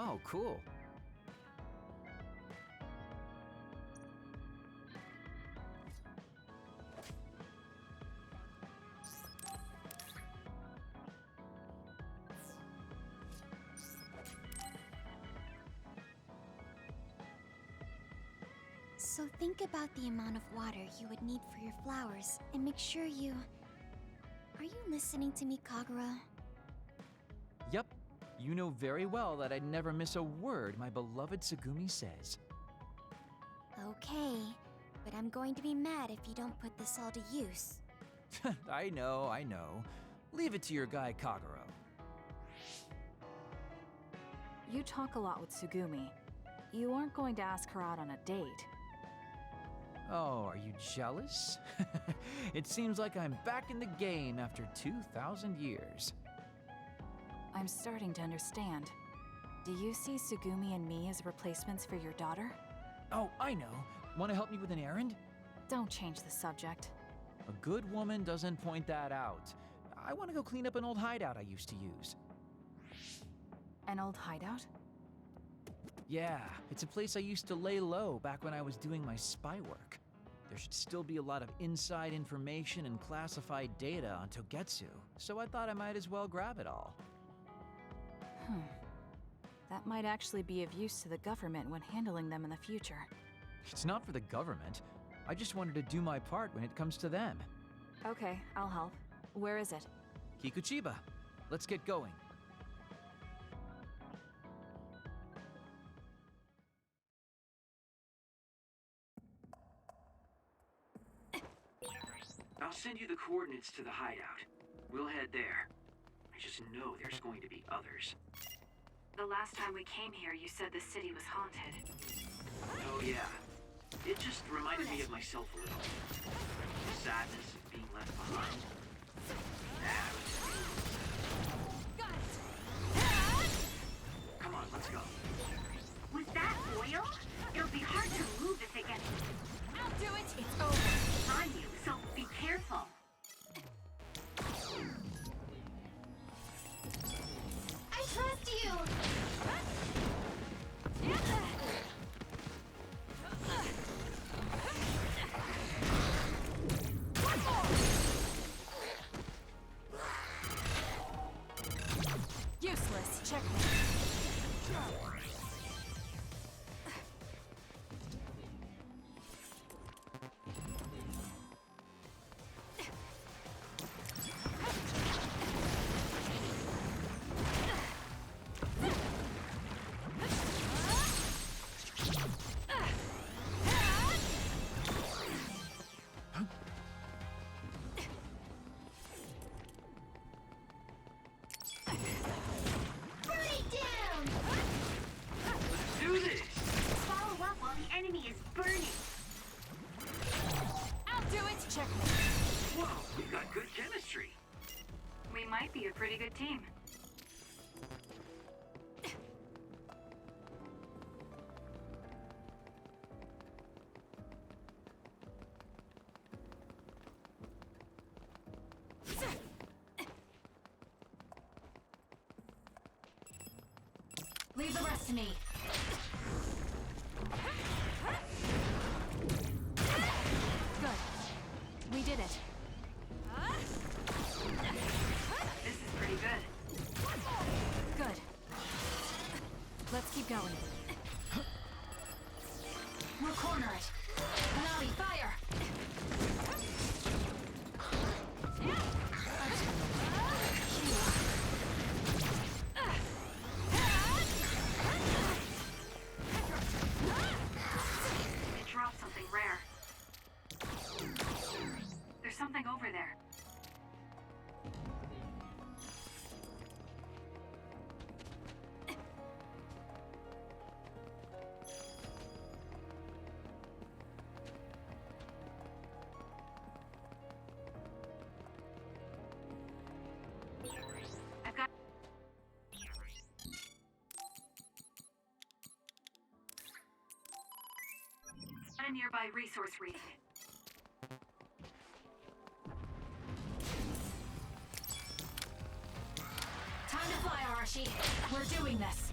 Oh, cool. So think about the amount of water you would need for your flowers, and make sure you... Are you listening to me, Kagura? Yep. You know very well that I'd never miss a word my beloved Tsugumi says. Okay, but I'm going to be mad if you don't put this all to use. I know. Leave it to your guy Kagura. You talk a lot with Tsugumi. You aren't going to ask her out on a date. Oh, are you jealous? It seems like I'm back in the game after 2,000 years. I'm starting to understand. Do you see Tsugumi and me as replacements for your daughter? Oh, I know. Want to help me with an errand? Don't change the subject. A good woman doesn't point that out. I want to go clean up an old hideout I used to use. An old hideout? Yeah, it's a place I used to lay low back when I was doing my spy work. There should still be a lot of inside information and classified data on Togetsu, so I thought I might as well grab it all. That might actually be of use to the government when handling them in the future. It's not for the government. I just wanted to do my part when it comes to them. Okay, I'll help. Where is it? Kikuchiba, let's get going. I'll send you the coordinates to the hideout. We'll head there. I just know there's going to be others. The last time we came here, you said the city was haunted. Oh yeah. It just reminded me of myself a little. The sadness of being left behind. Come on, let's go. With that oil, it'll be hard to move if it gets I'll do it! It's over! on you, so be careful. I trust you! Useless. Check me. Do this! Follow up while the enemy is burning. I'll do it! Check me. Whoa, we've got good chemistry. We might be a pretty good team. Leave the rest to me. Good. We did it. This is pretty good. Good. Let's keep going. We'll corner it. Hanami, fire! It dropped something rare. There's something over there. I've got a nearby resource reading. Time to fly, Igarashi. We're doing this.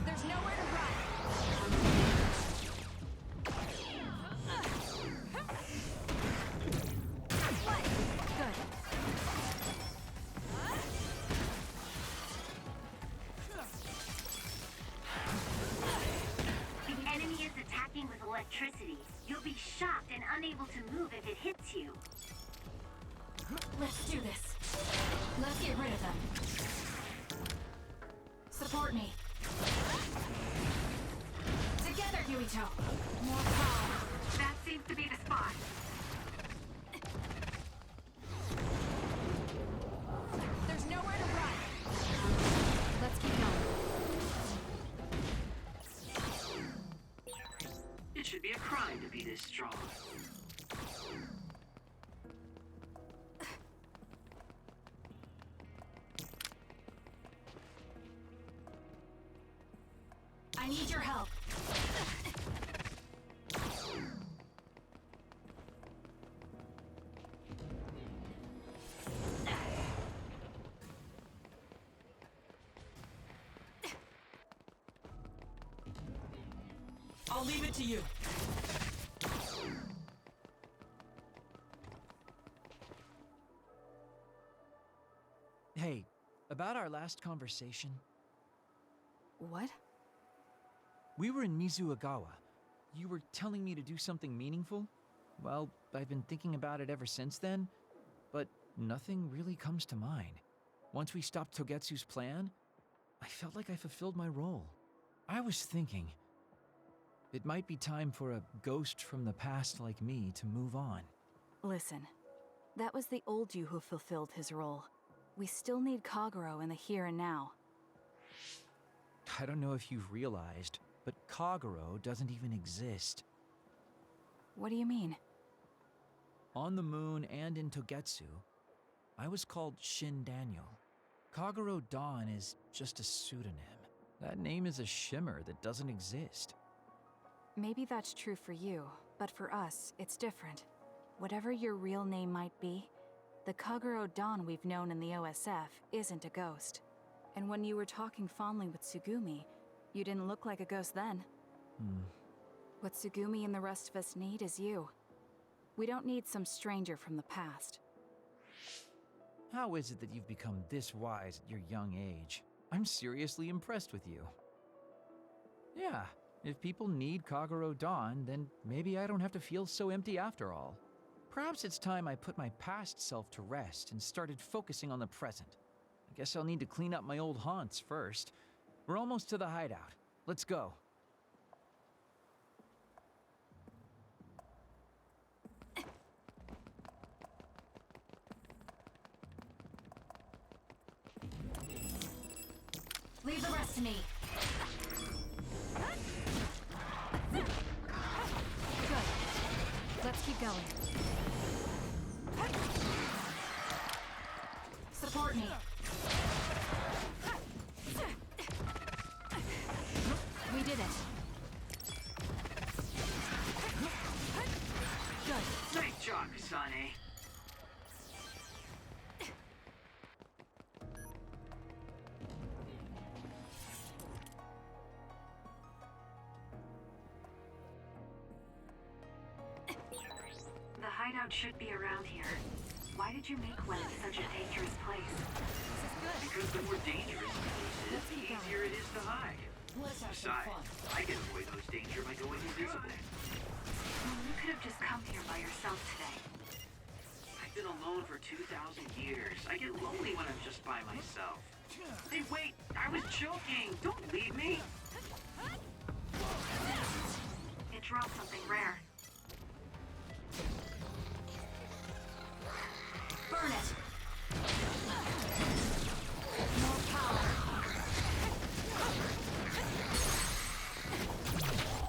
There's nowhere to run. Good. The enemy is attacking with electricity. You'll be shocked and unable to move if it hits you. Let's do this. Let's get rid of them. Support me. Together, Yuito. More power. That seems to be the spot. There's nowhere to run. Let's keep going. It should be a crime to be this strong. I need your help. I'll leave it to you. Hey, about our last conversation, What? we were in Mizuagawa. You were telling me to do something meaningful? Well, I've been thinking about it ever since then, but nothing really comes to mind. Once we stopped Togetsu's plan, I felt like I fulfilled my role. I was thinking, it might be time for a ghost from the past like me to move on. Listen, that was the old you who fulfilled his role. We still need Kagero in the here and now. I don't know if you've realized, but Kagero doesn't even exist. What do you mean? On the moon and in Togetsu, I was called Shin Daniel. Kagero Dawn is just a pseudonym. That name is a shimmer that doesn't exist. Maybe that's true for you, but for us, it's different. Whatever your real name might be, the Kagero Dawn we've known in the OSF isn't a ghost. And when you were talking fondly with Tsugumi, you didn't look like a ghost then. What Tsugumi and the rest of us need is you. We don't need some stranger from the past. How is it that you've become this wise at your young age? I'm seriously impressed with you. Yeah, if people need Kagero Dawn, then maybe I don't have to feel so empty after all. Perhaps it's time I put my past self to rest and started focusing on the present. I guess I'll need to clean up my old haunts first. We're almost to the hideout. Let's go. Leave the rest to me. Good. Let's keep going. Support me. We did it. Good. Nice job, Kasane. The hideout should be around here. Why did you make one in such a dangerous place? Because the more dangerous it is, the easier it is to hide. Besides, I can avoid those danger by going invisible. You could have just come here by yourself today. I've been alone for 2,000 years. I get lonely when I'm just by myself. Hey, wait! I was joking! Don't leave me! It dropped something rare. Burn it. More power.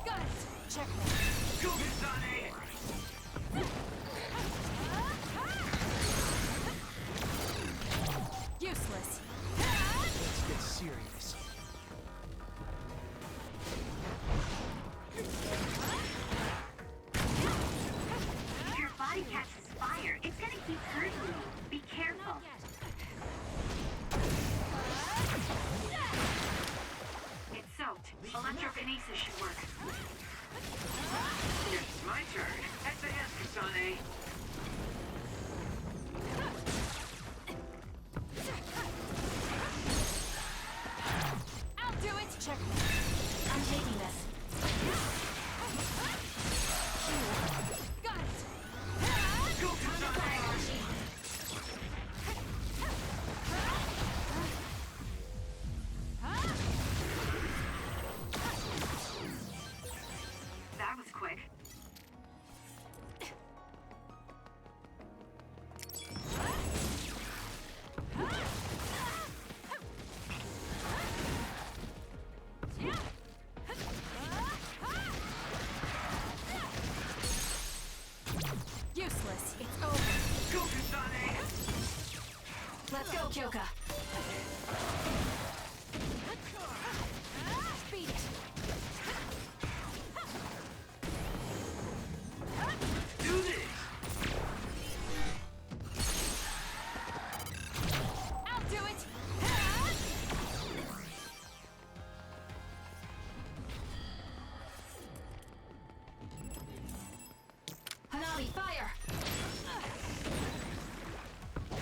Got it. Checkmate. Go, Kasane! Useless. Let's get serious. If your body catches fire, it's gonna keep hurting you. Be pieces should work. Yes, it's my turn. SAS, Kasane. I'll do it! Check. I'm taking this. Got it! Go, Kasane! That was quick. Useless. It's over. Go, Kasane! Let's go, Kyoka. Beat it. Do this! I'll do it. Hanabi, fire!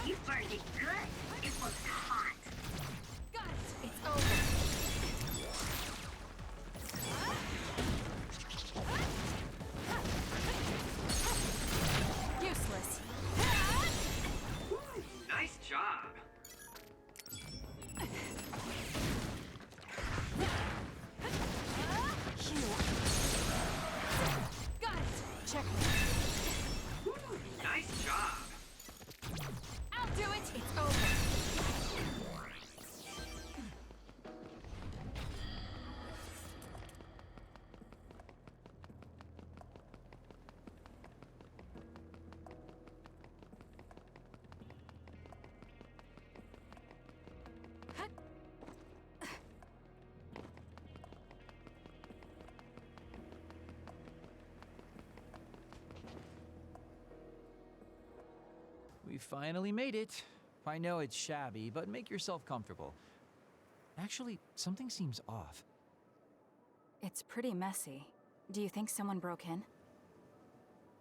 You burned it good. It was hot. Got it. It's over. Useless. Nice job. Got it. Check. Nice job. I'll do it. It's over. We finally made it. I know it's shabby, but make yourself comfortable. Actually, something seems off. It's pretty messy. Do you think someone broke in?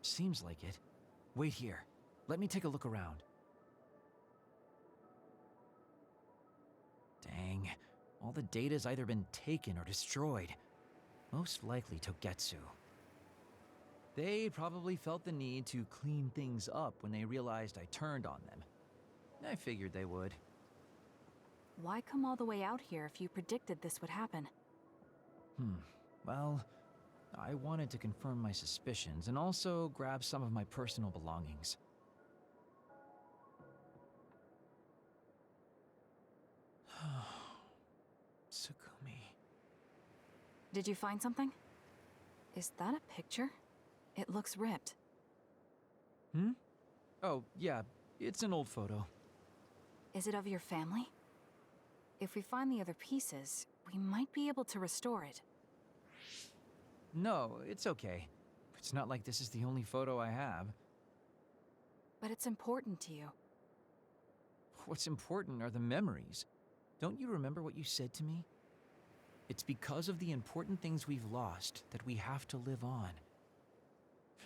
Seems like it. Wait here. Let me take a look around. Dang. All the data's either been taken or destroyed. Most likely Togetsu. They probably felt the need to clean things up when they realized I turned on them. I figured they would. Why come all the way out here if you predicted this would happen? Well, I wanted to confirm my suspicions and also grab some of my personal belongings. Tsukumi. Did you find something? Is that a picture? It looks ripped. Oh, yeah, it's an old photo. Is it of your family? If we find the other pieces, we might be able to restore it. No, it's okay. It's not like this is the only photo I have. But it's important to you. What's important are the memories. Don't you remember what you said to me? It's because of the important things we've lost that we have to live on.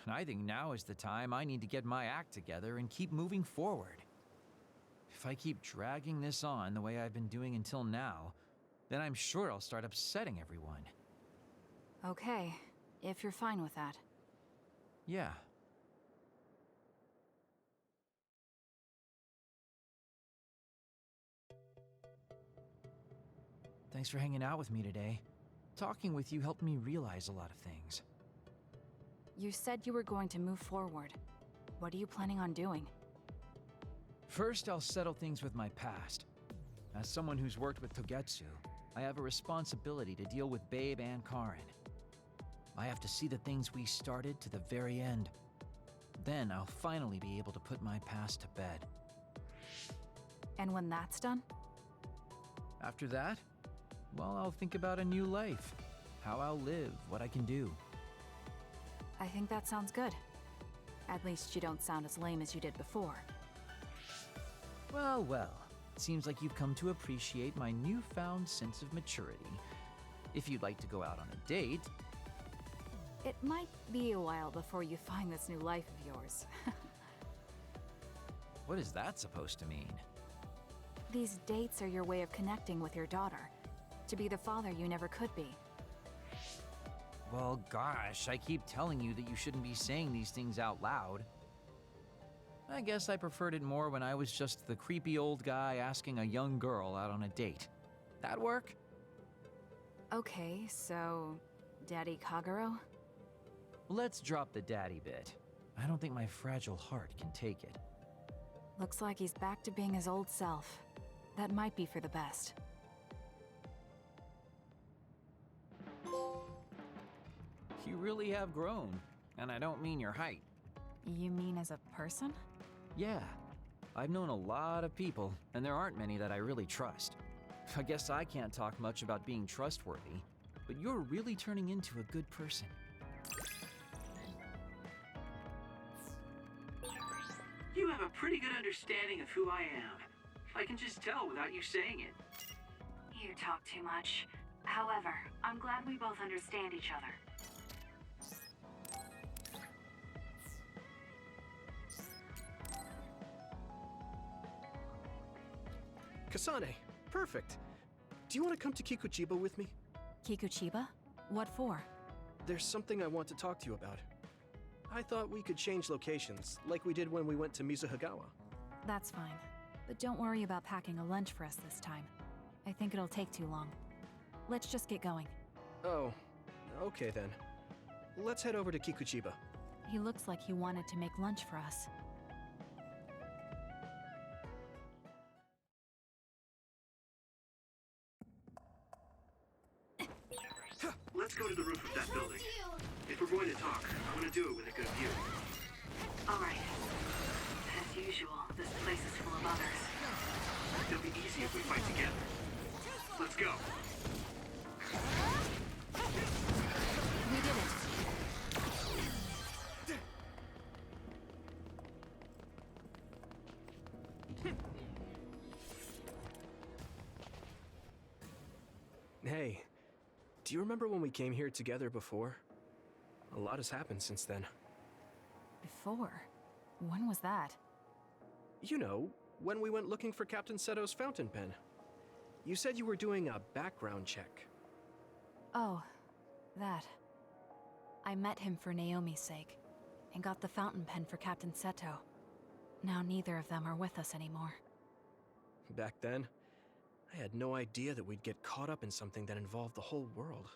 And I think now is the time I need to get my act together and keep moving forward. If I keep dragging this on the way I've been doing until now, then I'm sure I'll start upsetting everyone. Okay, if you're fine with that. Yeah. Thanks for hanging out with me today. Talking with you helped me realize a lot of things. You said you were going to move forward. What are you planning on doing? First, I'll settle things with my past. As someone who's worked with Togetsu, I have a responsibility to deal with Babe and Karin. I have to see the things we started to the very end. Then I'll finally be able to put my past to bed. And when that's done? After that, well, I'll think about a new life. How I'll live, what I can do. I think that sounds good. At least you don't sound as lame as you did before. Well, well. It seems like you've come to appreciate my newfound sense of maturity. If you'd like to go out on a date, It might be a while before you find this new life of yours. what is that supposed to mean? These dates are your way of connecting with your daughter. To be the father you never could be. Well, gosh, I keep telling you that you shouldn't be saying these things out loud. I guess I preferred it more when I was just the creepy old guy asking a young girl out on a date. That work? Okay, so... Daddy Kagero? Let's drop the daddy bit. I don't think my fragile heart can take it. Looks like he's back to being his old self. That might be for the best. You really have grown, and I don't mean your height. You mean as a person? Yeah, I've known a lot of people, and there aren't many that I really trust. I guess I can't talk much about being trustworthy, but you're really turning into a good person. You have a pretty good understanding of who I am. I can just tell without you saying it. You talk too much. However, I'm glad we both understand each other. Kasane, perfect. Do you want to come to Kikuchiba with me? Kikuchiba? What for? There's something I want to talk to you about. I thought we could change locations, like we did when we went to Mizuhagawa. That's fine. But don't worry about packing a lunch for us this time. I think it'll take too long. Let's just get going. Oh, okay then. Let's head over to Kikuchiba. He looks like he wanted to make lunch for us. Let's go to the roof of that building. If we're going to talk, I want to do it with a good view. All right. As usual, this place is full of others. It'll be easy if we fight together. Let's go. We did it. Hey, do you remember when we came here together before? A lot has happened since then. Before? When was that? You know, when we went looking for Captain Seto's fountain pen. You said you were doing a background check. Oh, that. I met him for Naomi's sake, and got the fountain pen for Captain Seto. Now neither of them are with us anymore. Back then, I had no idea that we'd get caught up in something that involved the whole world.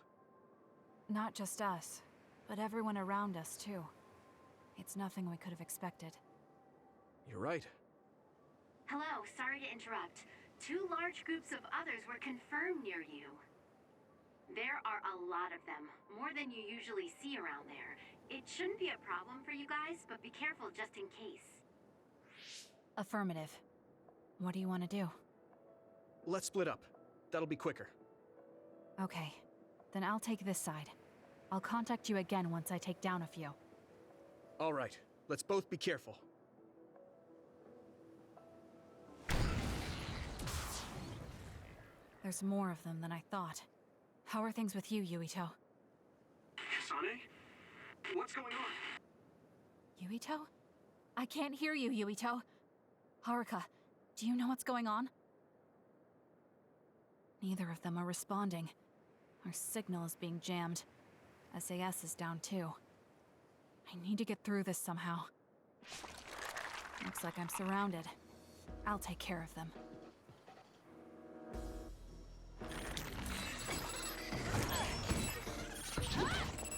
Not just us, but everyone around us too. It's nothing we could have expected. You're right. Hello, sorry to interrupt. 2 large groups of others were confirmed near you. There are a lot of them, more than you usually see around there. It shouldn't be a problem for you guys, but be careful just in case. Affirmative. What do you want to do? Let's split up. That'll be quicker. Okay, then I'll take this side. I'll contact you again once I take down a few. All right, let's both be careful. There's more of them than I thought. How are things with you, Yuito? Kasane? What's going on? Yuito? I can't hear you, Yuito. Haruka, do you know what's going on? Neither of them are responding. Our signal is being jammed. SAS is down too. I need to get through this somehow. Looks like I'm surrounded. I'll take care of them.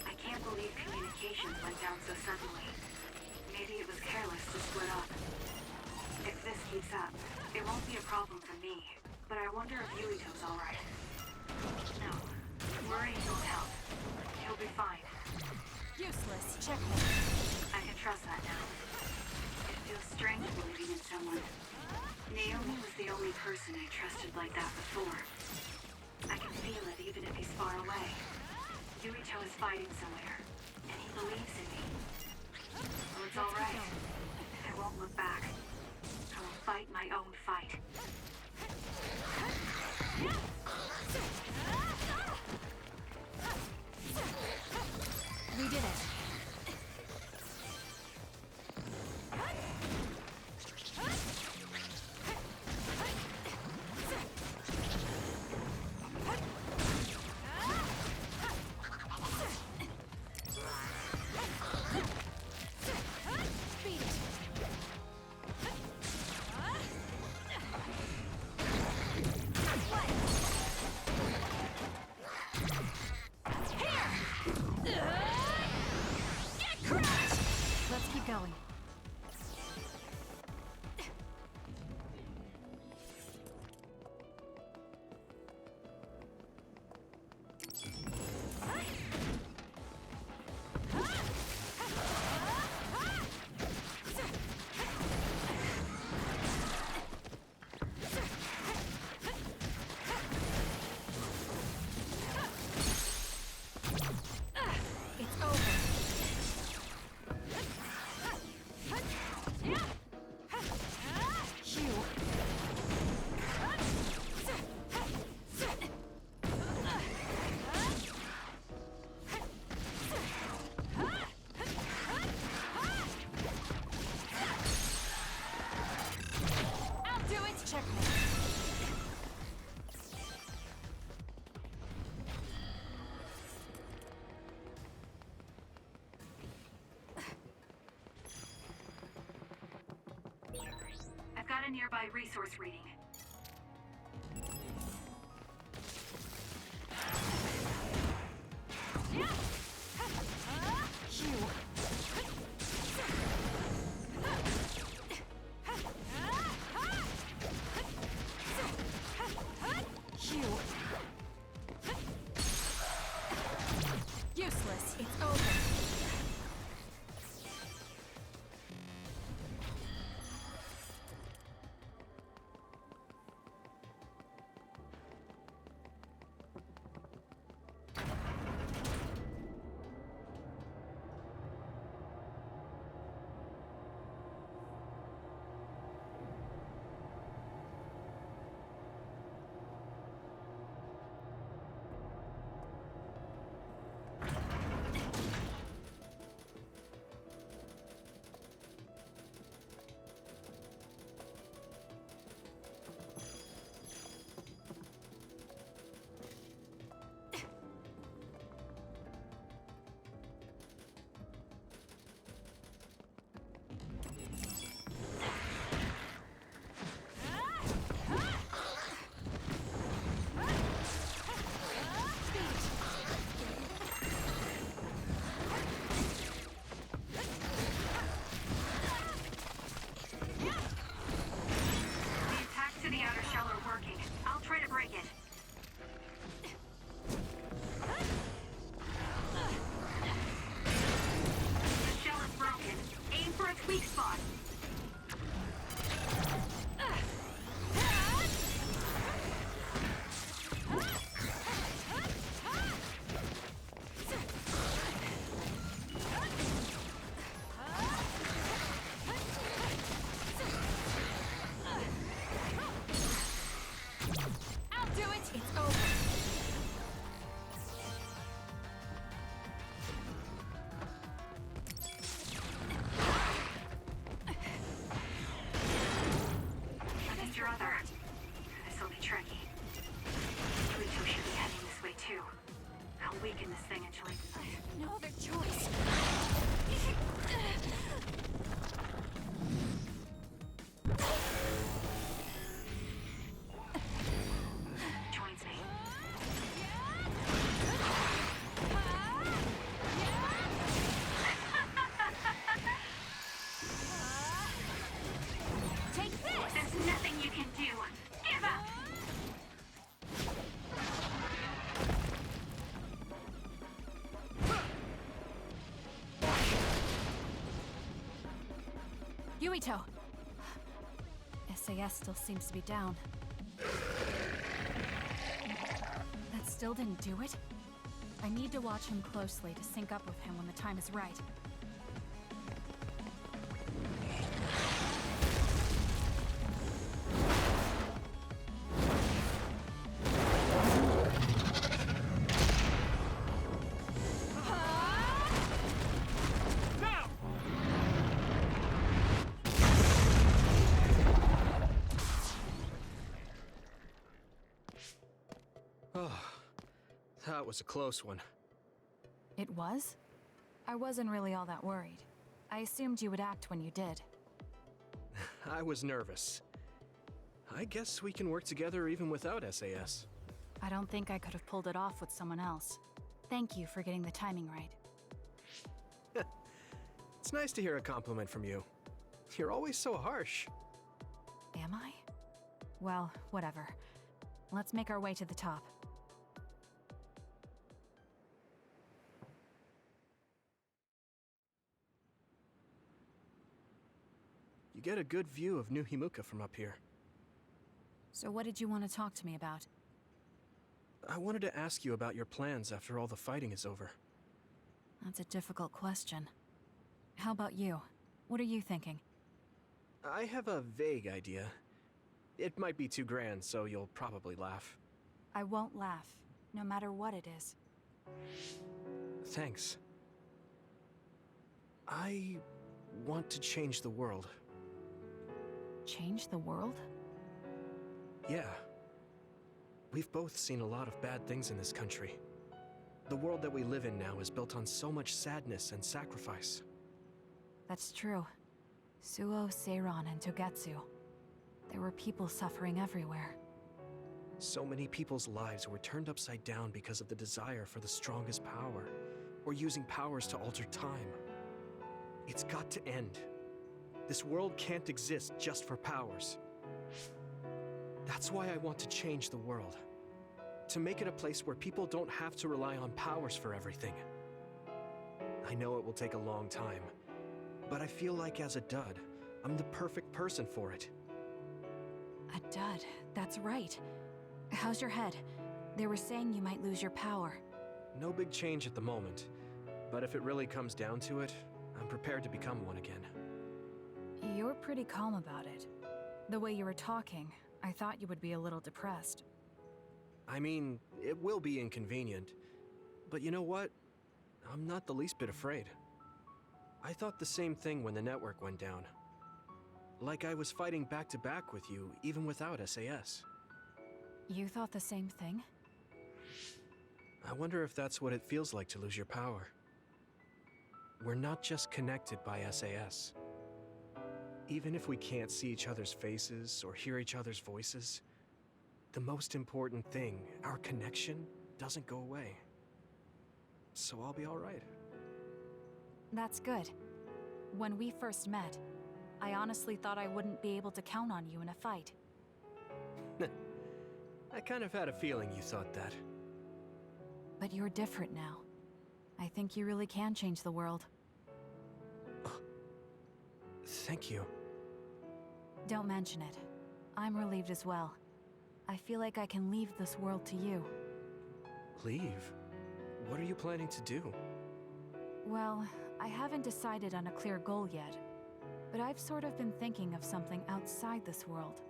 I can't believe communications went down so suddenly. Maybe it was careless to split up. If this keeps up, it won't be a problem for me. But I wonder if Yuito's alright. No, worrying won't help. He'll be fine. Useless. Check him. I can trust that now. It feels strange believing in someone. Naomi was the only person I trusted like that before. I can feel it even if he's far away. Yuito is fighting somewhere, and he believes in me. Oh, it's alright. I won't look back. I will fight my own fight. Checkmate. I've got a nearby resource reading. Useless. It's over. Weaken this thing until I have no other choice. joins me. Take this! There's nothing you can do. Give up! Yuito! SAS still seems to be down. That still didn't do it? I need to watch him closely to sync up with him when the time is right. That was a close one. It was? I wasn't really all that worried. I assumed you would act when you did. I was nervous. I guess we can work together even without SAS. I don't think I could have pulled it off with someone else. Thank you for getting the timing right. It's nice to hear a compliment from you. You're always so harsh. Am I? Well, whatever. Let's make our way to the top. You get a good view of New Himuka from up here. So what did you want to talk to me about? I wanted to ask you about your plans after all the fighting is over. That's a difficult question. How about you? What are you thinking? I have a vague idea. It might be too grand, so you'll probably laugh. I won't laugh, no matter what it is. Thanks. I want to change the world. Change the world? Yeah. We've both seen a lot of bad things in this country. The world that we live in now is built on so much sadness and sacrifice. That's true. Suo, Seiran, and Togetsu. There were people suffering everywhere. So many people's lives were turned upside down because of the desire for the strongest power, or using powers to alter time. It's got to end. This world can't exist just for powers. That's why I want to change the world. To make it a place where people don't have to rely on powers for everything. I know it will take a long time, but I feel like as a dud, I'm the perfect person for it. A dud, that's right. How's your head? They were saying you might lose your power. No big change at the moment, but if it really comes down to it, I'm prepared to become one again. You're pretty calm about it. The way you were talking, I thought you would be a little depressed. I mean, it will be inconvenient, but you know what? I'm not the least bit afraid. I thought the same thing when the network went down. Like I was fighting back to back with you, even without SAS. You thought the same thing? I wonder if that's what it feels like to lose your power. We're not just connected by SAS. Even if we can't see each other's faces or hear each other's voices, the most important thing, our connection, doesn't go away. So I'll be all right. That's good. When we first met, I honestly thought I wouldn't be able to count on you in a fight. I kind of had a feeling you thought that. But you're different now. I think you really can change the world. Thank you. Don't mention it. I'm relieved as well. I feel like I can leave this world to you. Leave? What are you planning to do? Well, I haven't decided on a clear goal yet, but I've sort of been thinking of something outside this world.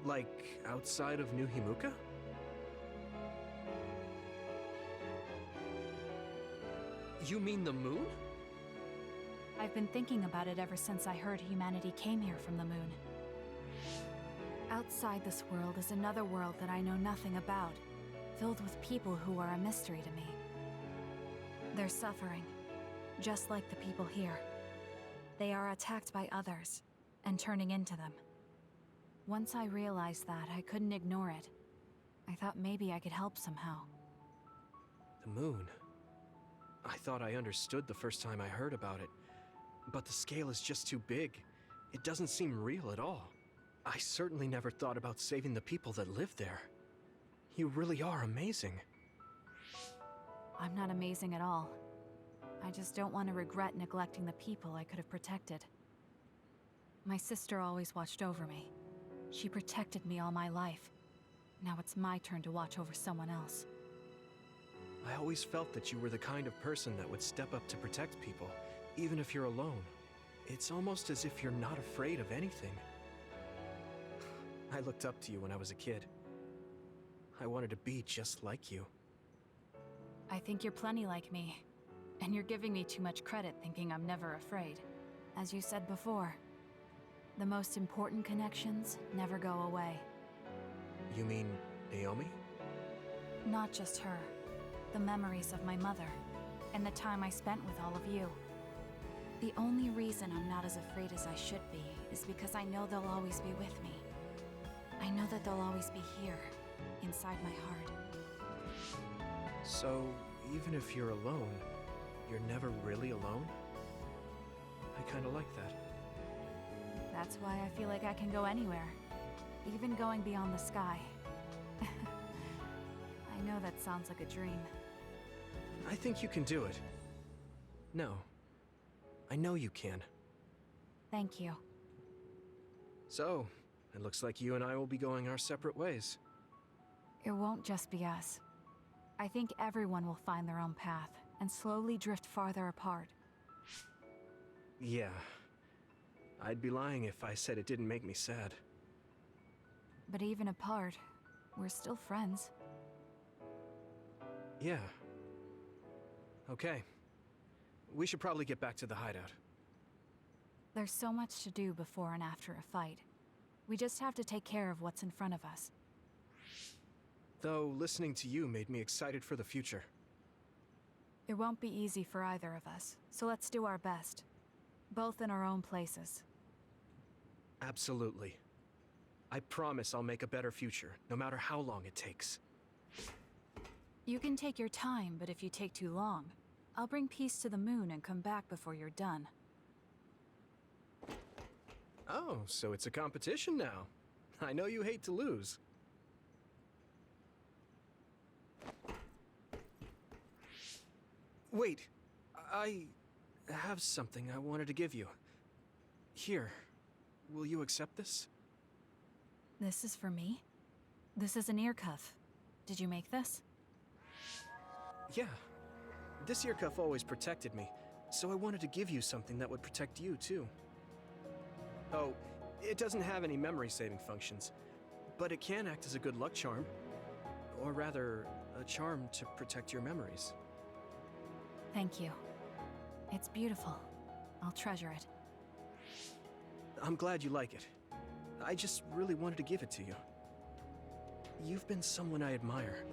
Like, outside of New Himuka? You mean the moon? I've been thinking about it ever since I heard humanity came here from the moon. Outside this world is another world that I know nothing about, filled with people who are a mystery to me. They're suffering, just like the people here. They are attacked by others, and turning into them. Once I realized that, I couldn't ignore it. I thought maybe I could help somehow. The moon? I thought I understood the first time I heard about it, but the scale is just too big. It doesn't seem real at all. I certainly never thought about saving the people that live there. You really are amazing. I'm not amazing at all. I just don't want to regret neglecting the people I could have protected. My sister always watched over me. She protected me all my life. Now it's my turn to watch over someone else. I always felt that you were the kind of person that would step up to protect people, even if you're alone. It's almost as if you're not afraid of anything. I looked up to you when I was a kid. I wanted to be just like you. I think you're plenty like me. And you're giving me too much credit thinking I'm never afraid. As you said before, the most important connections never go away. You mean Naomi? Not just her. The memories of my mother, and the time I spent with all of you. The only reason I'm not as afraid as I should be is because I know they'll always be with me. I know that they'll always be here, inside my heart. So, even if you're alone, you're never really alone? I kinda like that. That's why I feel like I can go anywhere, even going beyond the sky. I know that sounds like a dream. I think you can do it. No. I know you can. Thank you. So, it looks like you and I will be going our separate ways. It won't just be us. I think everyone will find their own path and slowly drift farther apart. Yeah. I'd be lying if I said it didn't make me sad. But even apart, we're still friends. Yeah. Okay. We should probably get back to the hideout. There's so much to do before and after a fight. We just have to take care of what's in front of us. Though listening to you made me excited for the future. It won't be easy for either of us, so let's do our best. Both in our own places. Absolutely. I promise I'll make a better future, no matter how long it takes. You can take your time, but if you take too long, I'll bring peace to the moon and come back before you're done. Oh, so it's a competition now. I know you hate to lose. Wait, I have something I wanted to give you. Here, will you accept this? This is for me? This is an ear cuff. Did you make this? Yeah. This ear cuff always protected me, so I wanted to give you something that would protect you, too. Oh, it doesn't have any memory-saving functions, but it can act as a good luck charm. Or rather, a charm to protect your memories. Thank you. It's beautiful. I'll treasure it. I'm glad you like it. I just really wanted to give it to you. You've been someone I admire.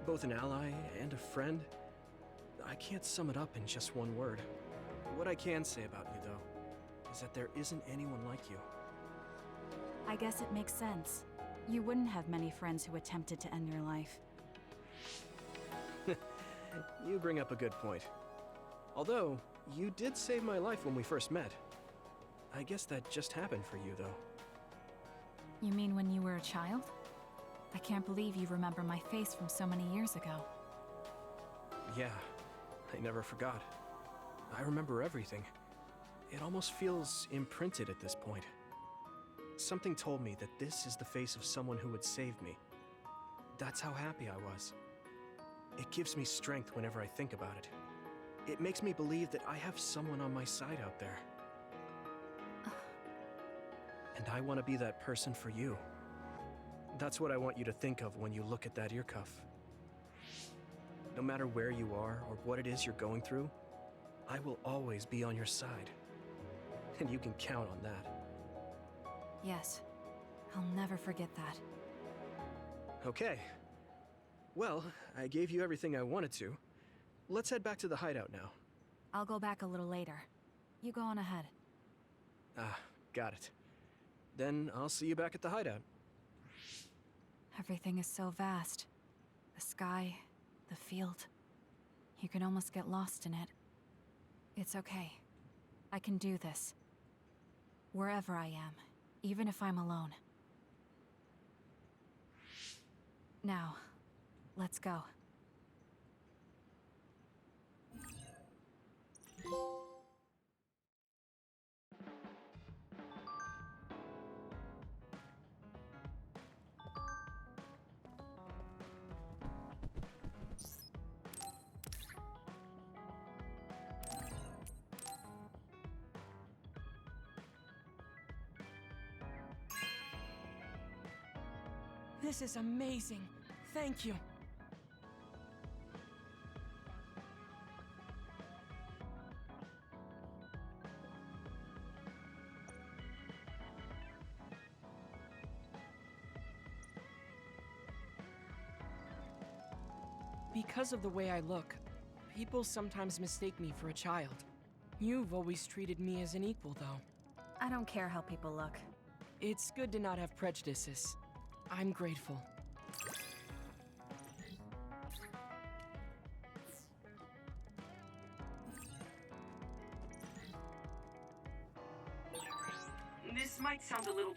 Both an ally and a friend. I can't sum it up in just one word. What I can say about you, though, is that there isn't anyone like you. I guess it makes sense. You wouldn't have many friends who attempted to end your life. You bring up a good point. Although, you did save my life when we first met. I guess that just happened for you, though. You mean when you were a child? I can't believe you remember my face from so many years ago. Yeah, I never forgot. I remember everything. It almost feels imprinted at this point. Something told me that this is the face of someone who would save me. That's how happy I was. It gives me strength whenever I think about it. It makes me believe that I have someone on my side out there. And I want to be that person for you. That's what I want you to think of when you look at that ear cuff. No matter where you are or what it is you're going through, I will always be on your side. And you can count on that. Yes. I'll never forget that. Okay. Well, I gave you everything I wanted to. Let's head back to the hideout now. I'll go back a little later. You go on ahead. Ah, got it. Then I'll see you back at the hideout. Everything is so vast. The sky, the field. You can almost get lost in it. It's okay. I can do this. Wherever I am, even if I'm alone. Now, let's go. This is amazing. Thank you. Because of the way I look, people sometimes mistake me for a child. You've always treated me as an equal, though. I don't care how people look. It's good to not have prejudices. I'm grateful. This might sound a little...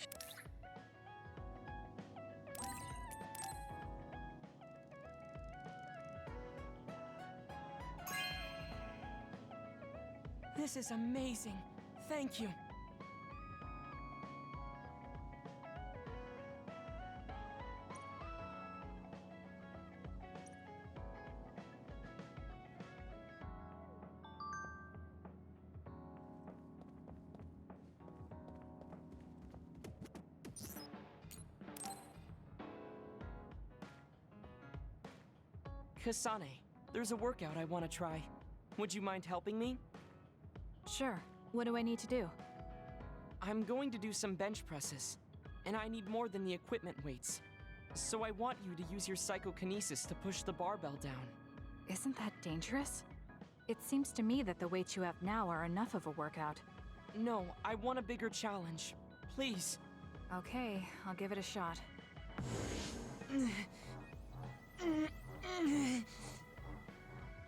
This is amazing. Thank you. Kasane, there's a workout I want to try. Would you mind helping me? Sure. What do I need to do? I'm going to do some bench presses. and I need more than the equipment weights. So I want you to use your psychokinesis to push the barbell down. Isn't that dangerous? It seems to me that the weights you have now are enough of a workout. No, I want a bigger challenge. Please. Okay, I'll give it a shot.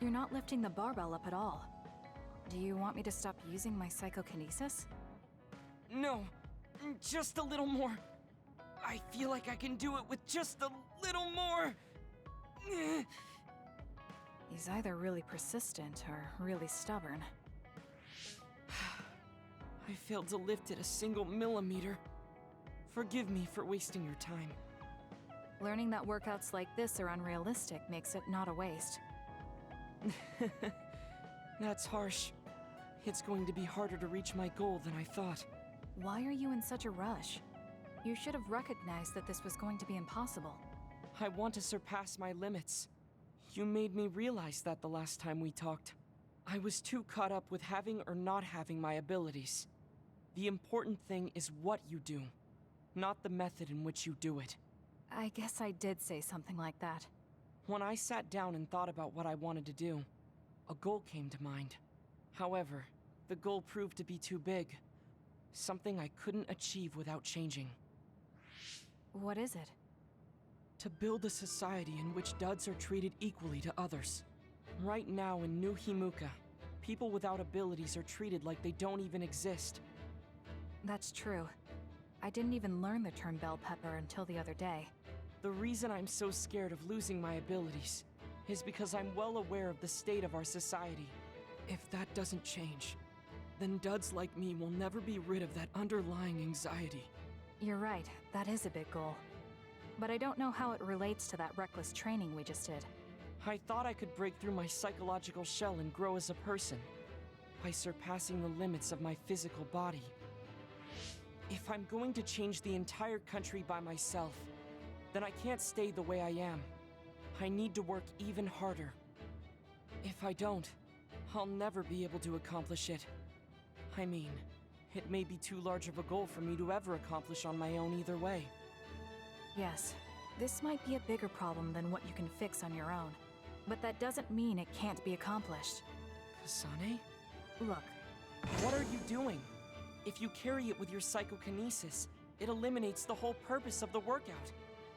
You're not lifting the barbell up at all. Do you want me to stop using my psychokinesis? No, just a little more. I feel like I can do it with just a little more. He's either really persistent or really stubborn. I failed to lift it a single millimeter. Forgive me for wasting your time. Learning that workouts like this are unrealistic makes it not a waste. That's harsh. It's going to be harder to reach my goal than I thought. Why are you in such a rush? You should have recognized that this was going to be impossible. I want to surpass my limits. You made me realize that the last time we talked. I was too caught up with having or not having my abilities. The important thing is what you do, not the method in which you do it. I guess I did say something like that. When I sat down and thought about what I wanted to do, a goal came to mind. However, the goal proved to be too big. Something I couldn't achieve without changing. What is it? To build a society in which duds are treated equally to others. Right now in New Himuka, people without abilities are treated like they don't even exist. That's true. I didn't even learn the term bell pepper until the other day. The reason I'm so scared of losing my abilities is because I'm well aware of the state of our society. If that doesn't change, then duds like me will never be rid of that underlying anxiety. You're right, that is a big goal. But I don't know how it relates to that reckless training we just did. I thought I could break through my psychological shell and grow as a person by surpassing the limits of my physical body. If I'm going to change the entire country by myself, then I can't stay the way I am. I need to work even harder. If I don't, I'll never be able to accomplish it. I mean, it may be too large of a goal for me to ever accomplish on my own either way. Yes, this might be a bigger problem than what you can fix on your own. But that doesn't mean it can't be accomplished. Kasane? Look, What are you doing? If you carry it with your psychokinesis, it eliminates the whole purpose of the workout.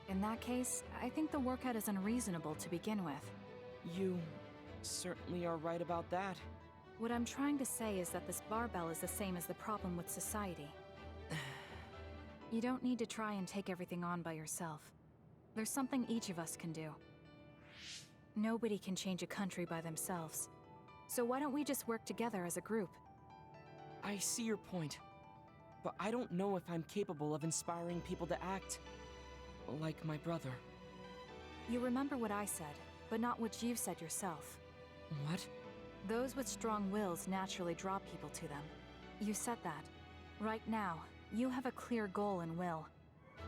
in that case, I think the workout is unreasonable to begin with. You certainly are right about that. What I'm trying to say is that this barbell is the same as the problem with society. You don't need to try and take everything on by yourself. There's something each of us can do. Nobody can change a country by themselves. So why don't we just work together as a group? I see your point, but I don't know if I'm capable of inspiring people to act like my brother. You remember what I said, but not what you've said yourself. What? Those with strong wills naturally draw people to them. You said that. Right now, you have a clear goal and will.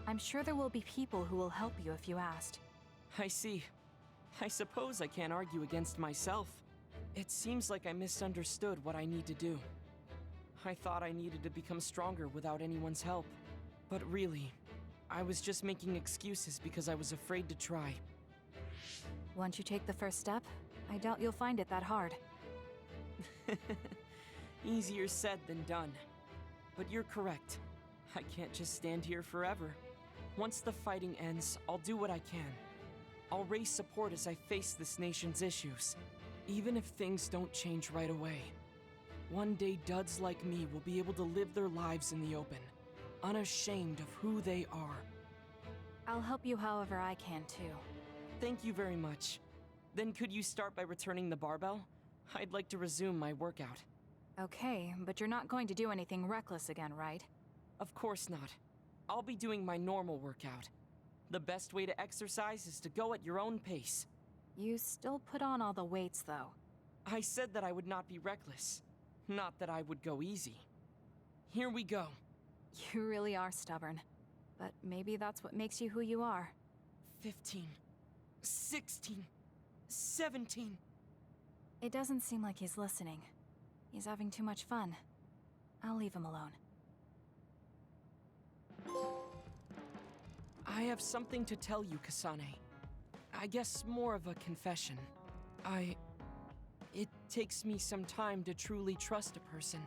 I'm sure there will be people who will help you if you asked. I see. I suppose I can't argue against myself. It seems like I misunderstood what I need to do. I thought I needed to become stronger without anyone's help. But really, I was just making excuses because I was afraid to try. Once you take the first step, I doubt you'll find it that hard. Easier said than done. But you're correct. I can't just stand here forever. Once the fighting ends, I'll do what I can. I'll raise support as I face this nation's issues, even if things don't change right away. One day, duds like me will be able to live their lives in the open, unashamed of who they are. I'll help you however I can, too. Thank you very much. Then could you start by returning the barbell? I'd like to resume my workout. Okay, but you're not going to do anything reckless again, right? Of course not. I'll be doing my normal workout. The best way to exercise is to go at your own pace. You still put on all the weights, though. I said that I would not be reckless, not that I would go easy. Here we go. You really are stubborn. But maybe that's what makes you who you are. 15, 16, 17. It doesn't seem like he's listening. He's having too much fun. I'll leave him alone. I have something to tell you, Kasane. I guess more of a confession. It takes me some time to truly trust a person.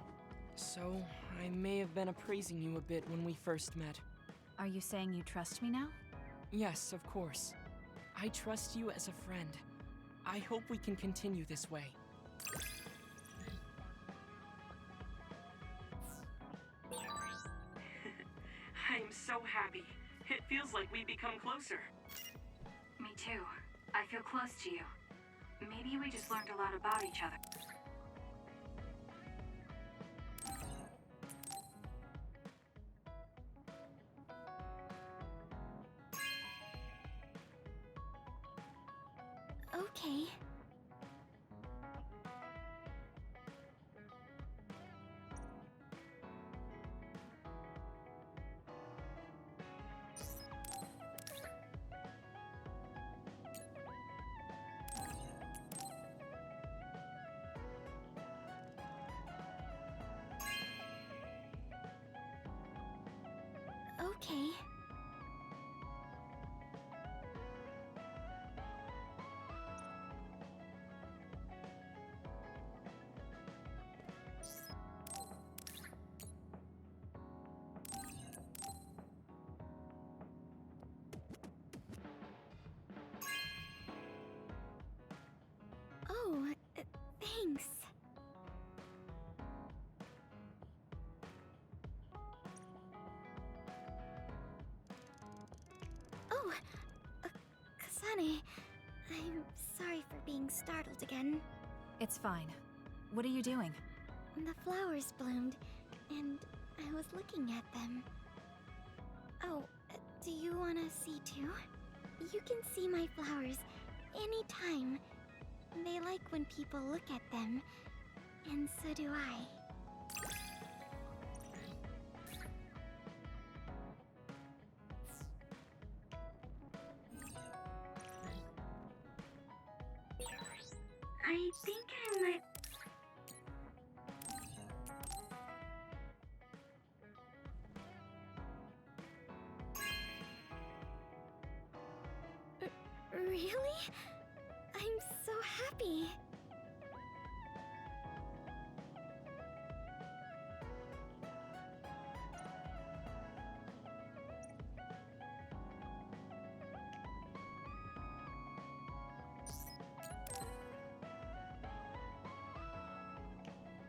So, I may have been appraising you a bit when we first met. Are you saying you trust me now? Yes, of course. I trust you as a friend. I hope we can continue this way. I'm so happy. It feels like we've become closer. Me too. I feel close to you. Maybe we just learned a lot about each other. Okay. Okay. Oh, thanks. Oh, Kasane, I'm sorry for being startled again. It's fine. What are you doing? The flowers bloomed, and I was looking at them. Oh, do you want to see too? You can see my flowers anytime. They like when people look at them, and so do I. I think I might... Really? I'm so happy.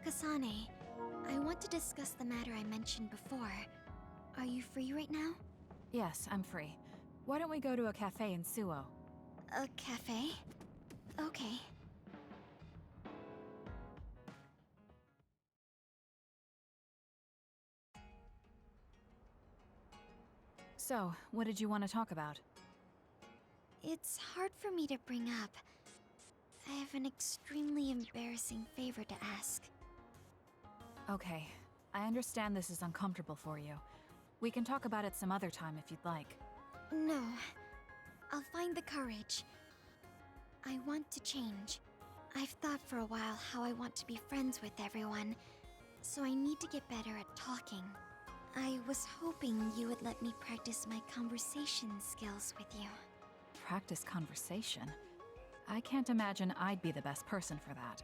Kasane, I want to discuss the matter I mentioned before. Are you free right now? Yes, I'm free. Why don't we go to a cafe in Suo? A cafe? Okay. So, what did you want to talk about? It's hard for me to bring up. I have an extremely embarrassing favor to ask. Okay, I understand this is uncomfortable for you. We can talk about it some other time if you'd like. No. I'll find the courage. I want to change. I've thought for a while how I want to be friends with everyone, so I need to get better at talking. I was hoping you would let me practice my conversation skills with you. Practice conversation? I can't imagine I'd be the best person for that.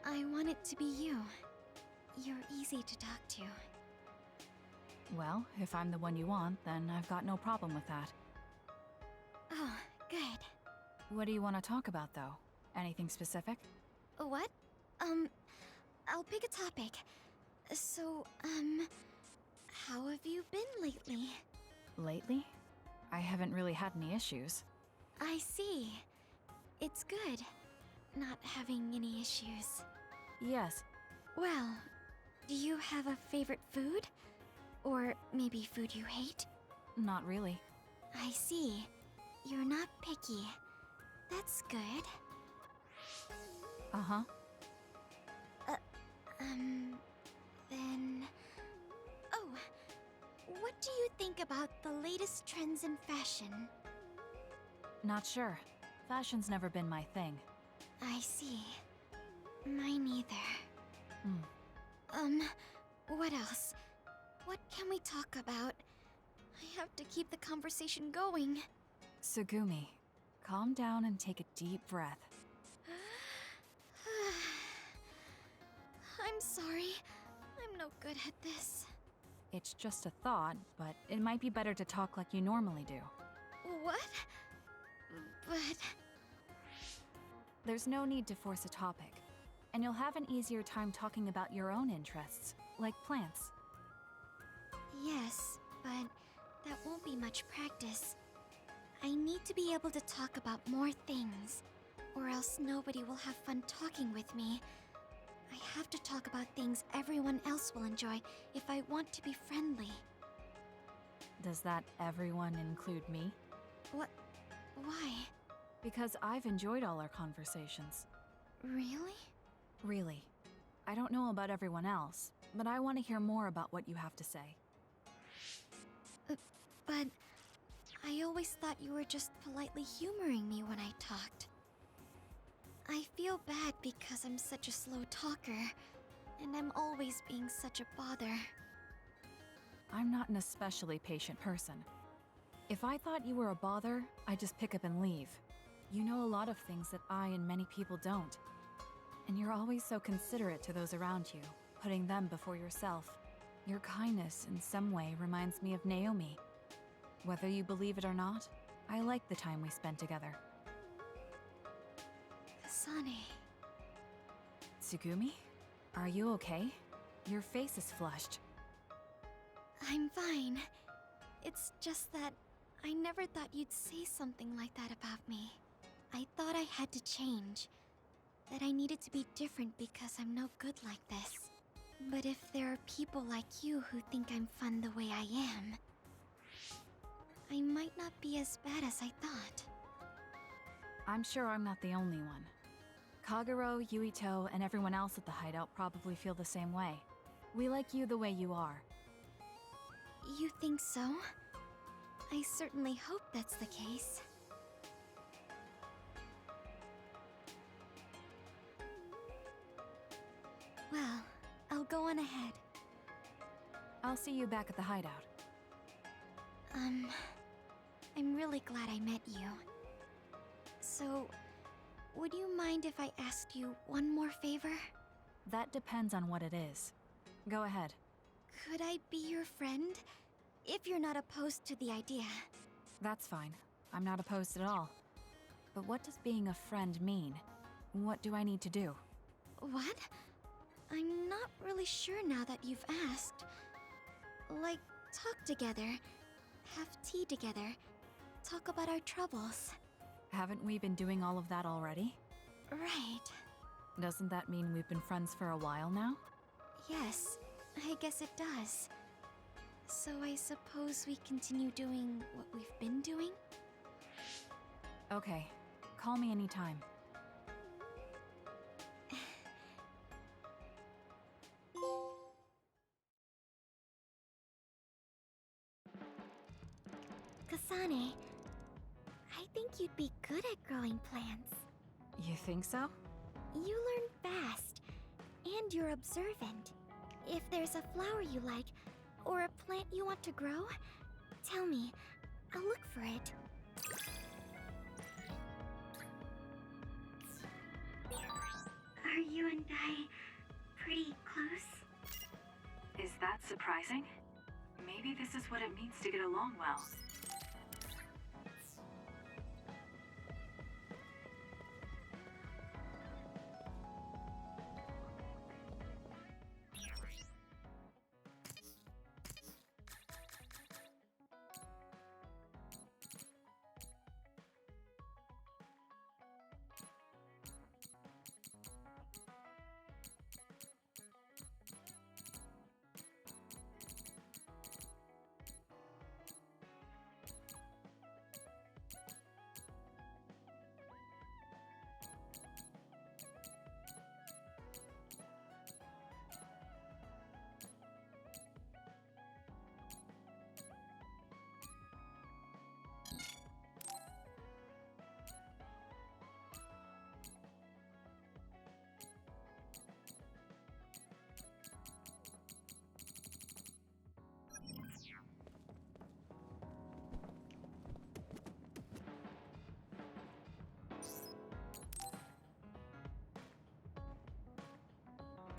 I want it to be you. You're easy to talk to. Well, if I'm the one you want, then I've got no problem with that. Oh, good. What do you want to talk about, though? Anything specific? What? I'll pick a topic. So, how have you been lately? Lately? I haven't really had any issues. I see. It's good, not having any issues. Yes. Well, do you have a favorite food? Or maybe food you hate? Not really. I see. You're not picky. That's good. Uh-huh. Then... Oh, what do you think about the latest trends in fashion? Not sure. Fashion's never been my thing. I see. Mine either. What else? What can we talk about? I have to keep the conversation going. Tsugumi, calm down and take a deep breath. I'm sorry. I'm no good at this. It's just a thought, but it might be better to talk like you normally do. What? But... There's no need to force a topic, and you'll have an easier time talking about your own interests, like plants. Yes, but that won't be much practice. I need to be able to talk about more things, or else nobody will have fun talking with me. I have to talk about things everyone else will enjoy if I want to be friendly. Does that everyone include me? What? Why? Because I've enjoyed all our conversations. Really? Really. I don't know about everyone else, but I want to hear more about what you have to say. But I always thought you were just politely humoring me when I talked. I feel bad because I'm such a slow talker, and I'm always being such a bother. I'm not an especially patient person. If I thought you were a bother, I'd just pick up and leave. You know a lot of things that I and many people don't. And you're always so considerate to those around you, putting them before yourself. Your kindness in some way reminds me of Naomi. Whether you believe it or not, I like the time we spent together. Kasane. Tsugumi? Are you okay? Your face is flushed. I'm fine. It's just that I never thought you'd say something like that about me. I thought I had to change. That I needed to be different because I'm no good like this. But if there are people like you who think I'm fun the way I am, I might not be as bad as I thought. I'm sure I'm not the only one. Kagero, Yuito, and everyone else at the hideout probably feel the same way. We like you the way you are. You think so? I certainly hope that's the case. Well, I'll go on ahead. I'll see you back at the hideout. I'm really glad I met you. So, would you mind if I asked you one more favor? That depends on what it is. Go ahead. Could I be your friend? If you're not opposed to the idea. That's fine. I'm not opposed at all. But what does being a friend mean? What do I need to do? What? I'm not really sure now that you've asked. Like, talk together, have tea together, talk about our troubles. Haven't we been doing all of that already? Right. Doesn't that mean we've been friends for a while now? Yes, I guess it does. So I suppose we continue doing what we've been doing? Okay. Call me anytime. Kasane, I think you'd be good at growing plants. You think so? You learn fast, and you're observant. If there's a flower you like, or a plant you want to grow, tell me. I'll look for it. Are you and I pretty close? Is that surprising? Maybe this is what it means to get along well.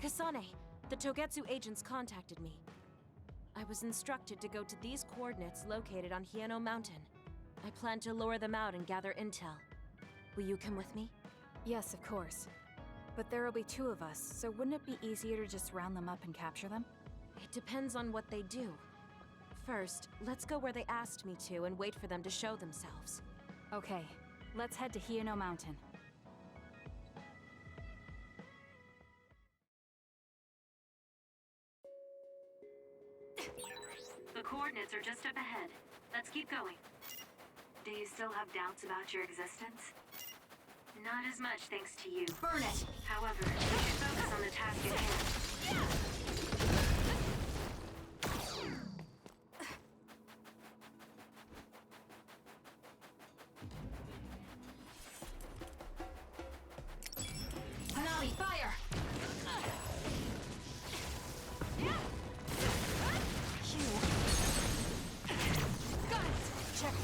Kasane, the Togetsu agents contacted me. I was instructed to go to these coordinates located on Hieno Mountain. I plan to lure them out and gather intel. Will you come with me? Yes, of course. But there will be 2 of us, so wouldn't it be easier to just round them up and capture them? It depends on what they do. First, let's go where they asked me to and wait for them to show themselves. Okay, let's head to Hieno Mountain. The coordinates are just up ahead. Let's keep going. Do you still have doubts about your existence? Not as much thanks to you. Burn it! However, we should focus on the task at hand. Hanami, fire! Got it! Check.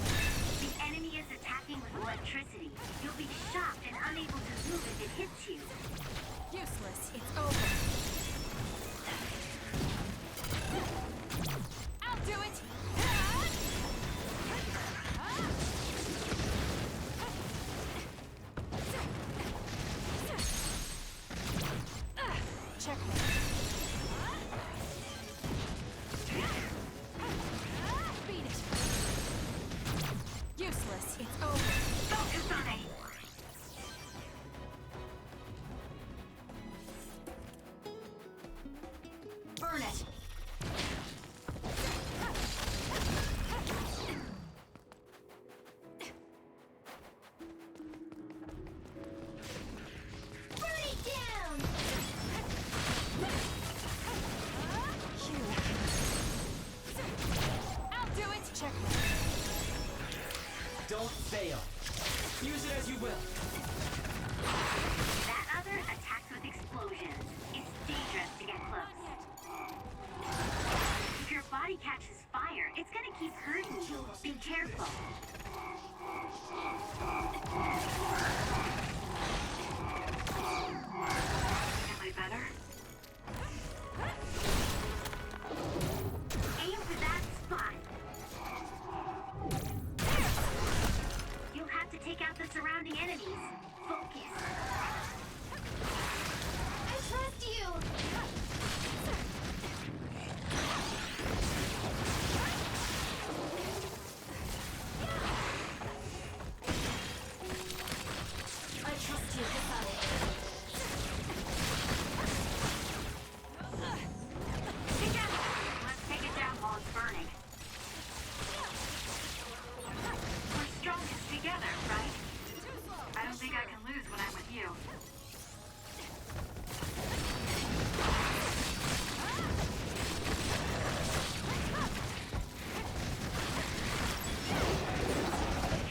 The enemy is attacking with electricity. You'll be shocked and unable to move if it hits you. Useless, it's over. I'll do it! Check. Beat it! Useless, it's over. Focus on it. Burn it! Burn it down! I'll do it! Check. Don't fail. Use it as you will. That other attacks with explosions. It's dangerous to get close. If your body catches fire, it's gonna keep hurting you. Be careful. Am I better? Aim for that spot. You'll have to take out the surrounding enemies. Focus. I trust you! I trust you, Kasane. Together! Let's take it down while it's burning. We're strongest together, right? I don't think I can lose when I'm with you.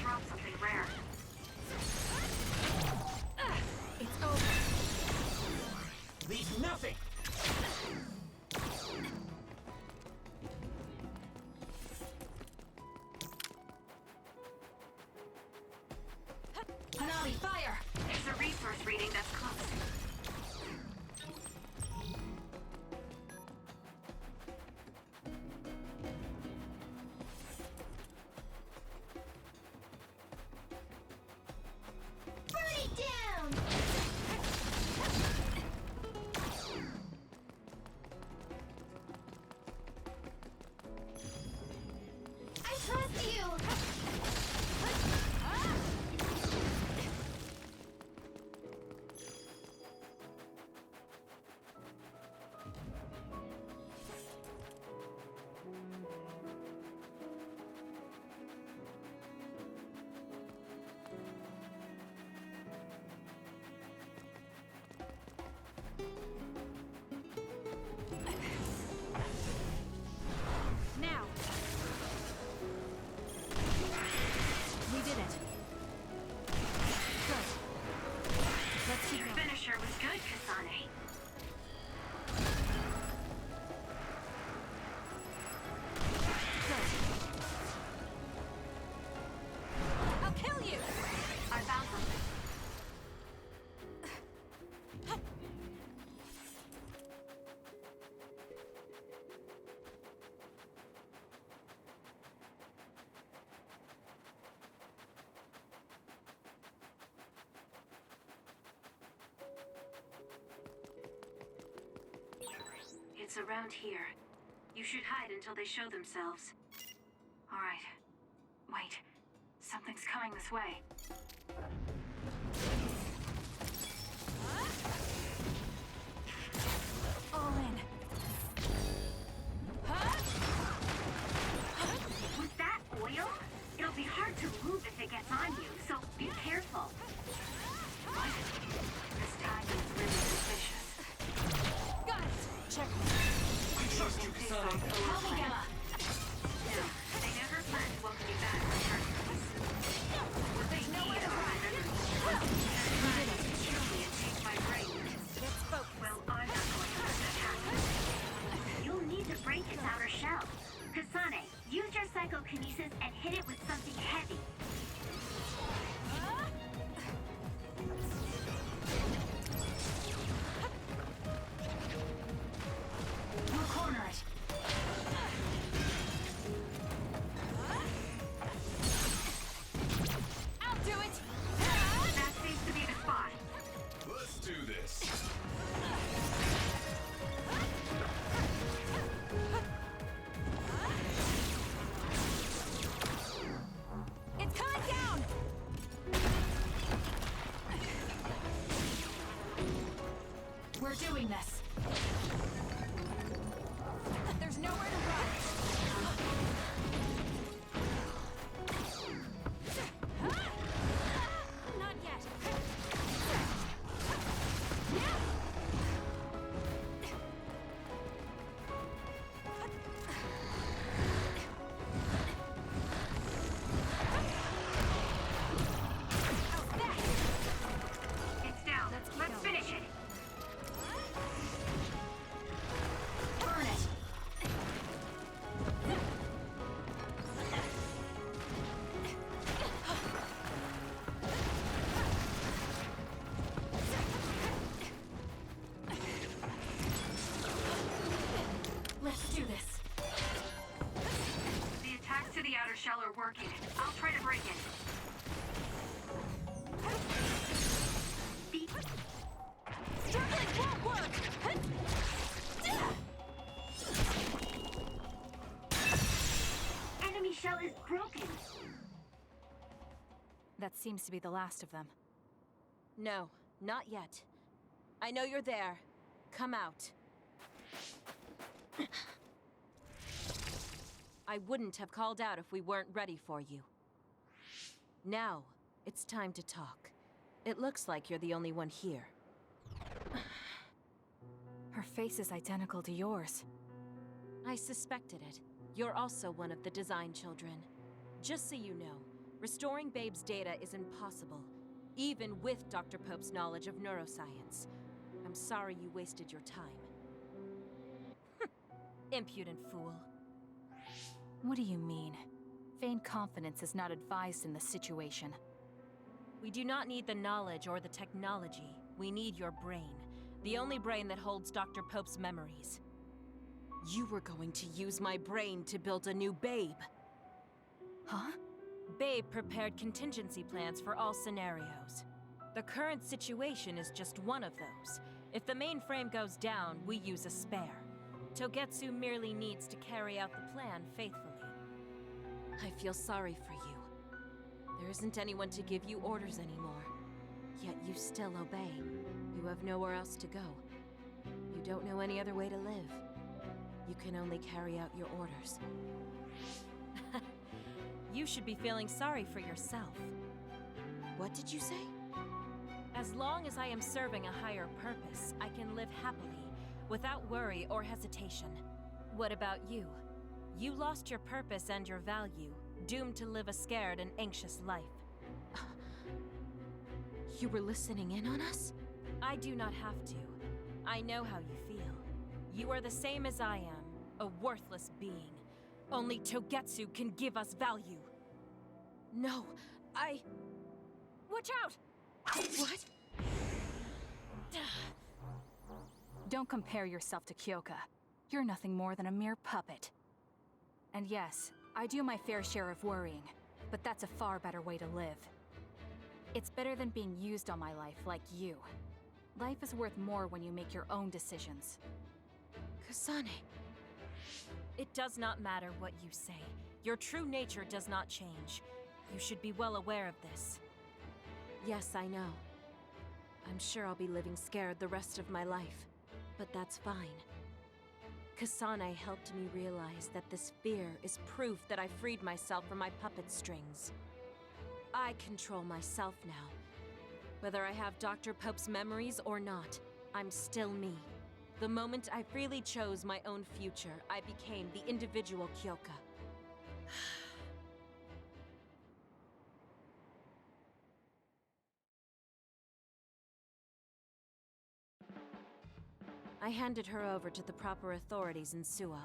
Drop something rare. It's over. Leave nothing. Hanami, fire! There's a resource reading that's close. Burn it down! I trust you! Now! We did it. Good. Let's keep Your going. finisher was good, Kasane. I'll kill you! I found something. It's around here. You should hide until they show themselves. Alright. Wait. Something's coming this way. All in. With that oil, it'll be hard to move if it gets on you, so be careful. What? This time is really suspicious. Got it. Check. I trust you, Kasane. Help me, Gemma. No, they never planned to welcome you back in the first place. What they need are memories. Try to kill me and take my brain. Let's focus. Well, I'm not going to let that happen. You'll need to break its outer shell. Kasane, use your psychokinesis and hit it with something heavy. We'll corner it. I'll do it. That seems to be the spot. Let's do this. It's coming down. We're doing this. There's nowhere to run. Not yet. It's down. Let's finish it. Burn it. Let's do this. The attacks to the outer shell are working. I'll try to break it. Struggling won't work. Enemy shell is broken. That seems to be the last of them. No, not yet. I know you're there. Come out. I wouldn't have called out if we weren't ready for you. Now, it's time to talk. It looks like you're the only one here. Her face is identical to yours. I suspected it. You're also one of the design children. Just so you know, restoring Babe's data is impossible, even with Dr. Pope's knowledge of neuroscience. I'm sorry you wasted your time. Impudent fool. What do you mean? Vain confidence is not advised in this situation. We do not need the knowledge or the technology. We need your brain. The only brain that holds Dr. Pope's memories. You were going to use my brain to build a new Babe. Huh? Babe prepared contingency plans for all scenarios. The current situation is just one of those. If the mainframe goes down, we use a spare. Togetsu merely needs to carry out the plan faithfully. I feel sorry for you. There isn't anyone to give you orders anymore. Yet you still obey. You have nowhere else to go. You don't know any other way to live. You can only carry out your orders. You should be feeling sorry for yourself. What did you say? As long as I am serving a higher purpose, I can live happily, without worry or hesitation. What about you? You lost your purpose and your value, doomed to live a scared and anxious life. You were listening in on us? I do not have to. I know how you feel. You are the same as I am, a worthless being. Only Togetsu can give us value. No, Watch out! What? Don't compare yourself to Kyoka. You're nothing more than a mere puppet. And yes, I do my fair share of worrying, but that's a far better way to live. It's better than being used on my life like you. Life is worth more when you make your own decisions. Kasane. It does not matter what you say. Your true nature does not change. You should be well aware of this. Yes, I know. I'm sure I'll be living scared the rest of my life, but that's fine. Kasane helped me realize that this fear is proof that I freed myself from my puppet strings. I control myself now. Whether I have Dr. Pope's memories or not, I'm still me. The moment I freely chose my own future, I became the individual Kyoka. I handed her over to the proper authorities in Suo.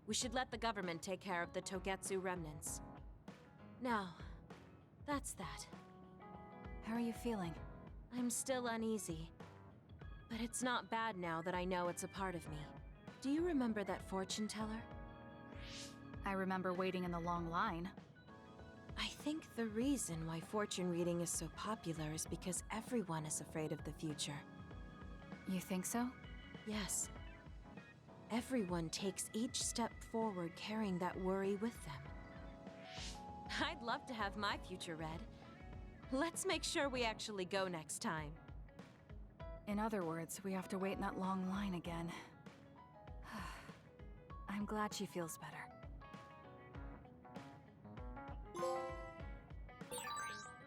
We should let the government take care of the Togetsu remnants. Now, that's that. How are you feeling? I'm still uneasy. But it's not bad now that I know it's a part of me. Do you remember that fortune teller? I remember waiting in the long line. I think the reason why fortune reading is so popular is because everyone is afraid of the future. You think so? Yes. Everyone takes each step forward carrying that worry with them. I'd love to have my future read. Let's make sure we actually go next time. In other words, we have to wait in that long line again. I'm glad she feels better.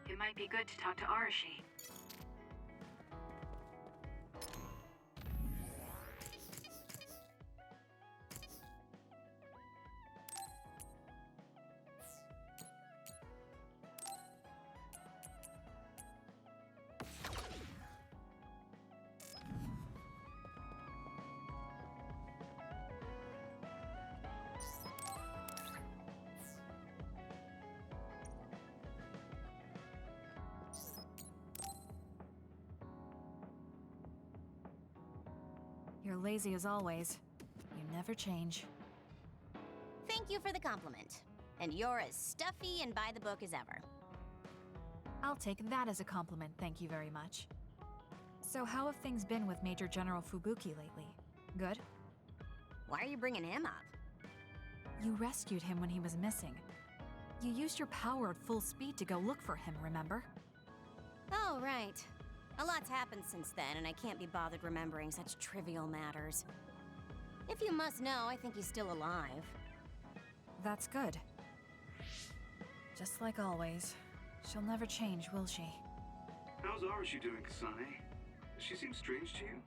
It might be good to talk to Arashi. You're lazy as always. You never change. Thank you for the compliment. And you're as stuffy and by the book as ever. I'll take that as a compliment, thank you very much. So how have things been with Major General Fubuki lately? Good? Why are you bringing him up? You rescued him when he was missing. You used your power at full speed to go look for him, remember? Oh, right. A lot's happened since then, and I can't be bothered remembering such trivial matters. If you must know, I think he's still alive. That's good. Just like always. She'll never change, will she? How's Arashi doing, Kasane? Does she seem strange to you?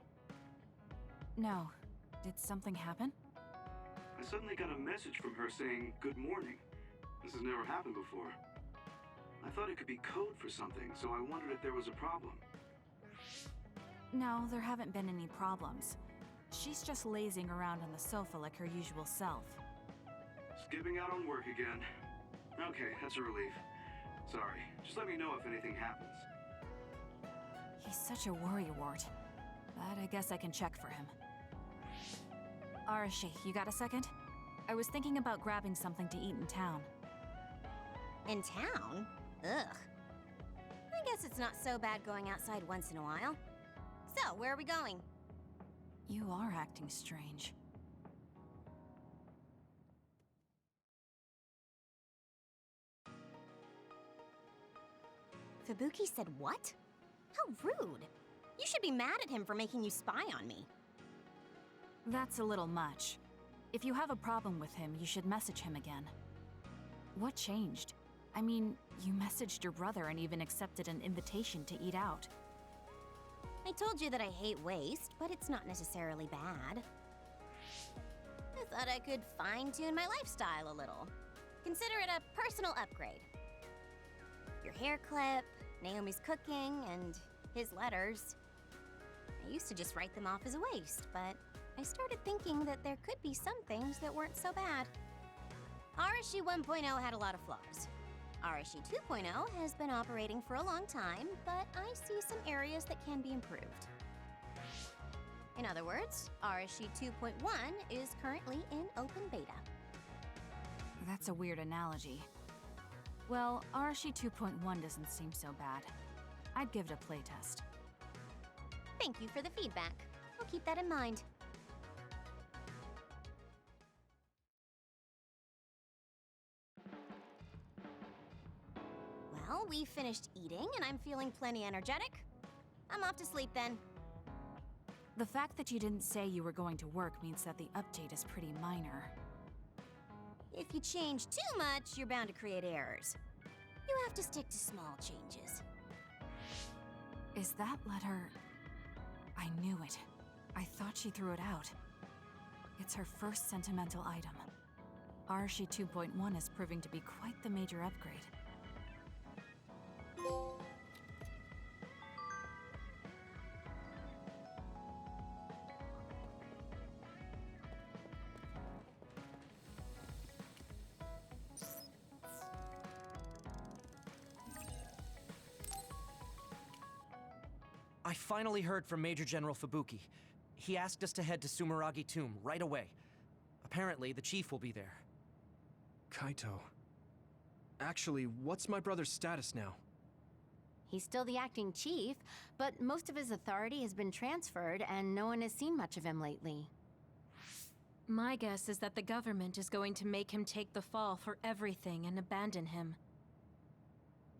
No. Did something happen? I suddenly got a message from her saying, "Good morning." This has never happened before. I thought it could be code for something, so I wondered if there was a problem. No, there haven't been any problems. She's just lazing around on the sofa like her usual self. Skipping out on work again. Okay, that's a relief. Sorry, just let me know if anything happens. He's such a worrywart. But I guess I can check for him. Arashi, you got a second? I was thinking about grabbing something to eat in town. In town? Ugh. I guess it's not so bad going outside once in a while. So, where are we going? You are acting strange. Fubuki said what? How rude! You should be mad at him for making you spy on me. That's a little much. If you have a problem with him, you should message him again. What changed? I mean, you messaged your brother and even accepted an invitation to eat out. I told you that I hate waste, but it's not necessarily bad. I thought I could fine-tune my lifestyle a little. Consider it a personal upgrade. Your hair clip, Naomi's cooking, and his letters. I used to just write them off as a waste, but I started thinking that there could be some things that weren't so bad. Arashi 1.0 had a lot of flaws. Arashi 2.0 has been operating for a long time, but I see some areas that can be improved. In other words, Arashi 2.1 is currently in open beta. That's a weird analogy. Well, Arashi 2.1 doesn't seem so bad. I'd give it a playtest. Thank you for the feedback. I'll keep that in mind. Well, we finished eating and I'm feeling plenty energetic. I'm off to sleep then. The fact that you didn't say you were going to work means that the update is pretty minor. If you change too much, you're bound to create errors. You have to stick to small changes. Is that letter... I knew it. I thought she threw it out. It's her first sentimental item. Arashi 2.1 is proving to be quite the major upgrade. I finally heard from Major General Fubuki. He asked us to head to Sumeragi Tomb right away. Apparently, the chief will be there. Kaito. Actually, what's my brother's status now? He's still the acting chief, but most of his authority has been transferred and no one has seen much of him lately. My guess is that the government is going to make him take the fall for everything and abandon him.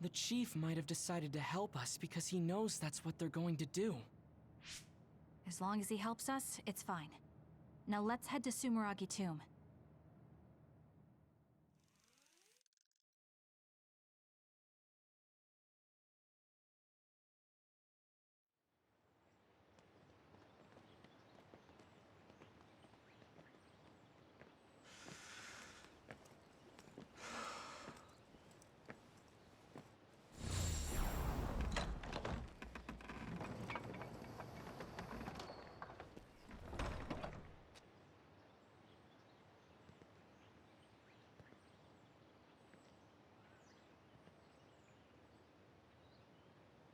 The chief might have decided to help us because he knows that's what they're going to do. As long as he helps us, it's fine. Now let's head to Sumeragi Tomb.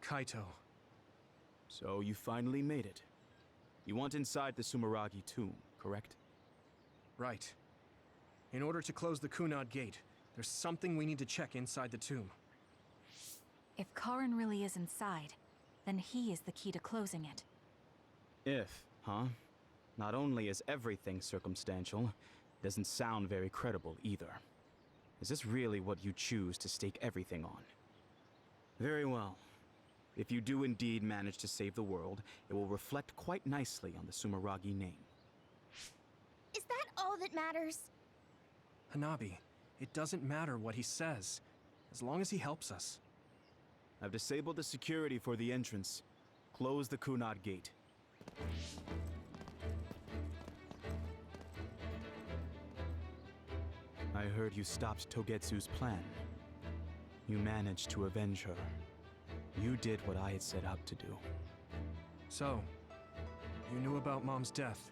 Kaito. So you finally made it. You want inside the Sumeragi tomb, correct? Right. In order to close the Kunad Gate, there's something we need to check inside the tomb. If Karin really is inside, then he is the key to closing it. If, huh? Not only is everything circumstantial, it doesn't sound very credible either. Is this really what you choose to stake everything on? Very well. If you do indeed manage to save the world, it will reflect quite nicely on the Sumeragi name. Is that all that matters? Hanabi, it doesn't matter what he says, as long as he helps us. I've disabled the security for the entrance. Close the Kunad Gate. I heard you stopped Togetsu's plan. You managed to avenge her. You did what I had set out to do. So, you knew about Mom's death?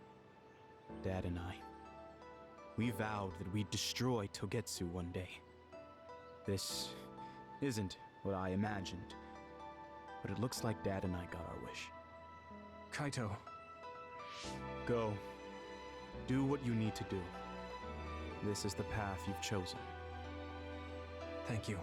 Dad and I. We vowed that we'd destroy Togetsu one day. This isn't what I imagined, but it looks like Dad and I got our wish. Kaito. Go. Do what you need to do. This is the path you've chosen. Thank you.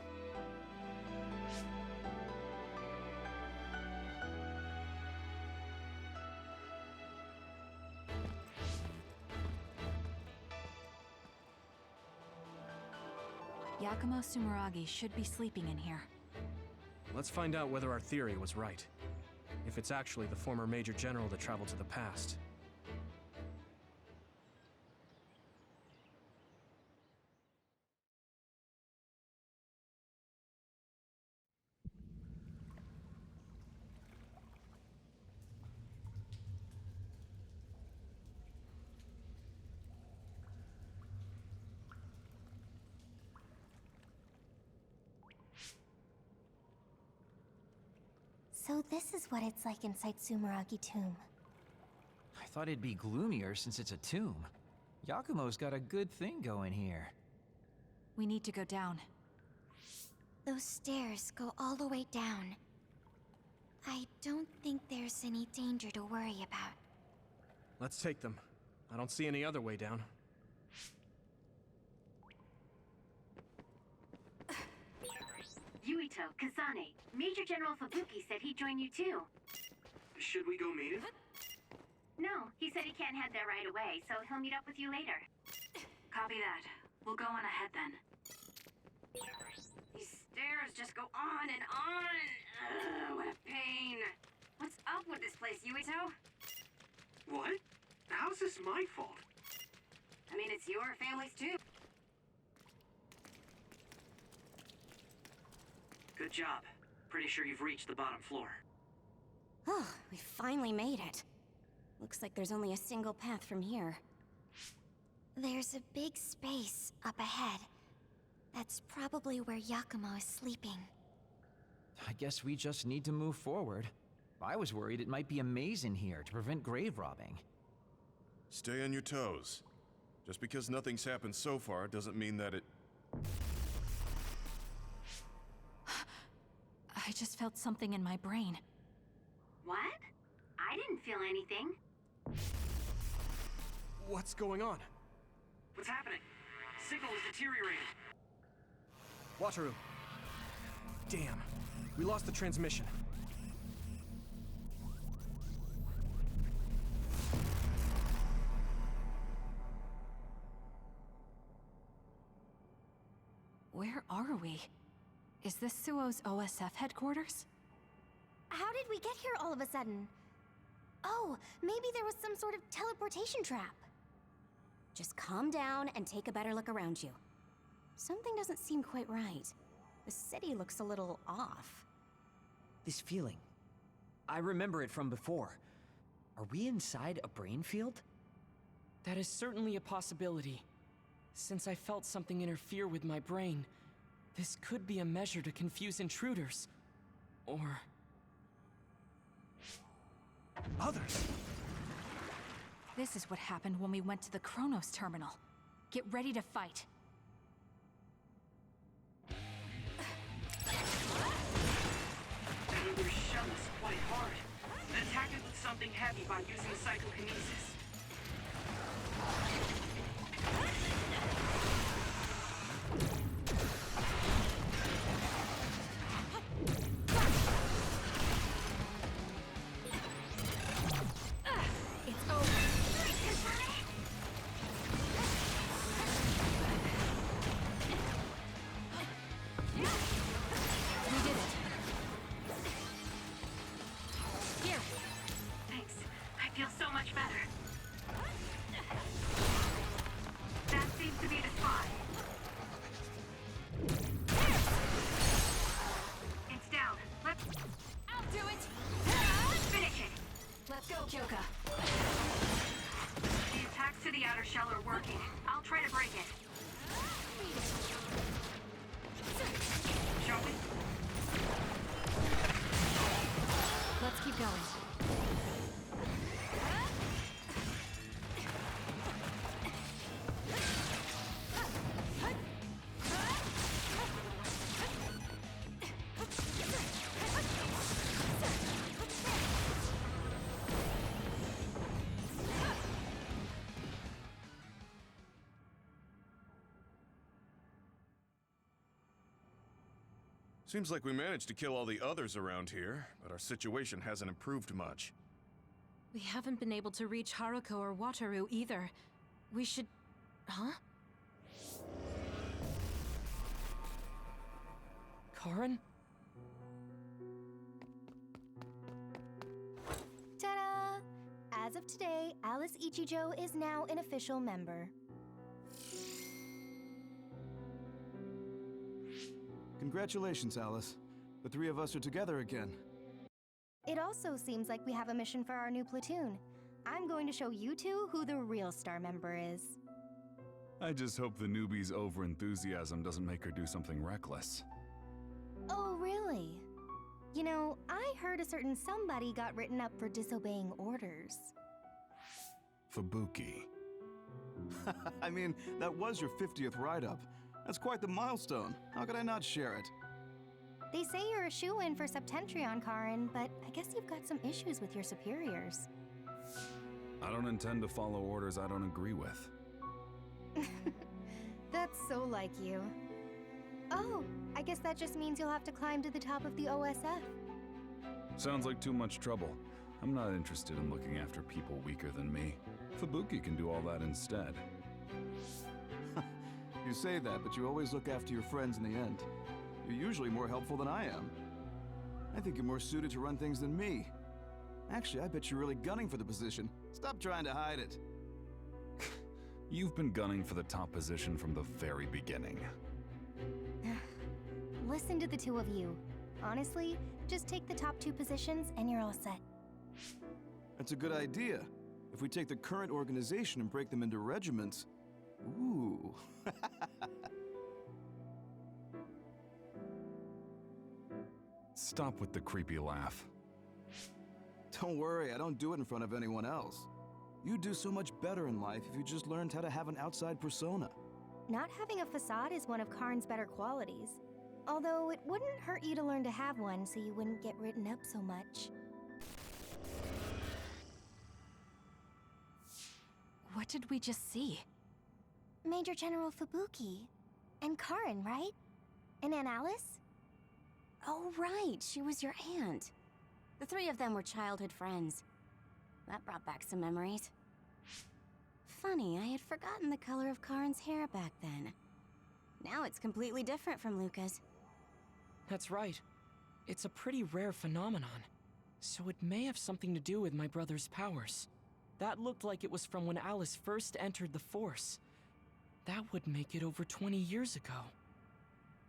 Yakumo Sumeragi should be sleeping in here. Let's find out whether our theory was right. If it's actually the former Major General that traveled to the past. So this is what it's like inside Sumeragi Tomb. I thought it'd be gloomier since it's a tomb. Yakumo's got a good thing going here. We need to go down. Those stairs go all the way down. I don't think there's any danger to worry about. Let's take them. I don't see any other way down. Yuito, Kasane, Major General Fubuki said he'd join you too. Should we go meet him? No, he said he can't head there right away, so he'll meet up with you later. Copy that. We'll go on ahead then. These stairs just go on my fault. I mean, it's your family's too. Good job. Pretty sure you've reached the bottom floor. Oh, we finally made it. Looks like there's only a single path from here. There's a big space up ahead. That's probably where Yakumo is sleeping. I guess we just need to move forward. I was worried it might be a maze in here to prevent grave robbing. Stay on your toes. Just because nothing's happened so far doesn't mean that it... I just felt something in my brain. What? I didn't feel anything. What's going on? What's happening? Signal is deteriorating. Wataru. Damn. We lost the transmission. Where are we? Is this Suo's OSF headquarters? How did we get here all of a sudden? Oh, maybe there was some sort of teleportation trap. Just calm down and take a better look around you. Something doesn't seem quite right. The city looks a little off. This feeling. I remember it from before. Are we inside a brain field? That is certainly a possibility. Since I felt something interfere with my brain, this could be a measure to confuse intruders. Or... others! This is what happened when we went to the Chronos terminal. Get ready to fight. Your shell is quite hard. Attack it with something heavy by using psychokinesis. It's over. We did it. Here. Thanks. I feel so much better. That seems to be the spot. It's down. Let's I'll do it. finish it. Let's go, Kyoka. The attacks to the outer shell are working. I'll try to break it. Shall we? Let's keep going. Seems like we managed to kill all the others around here, but our situation hasn't improved much. We haven't been able to reach Haruko or Wataru either. We should... Huh? Karin? Ta-da! As of today, Alice Ichijo is now an official member. Congratulations, Alice. The three of us are together again. It also seems like we have a mission for our new platoon. I'm going to show you two who the real star member is. I just hope the newbie's overenthusiasm doesn't make her do something reckless. Oh, really? You know, I heard a certain somebody got written up for disobeying orders. Fubuki. I mean, that was your 50th write-up. That's quite the milestone. How could I not share it? They say you're a shoo-in for Septentrion, Karin, but I guess you've got some issues with your superiors. I don't intend to follow orders I don't agree with. That's so like you. Oh, I guess that just means you'll have to climb to the top of the OSF. Sounds like too much trouble. I'm not interested in looking after people weaker than me. Fubuki can do all that instead. You say that, but you always look after your friends in the end. You're usually more helpful than I am. I think you're more suited to run things than me. Actually, I bet you're really gunning for the position. Stop trying to hide it. You've been gunning for the top position from the very beginning. Listen to the two of you. Honestly, just take the top 2 positions and you're all set. That's a good idea. If we take the current organization and break them into regiments... Ooh. Stop with the creepy laugh. Don't worry, I don't do it in front of anyone else. You'd do so much better in life if you just learned how to have an outside persona. Not having a facade is one of Karn's better qualities. Although it wouldn't hurt you to learn to have one so you wouldn't get written up so much. What did we just see? Major General Fubuki. And Karn, right? And Aunt Alice? Oh, right. She was your aunt. The 3 of them were childhood friends. That brought back some memories. Funny, I had forgotten the color of Karn's hair back then. Now it's completely different from Luca's. That's right. It's a pretty rare phenomenon. So it may have something to do with my brother's powers. That looked like it was from when Alice first entered the Force. That would make it over 20 years ago.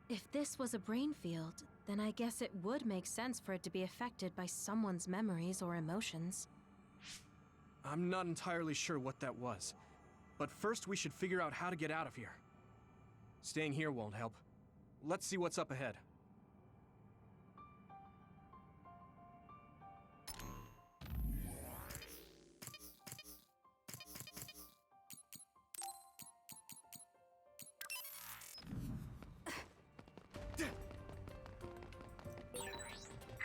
If this was a brain field, then I guess it would make sense for it to be affected by someone's memories or emotions. I'm not entirely sure what that was. But first we should figure out how to get out of here. Staying here won't help. Let's see what's up ahead.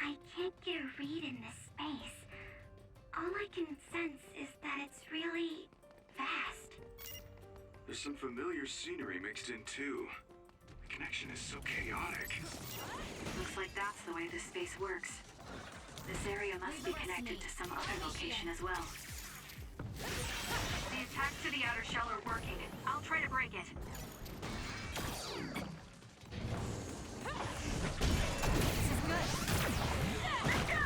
I can't get a read in this space. All I can sense is that it's really vast. There's some familiar scenery mixed in too. The connection is so chaotic. Looks like that's the way this space works. This area must be connected to some other location as well. The attacks to the outer shell are working. I'll try to break it. This is good. Let's go!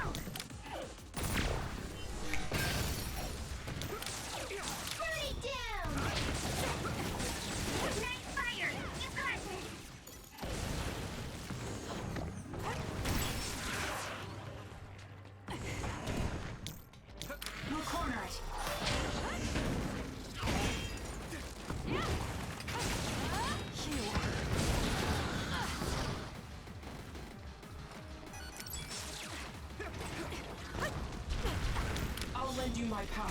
Booty down! Nice fire! You got this! We'll corner it. I'll lend you my power.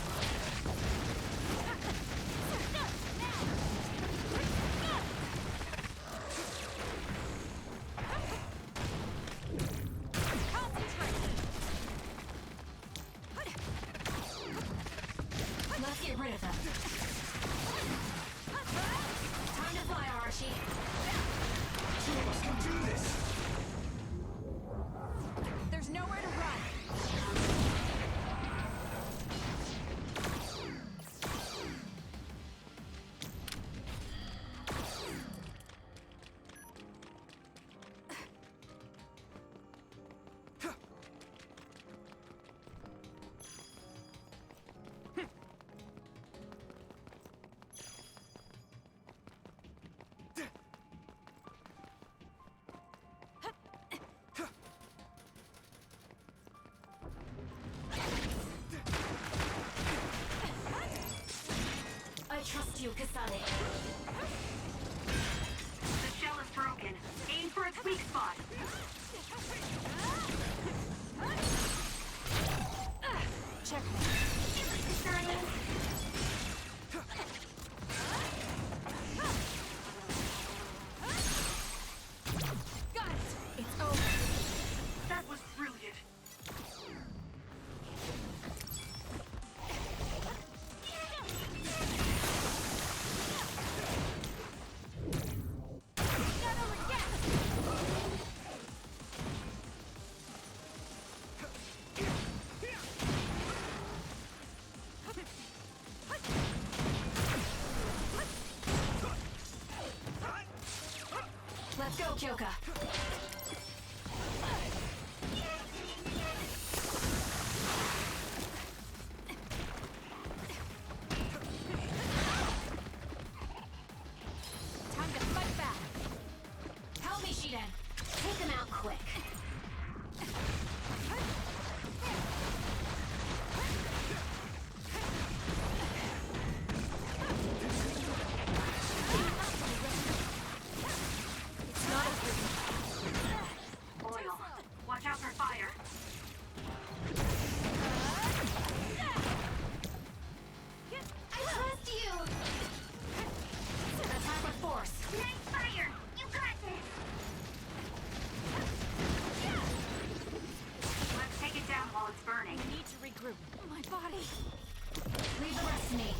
Let's get rid of them. Time to fly, Arashi. Two of us can do this! There's nowhere to run. I trust you, Kasane. The shell is broken. Aim for its weak spot. Checkmate. Kasane. Got it! It's over. That was brilliant. Let's go, Kyoka. ready. Leave the rest to me.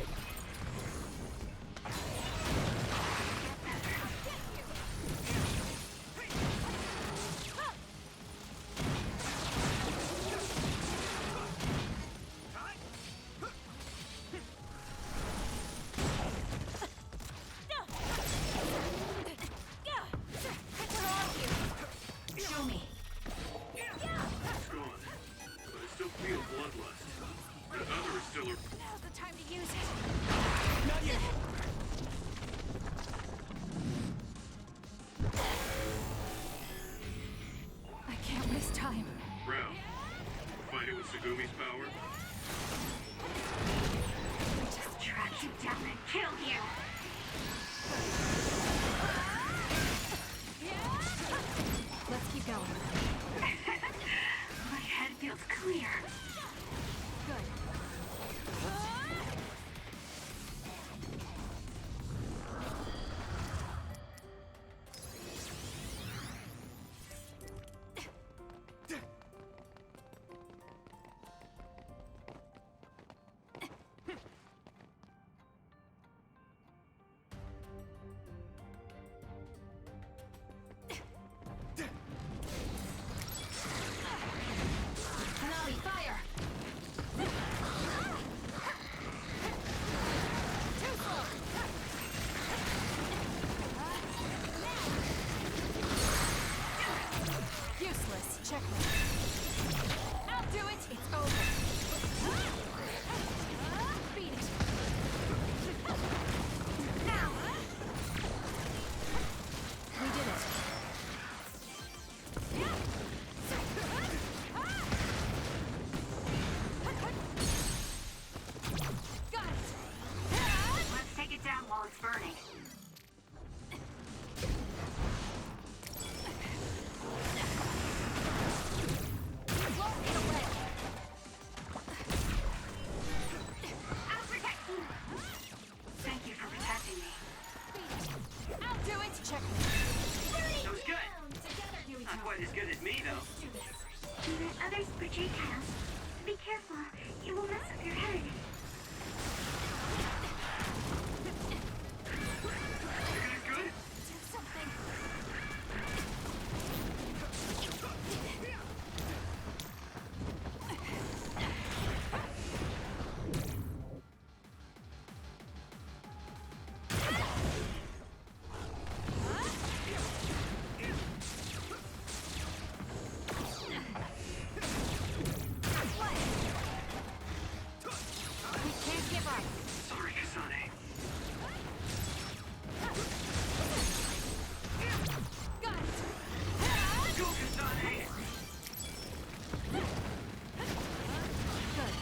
Show me. It's gone, but I still feel bloodlust. The other is still around. Now's the time to use it. Not yet! I can't waste time. Ralph, find it with Segumi's power? Just track you down and kill you. Let's keep going. My head feels clear. Good. Hanami, fire! Too slow! Useless. Checkmate. I'll do it. It's over. Beat it. Now. We did it. Got it. Let's take it down while it's burning. Won't get away. I'll protect you. Thank you for protecting me. I'll do it. Check. That was good. Together, Huey. Not quite as good as me, though. The other's projectiles. Be careful. It will mess up your head. Good? Do something. We can't give up. Sorry, Kasane. Got it. Go, Kasane! Good.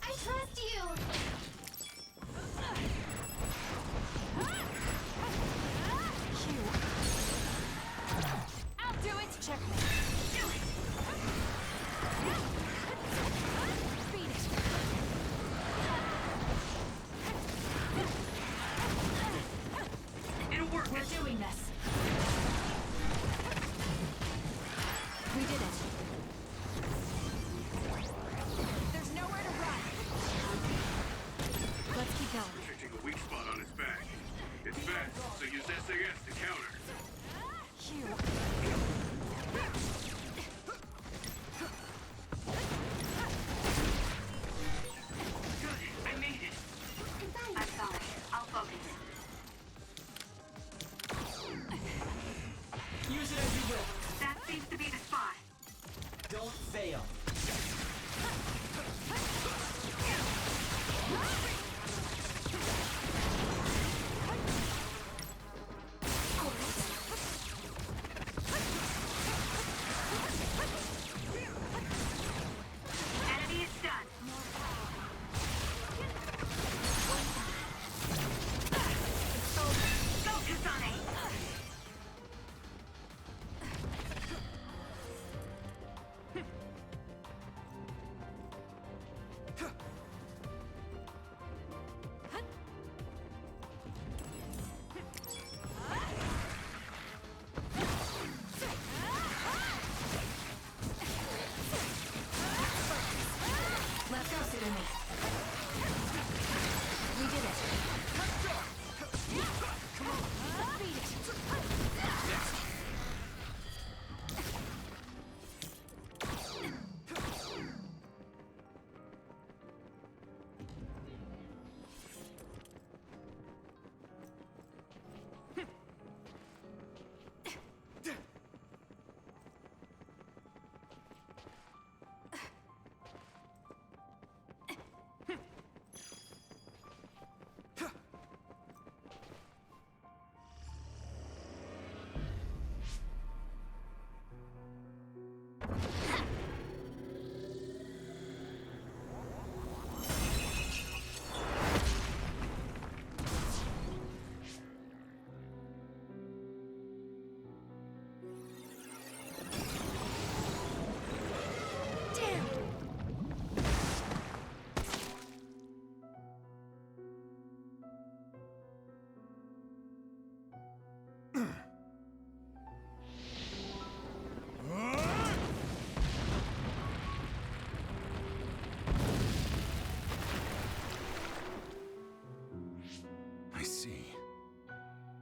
I trust you! Hugh. I'll do it. Checkmate. Do it. Beat it. It'll work. We're doing this. We did it. There's nowhere to run. Let's keep going. Reaching a weak spot on his back. It's fast, so use SAS to counter. Hugh. Good. I made it. I'm sorry. I'll focus. Use it as you will. That seems to be the spot. Don't fail.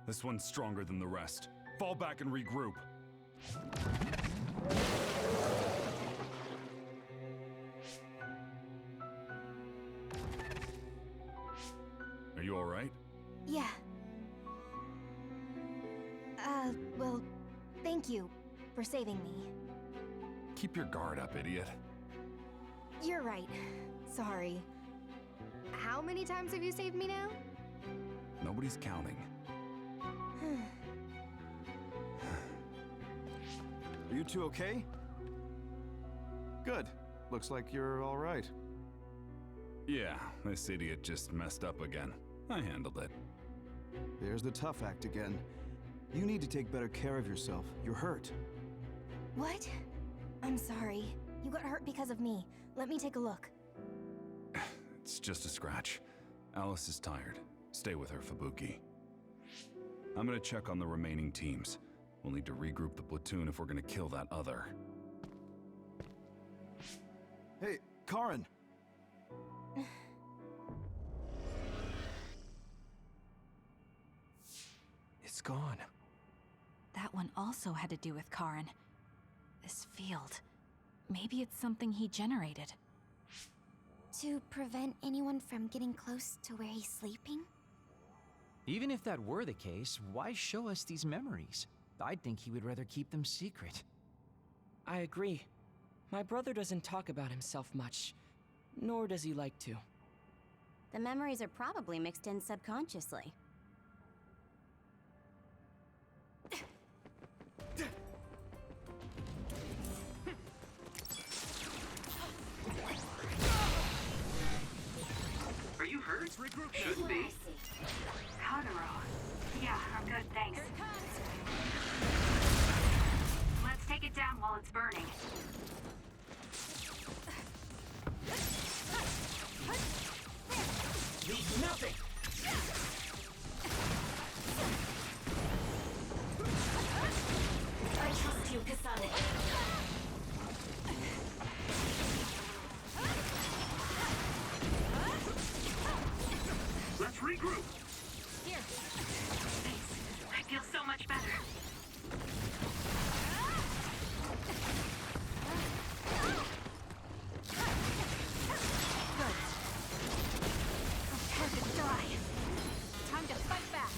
This one's stronger than the rest. Fall back and regroup. Are you all right? Yeah. Well, thank you for saving me. Keep your guard up, idiot. You're right. Sorry. How many times have you saved me now? Nobody's counting. Are you two okay? Good. Looks like you're all right. Yeah, this idiot just messed up again. I handled it. There's the tough act again. You need to take better care of yourself. You're hurt. What? I'm sorry. You got hurt because of me. Let me take a look. It's just a scratch. Alice is tired. Stay with her, Fubuki. I'm gonna check on the remaining teams. We'll need to regroup the platoon if we're gonna kill that other. Hey, Karin! It's gone. That one also had to do with Karin. This field. Maybe it's something he generated. To prevent anyone from getting close to where he's sleeping? Even if that were the case, why show us these memories? I'd think he would rather keep them secret. I agree. My brother doesn't talk about himself much, nor does he like to. The memories are probably mixed in subconsciously. Are you hurt? Shouldn't be. Kagero. Yeah, I'm good, thanks. Let's take it down while it's burning. Leave nothing! I trust you, Kasane. Let's regroup. Here. Thanks. I feel so much better. Time to fight back!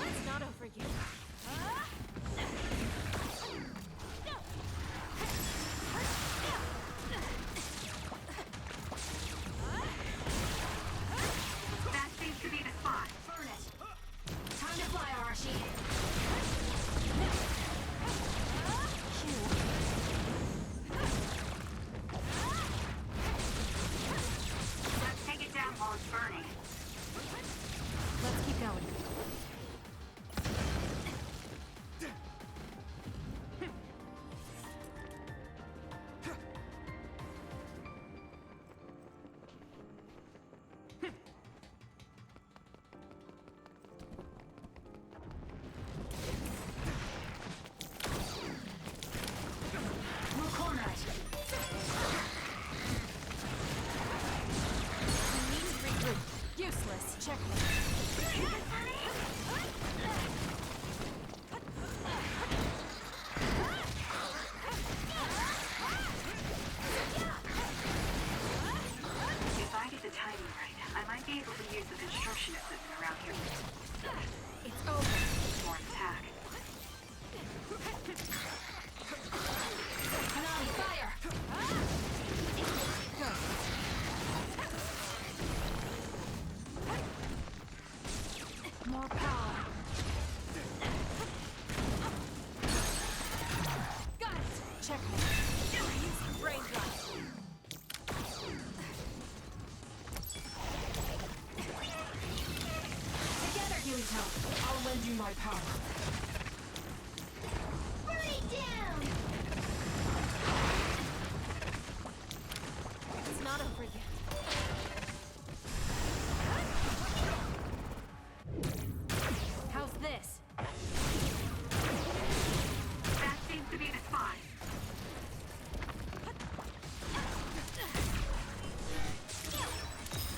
It's not over yet. That seems to be the spot. Burn it! Time to fly, Arashi! Let's take it down while it's burning. Let's keep going. We'll corner it! We need to regroup. Useless. Checkmate. If I get the timing right, I might be able to use the construction equipment around here. It's over. More attack. Hanami, fire! More power. Got it! Checkmate. Using brain drive. Together, Yurito. I'll lend you my power. Burn it down! It's not over yet. How's this? That seems to be the spot.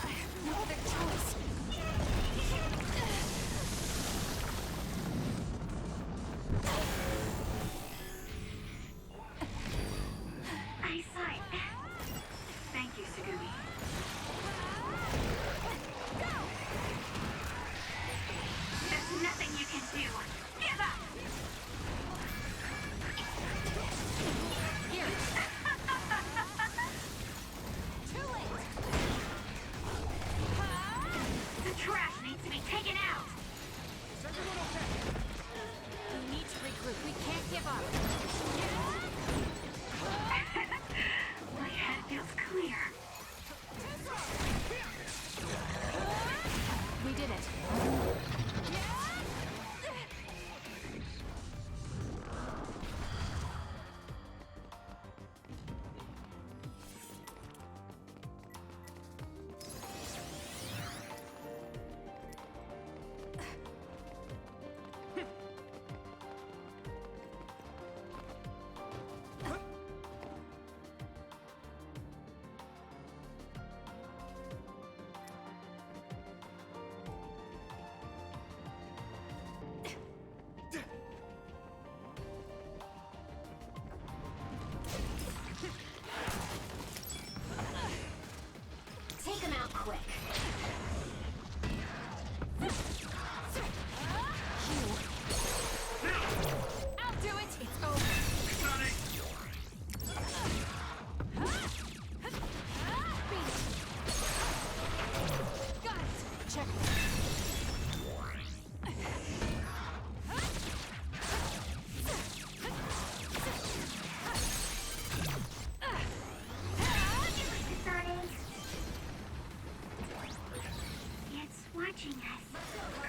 I have no other choice.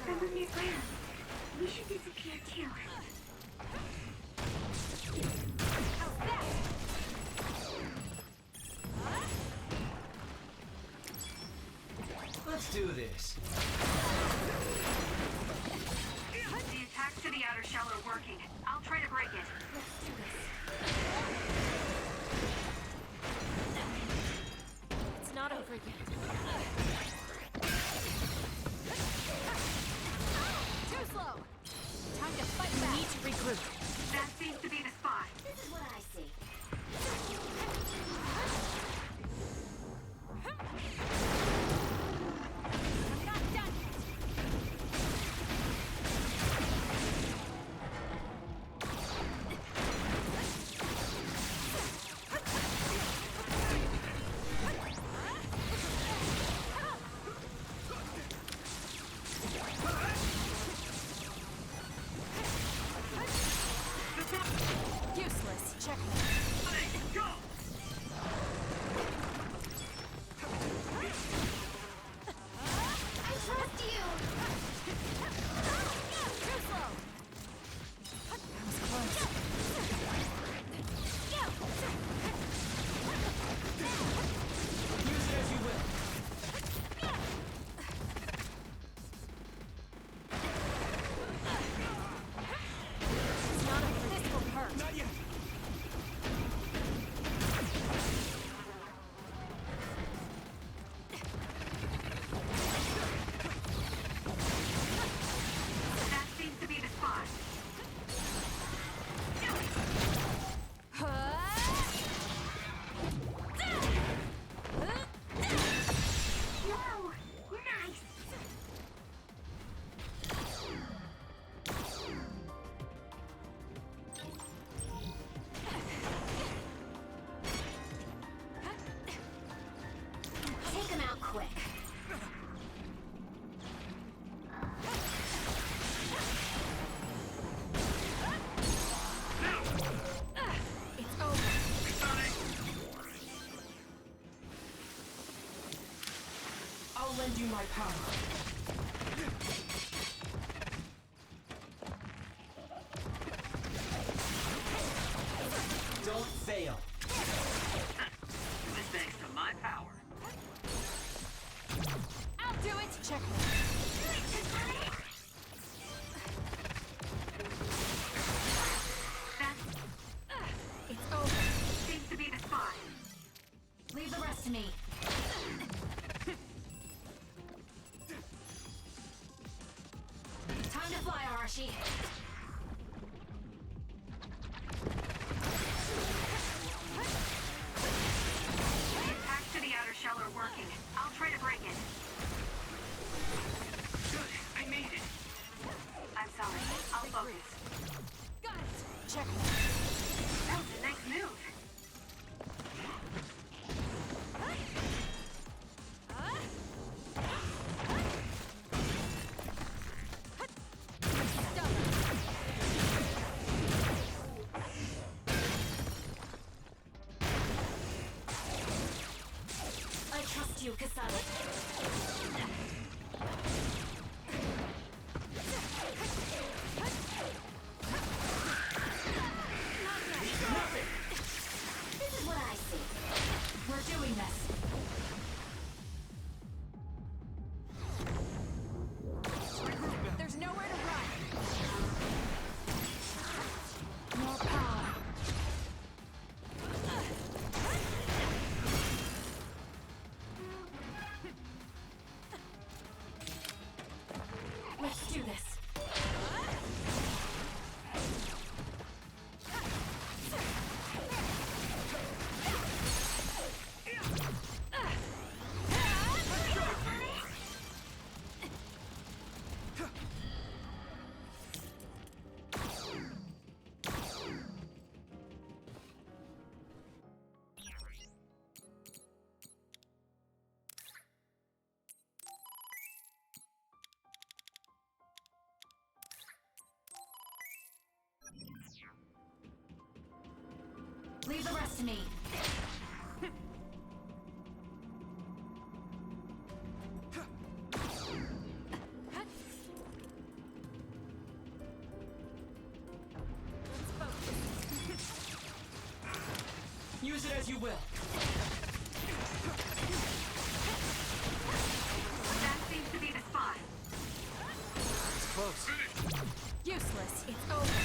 I'm with your friends. We should disappear too. Let's do this. The attacks to the outer shell are working. I'll try to break it. Let's do this. It's not over yet. Too slow! Time to fight back! We need to regroup. That seems to be the spot. This is what I see. I'm not done yet! Useless. Checkmate. Go! I trust you! Too slow! That was close. Use it as you will. It's not over. This will hurt. Not yet. That seems to be the spot. Whoa! Nice! Take them out quick. It's over. I'll lend you my power. Don't fail. It was thanks to my power. I'll do it! Checkmate. It's over. Seems to be the spot. Leave the rest to me. Time to fly, Arashi. The attacks to the outer shell are working. I'll try to break it. Good, I made it. I'm sorry. I'll focus. Got it. Checkmate. That was a nice move. I trust you, Kasane. This is what I see. We're doing this. There's nowhere to run. More power. Let's do this. Leave the rest to me. Use it as you will. That seems to be the spot. It's close. Useless. It's over.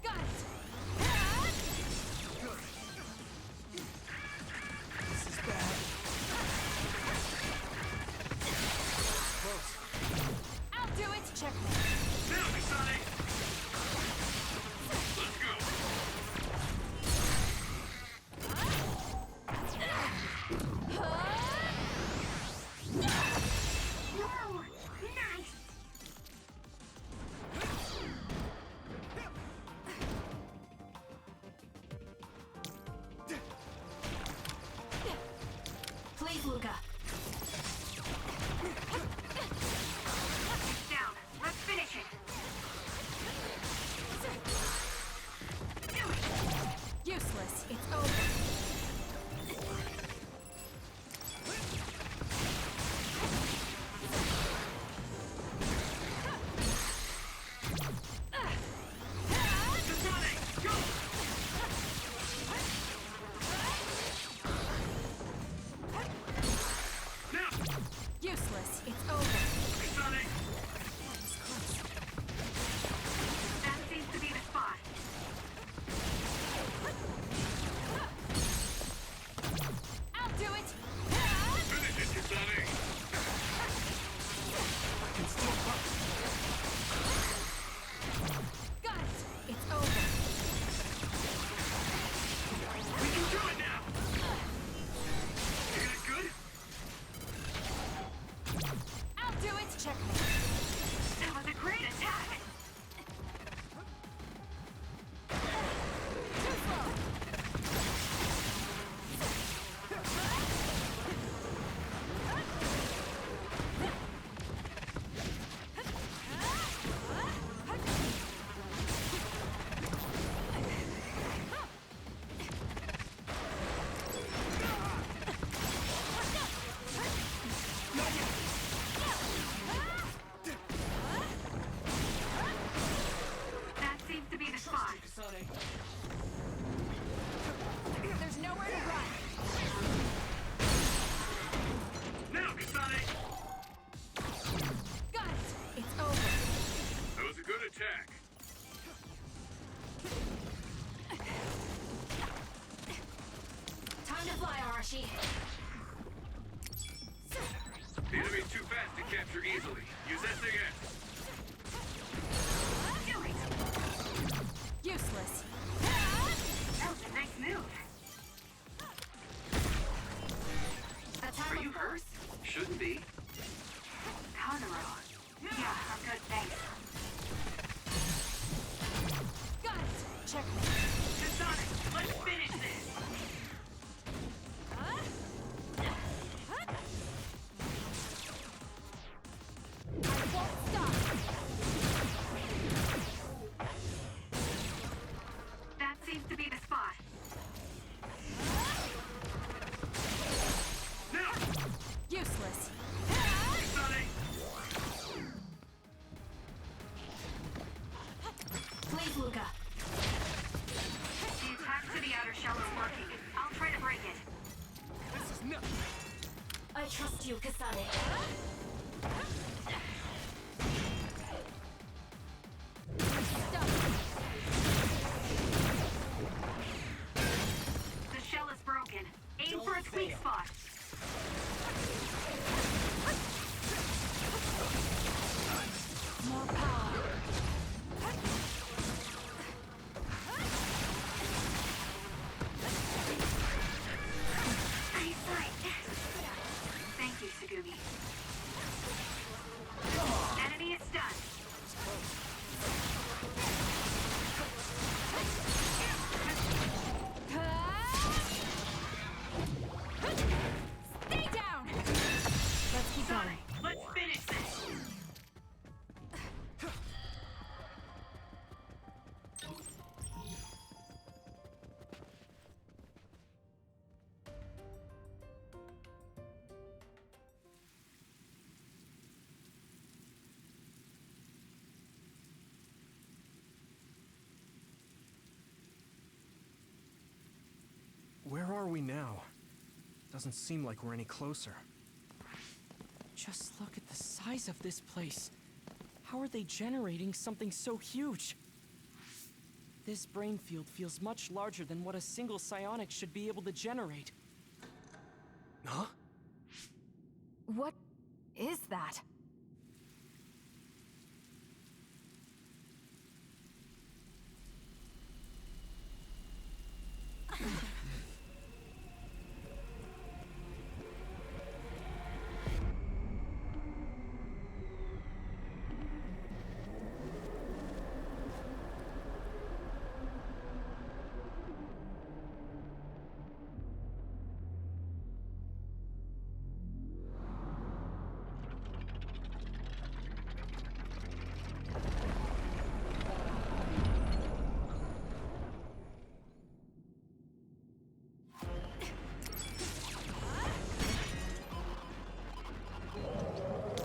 Got it. This is bad. Close. I'll do it. Check. Now, Kasane! Let's go! Whoa! Nice! Please, Luca. It's down. Let's finish it. Do it. Useless. It's over. Kasane, go! Now! Useless. It's over. Kasane! That seems to be the spot. I'll do it. Finish it, Kasane! I can still punch. Got it. It's over. We can do it now! You got it good? I'll do it. Check. That was a great attack. Too slow. That seems to be the spot. Kasane. There's nowhere to run. Now, Kasane! Got it. It's over. That was a good attack. Time to fly, Arashi. The enemy's too fast to capture easily. Use SAS. Do it. Useless. That was a nice move. Attack Are you of hurt? force. Shouldn't be. Kagero. Yeah, I'm good, thanks. Got it. Check. Kasane, let's finish this. I won't stop. That seems to be the spot. Now! Useless. Kasane! Please, Luca. The attack to the outer shell is working. I'll try to break it. This is nuts. I trust you, Kasane. The shell is broken. Aim for its weak spot. More power. Eyesight. Thank you, Sugumi. Enemy is stunned. Stay down. we now? Doesn't seem like we're any closer. Just look at the size of this place. How are they generating something so huge? This brain field feels much larger than what a single psionic should be able to generate. Huh? What is that?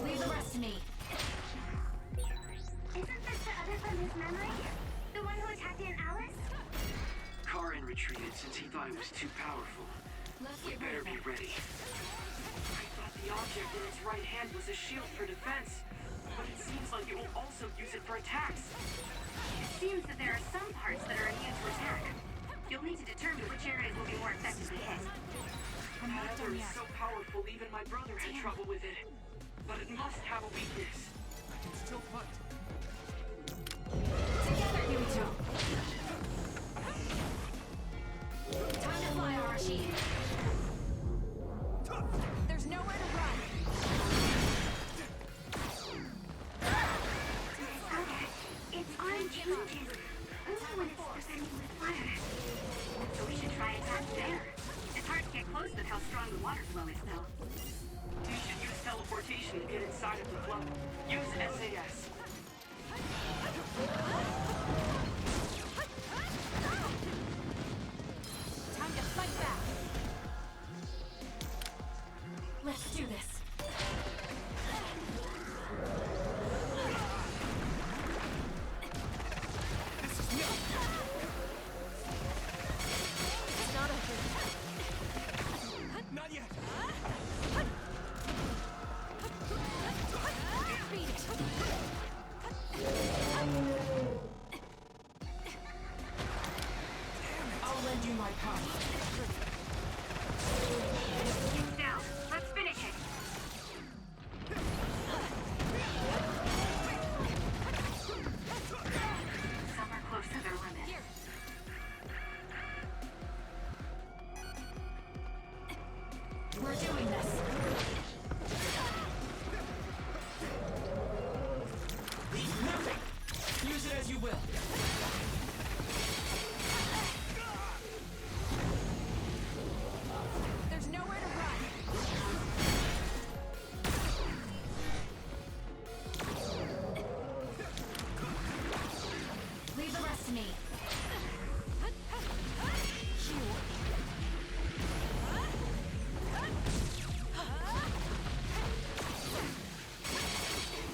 Leave the rest to me. Isn't this the other from his memory? The one who attacked Aunt Alice? Karin retreated since he thought it was too powerful. Let's We get rid better of be it. ready. I thought the object in its right hand was a shield for defense, but it seems like it will also use it for attacks. It seems that there are some parts that are immune to attack. You'll need to determine which areas will be more effectively hit. That other is so powerful, even my brother had trouble with it. But it must have a weakness. I can still fight. Together, you two. Time to fly, Arashi. There's nowhere to run. Okay, its arm changes. Only when it's defending with fire. So we should try attack there. It's hard to get close with how strong the water flow is, though. You should use teleportation to get inside of the flow. Use SAS. Time to fight back. Let's do this. It's not over. Not yet! Beat it. I'll lend you my power. It's down. Let's finish it. Some are close to their limit. We're doing this. Leave nothing! Use it as you will. There's nowhere to run. Leave the rest to me.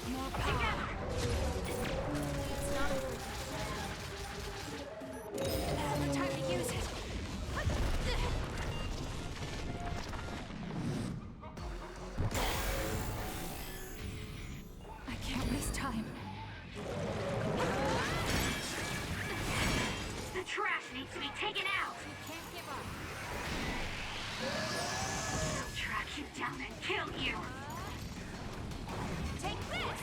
More power. It's not over. Now the time to use it. I can't waste time. The trash needs to be taken out. Can't give up. I'll track you down and kill you. Take this.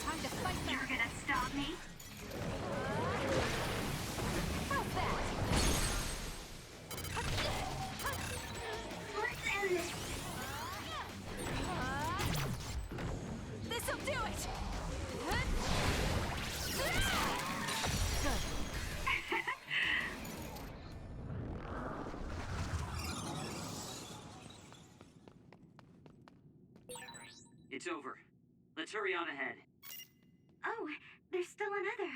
Time to fight You're back. gonna stop me? How's that? Let's end this. This'll do it. It's over. Let's hurry on ahead. Oh, there's still another.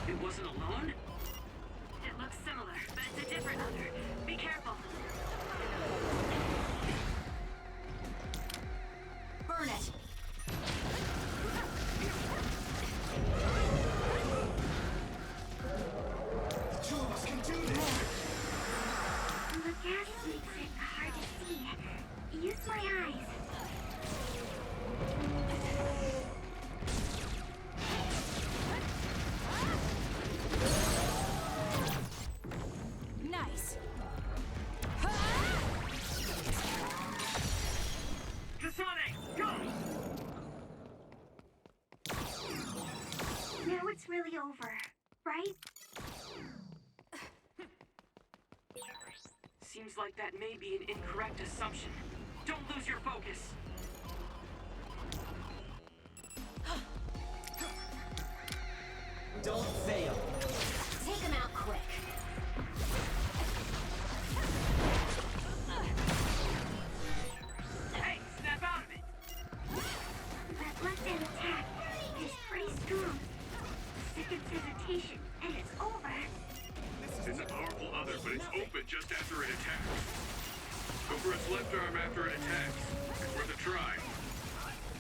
It wasn't alone? It looks similar, but it's a different other. Be careful. Burn it. really over, right? Seems like that may be an incorrect assumption. Don't lose your focus. Don't fail. Take him out quick. Hey, snap out of it. That left-hand attack is pretty strong. Second hesitation, and it's over. It's a powerful other, but it's open just after it attacks. Go for its left arm after it attacks. It's worth a try.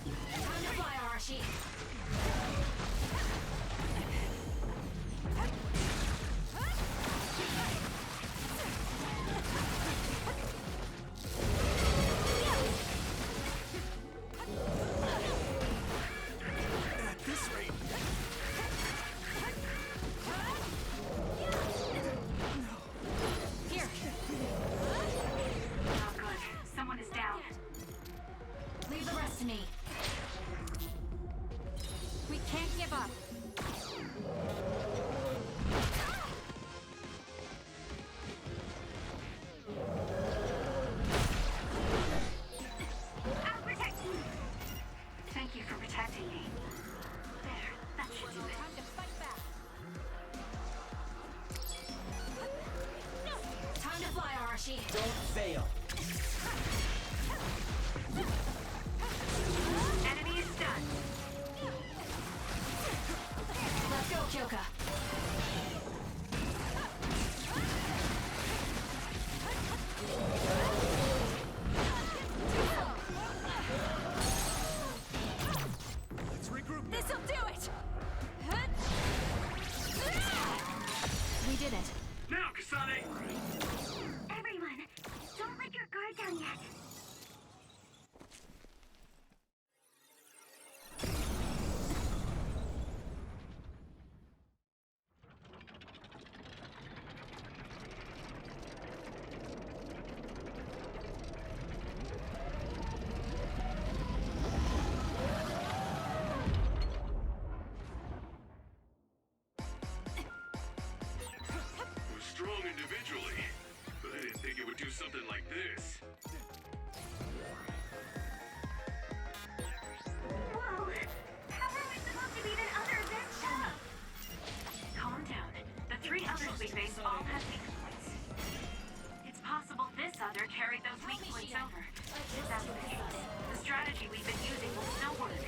Time to fly, Arashi. At this rate. Here. Oh, good. Someone is down. Leave the rest to me. We can't give up. I'll protect you. Thank you for protecting me. There, that should do it. Time to fight back. Time to fly, Arashi. Don't fail. Enemy is stunned. Let's go, Kyoka. Let's regroup now. This'll do it! We did it. Now, Kasane! Everyone, don't let your guard down yet. It was strong individually, but I didn't think it would do something like this. Whoa, how are we supposed to beat an other this tough? Calm down. The three others we faced all have weak points. It's possible this other carried those weak points over. If that's the case, the strategy we've been using will still work.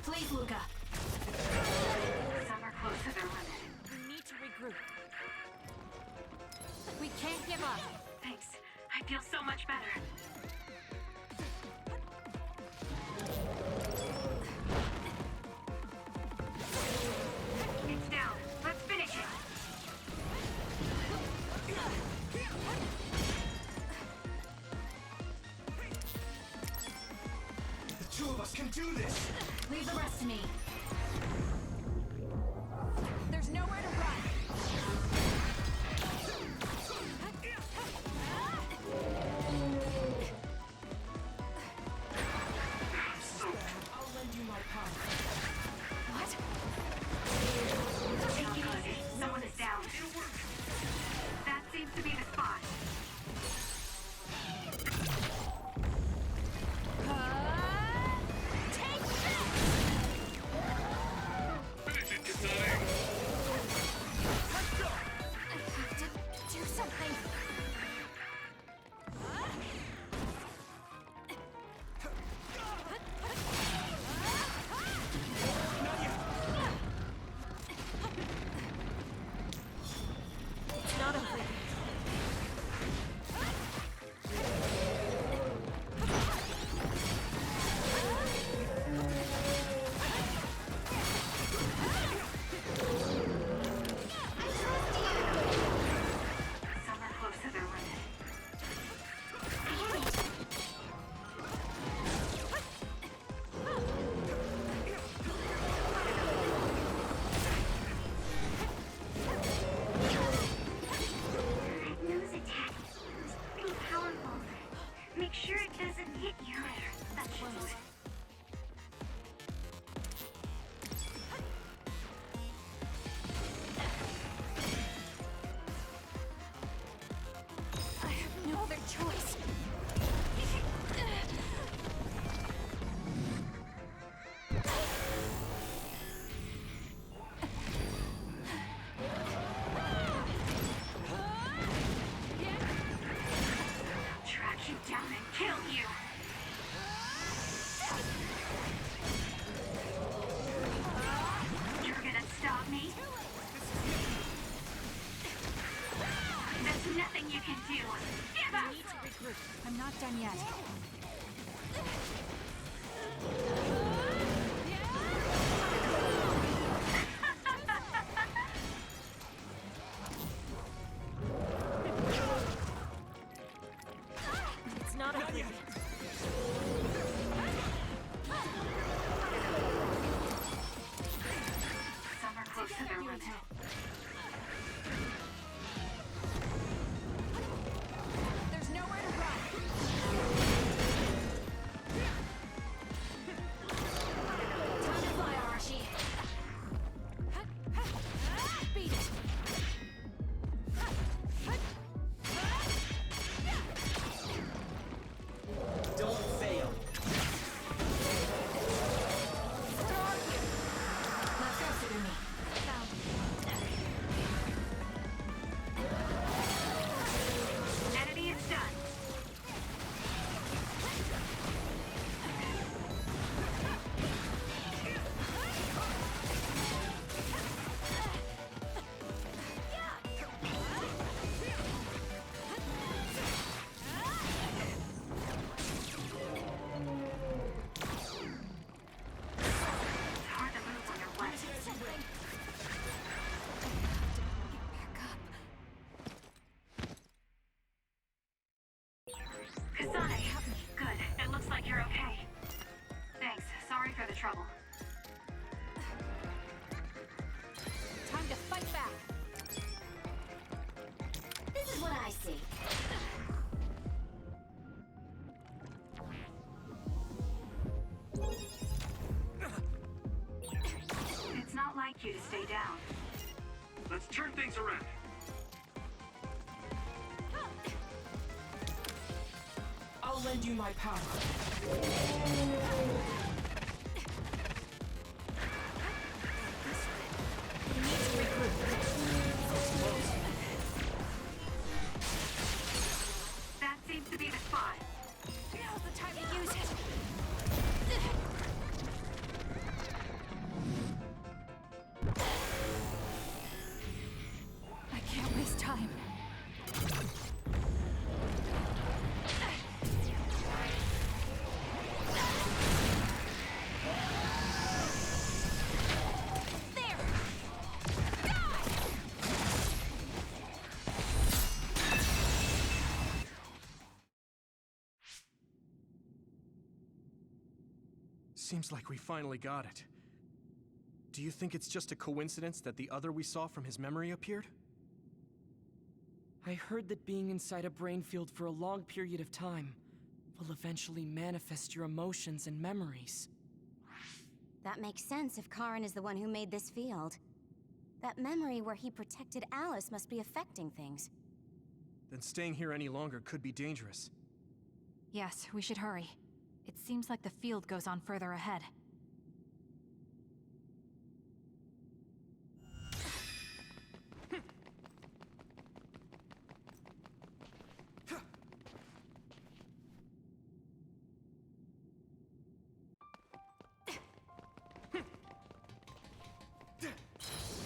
Please, Luca. Some are close to their limit. We need to regroup. We can't give up. Thanks. I feel so much better. It's down. Let's finish it. The two of us can do this. Leave the rest to me. There's nowhere to run. I'll lend you my power. What? Take it easy. Someone is down. That seems to be the spot. Take this! can do. Give up! We need to regroup. I'm not done yet. It's not over yet. Some are close to their limit. There's nowhere to run. Time to fly, Arashi. Beat it. Don't fail. Let's go, Tsugumi. Enemy is done. It's hard to move when you're wet. Kasane, good. It looks like you're okay. Thanks. Sorry for the trouble. Time to fight back. This is what I see. It's not like you to stay down. Let's turn things around. I'll lend you my power. We need to regroup. That seems to be the spot. Now's the time to use it. I can't waste time. There! Die! Seems like we finally got it. Do you think it's just a coincidence that the other we saw from his memory appeared? I heard that being inside a brain field for a long period of time will eventually manifest your emotions and memories. That makes sense if Karin is the one who made this field. That memory where he protected Alice must be affecting things. Then staying here any longer could be dangerous. Yes, we should hurry. It seems like the field goes on further ahead.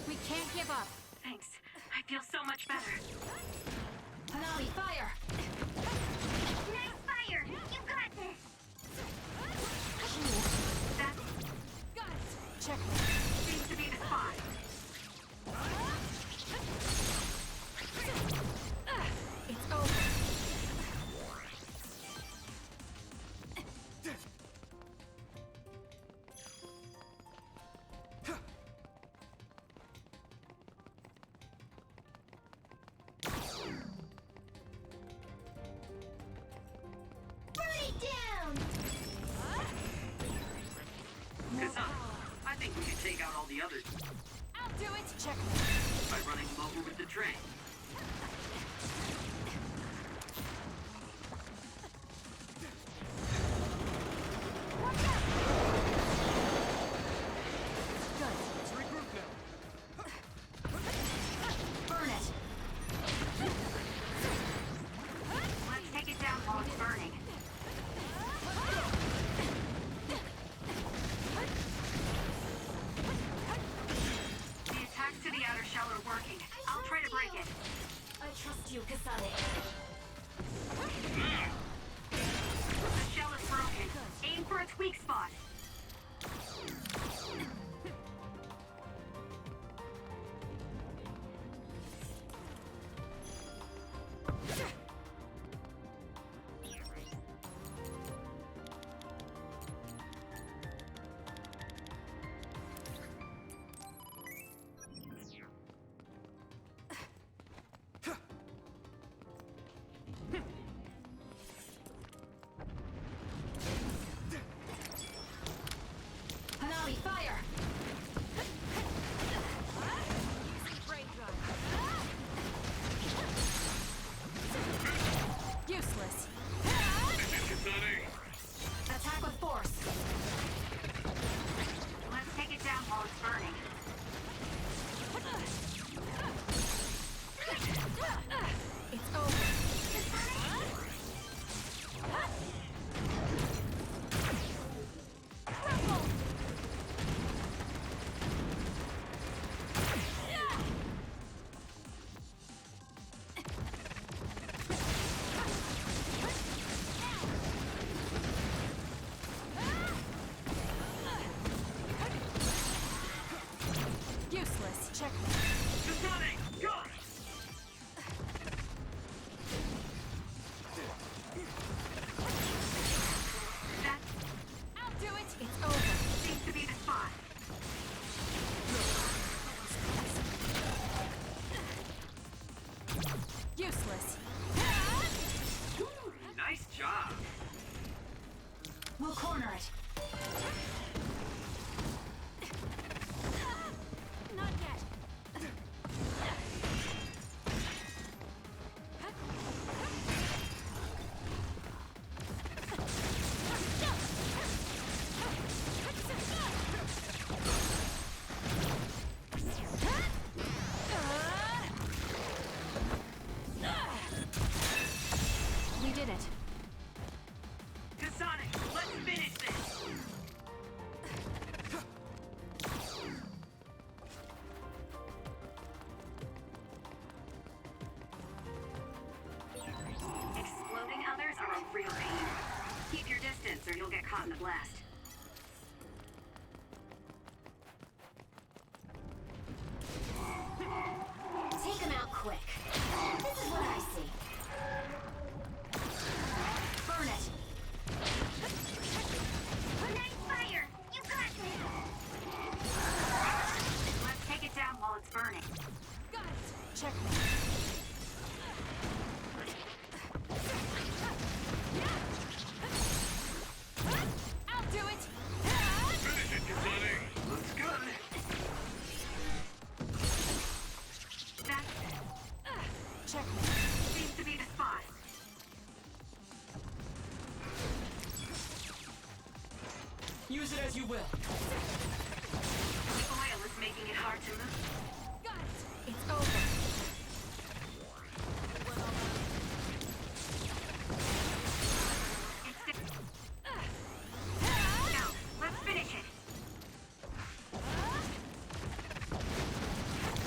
We can't give up. Thanks. I feel so much better. Hanami, fire! Nice fire! You got this! That's Got it! Check. seems to be the spot. It's over. Kasane, I think we can take out all the others I'll do it! Check. by running them over with the train. Let's regroup now. Burn it! Let's take it down while it's burning. The attacks to the outer shell are working. I'll try to break it. The shell is broken. Aim for its weak spot. Hanami, fire! Useless. Kasane! Attack with force! Let's take it down while it's burning. It's over. Useless. Check. Kasane, go! That I'll do it. It's over. seems to be the spot. Useless. Nice job. We'll corner it. Not yet. We did it. Kasane, let's finish this. Exploding others are a real pain. Keep your distance or you'll get caught in the blast. Take them out quick. This is what I see. Burn it! Nice fire! You got me! Let's take it down while it's burning. Got it. Check. I'll do it. Finish it, Kasane! Looks good. That Check. seems to be the spot. Use it as you will. The oil is making it hard to move. Got it. It's over. Now, let's finish it.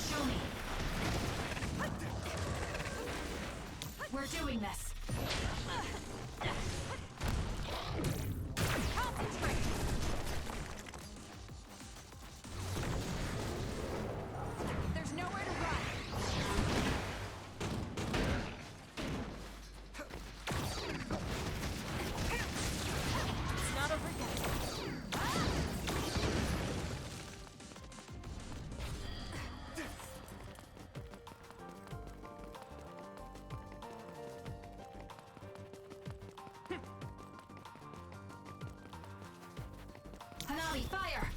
Show me. We're doing this. Concentrate. There's nowhere to run. It's not over yet. Hanami, fire!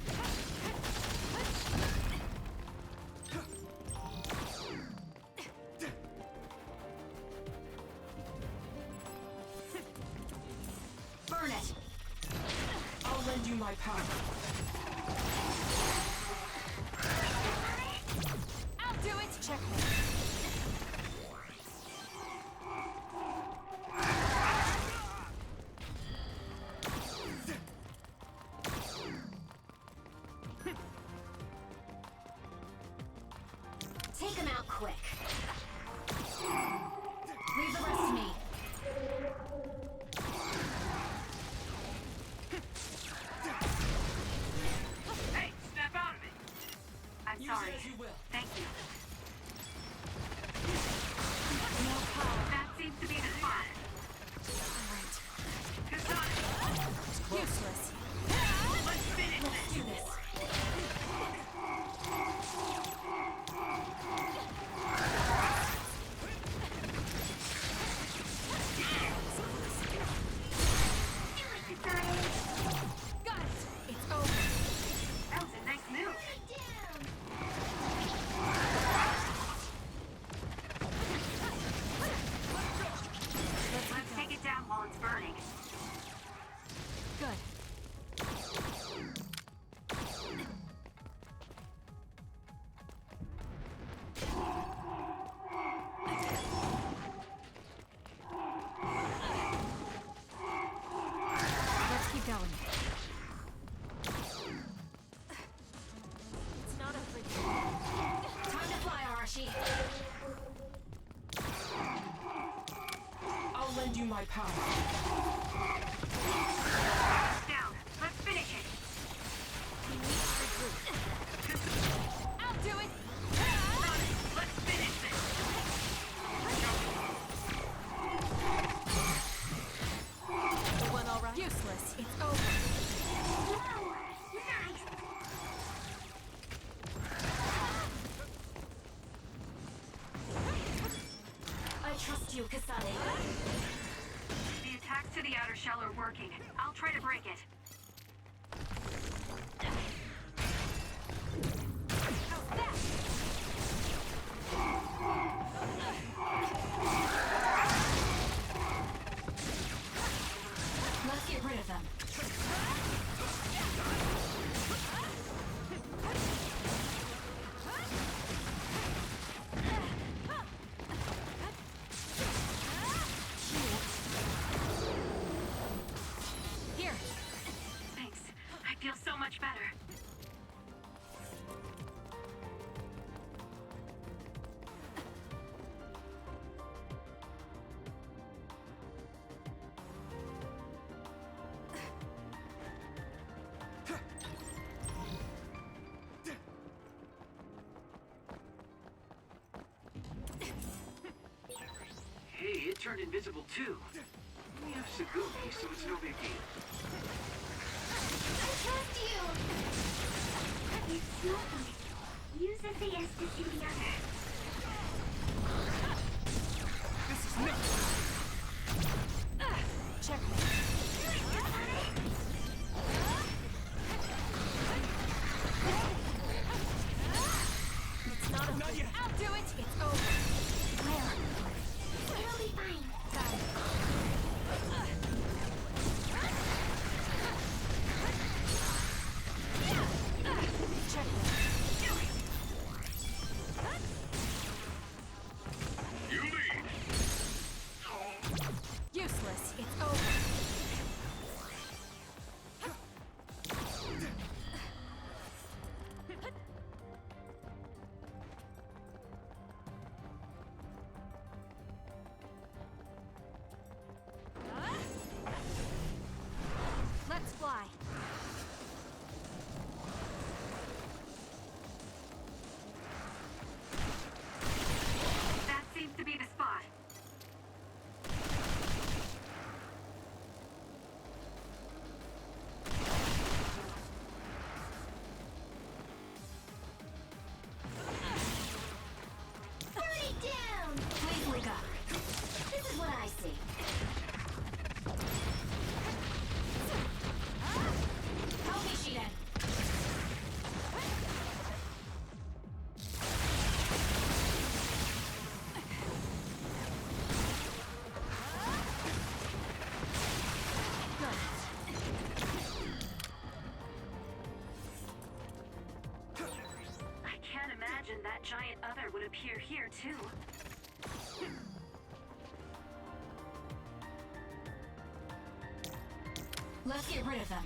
Burn it! I'll lend you my power. I'll do it. Check. Take them out quick. We lend you my power. Down. Let's finish it. I'll do it! Let's finish this. The one all right? Useless. It's over. Nice. I trust you, Kasane. The attacks to the outer shell are working. I'll try to break it. How's that? Let's get rid of them. Here. Thanks. I feel so much better. Hey, it turned invisible too. We have Saguki, so it's no big deal. I trust you! It's lovely. Use the CS to see the other. This is nuts! Check. It's not over. Not yet. I'll do it. It's over. It'll be fine. Check. You lead. Useless. It's over. Let's fly. That seems to be the spot. Burn it down! Please wake up. This is what I see. Help me, Shiden. I can't imagine that giant other would appear here too. Let's get rid of them.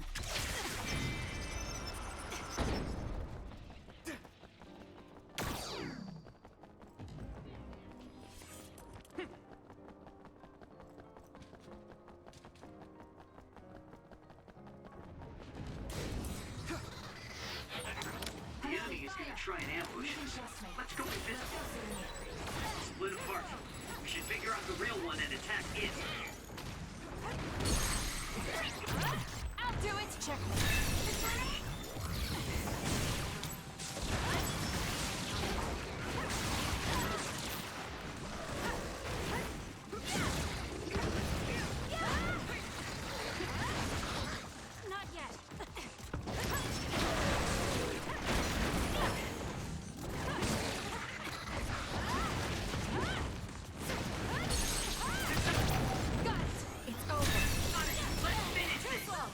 The enemy is gonna try and ambush us. Let's go invisible. Split apart. We should figure out the real one and attack it. I'll do it. Check. Not yet. Got it. It's over. Let's finish Too this. slow.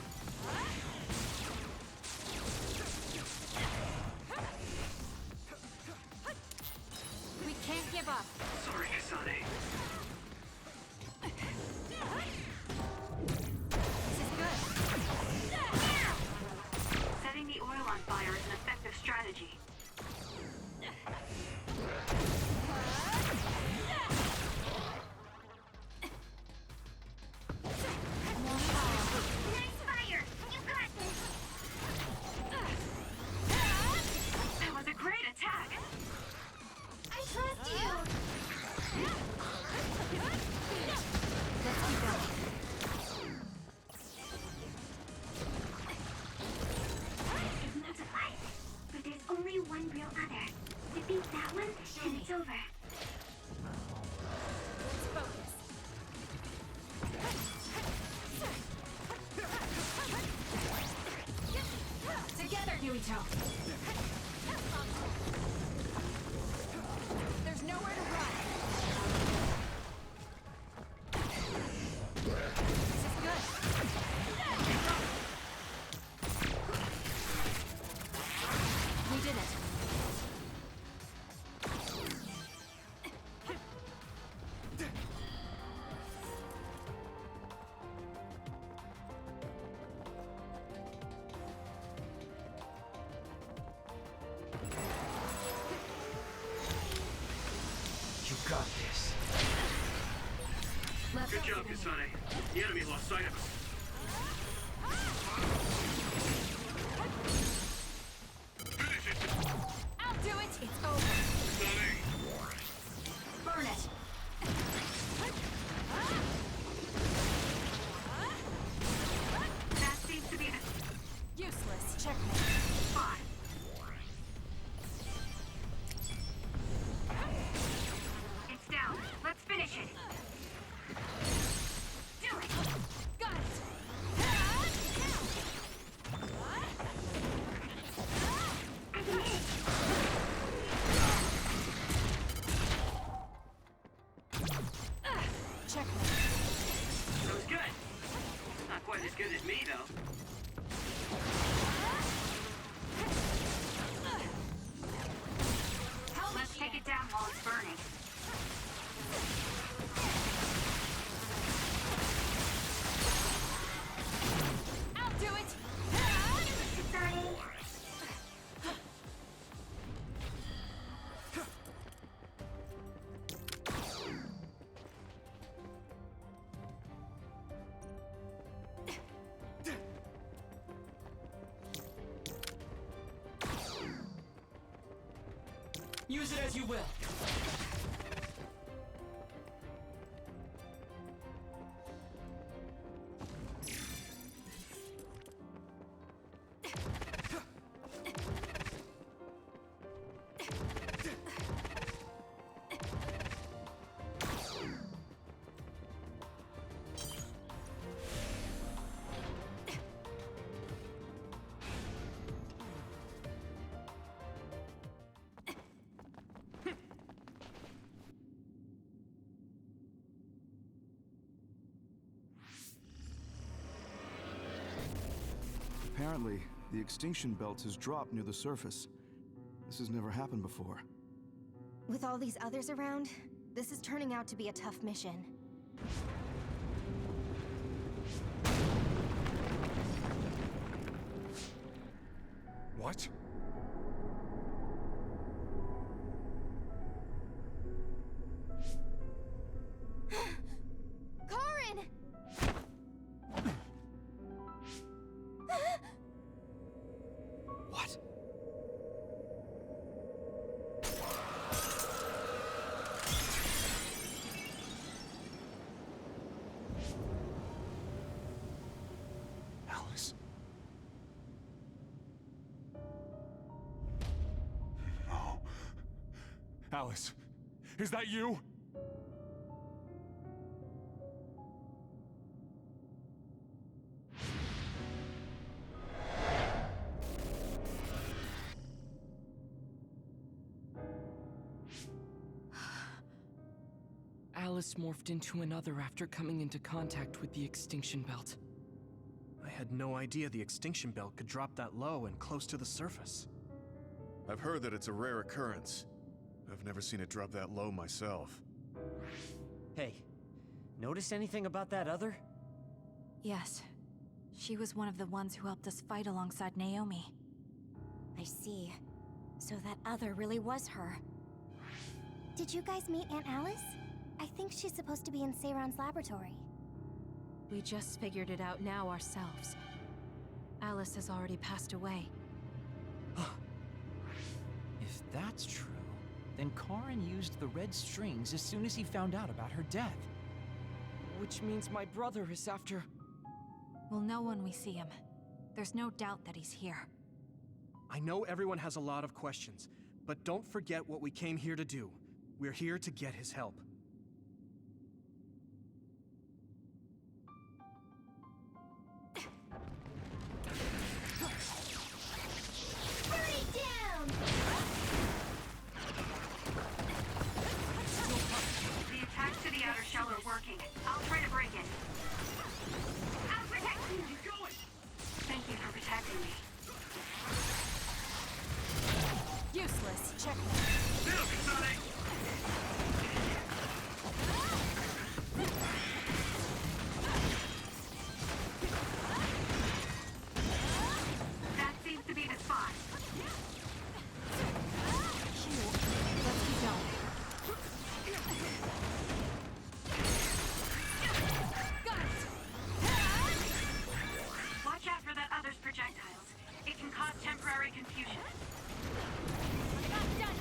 Kirito! There's nowhere to run! This is good! We did it! You got this. Good job, Kasane. The enemy lost sight of us. Finish it! I'll do it! It's over! Kasane! Burn it! That seems to be the Useless. Checkmate. spot. It's down. Let's finish it. Do it. Got it! Checkmate. That was good. Not quite as good as me, though. Let's take it down while it's burning. I'll do it! Kasane. Use it as you will. Apparently, the extinction belt has dropped near the surface. This has never happened before. With all these others around, this is turning out to be a tough mission. What? Karin! What? Alice? No. Alice, is that you? Alice morphed into another after coming into contact with the extinction belt. I had no idea the extinction belt could drop that low and close to the surface. I've heard that it's a rare occurrence. I've never seen it drop that low myself. Hey, notice anything about that other? Yes. She was one of the ones who helped us fight alongside Naomi. I see. So that other really was her. Did you guys meet Aunt Alice? I think she's supposed to be in Seiron's laboratory. We just figured it out now ourselves. Alice has already passed away. If that's true, then Karin used the red strings as soon as he found out about her death. Which means my brother is after... We'll know when we see him. There's no doubt that he's here. I know everyone has a lot of questions, but don't forget what we came here to do. We're here to get his help. I'll try to break it. I'll protect you! Keep going! Thank you for protecting me. Useless. Check. Still, Kasane! That seems to be the spot. Let's keep going. Got it. Watch out for that other's projectiles. It can cause temporary confusion. Not done.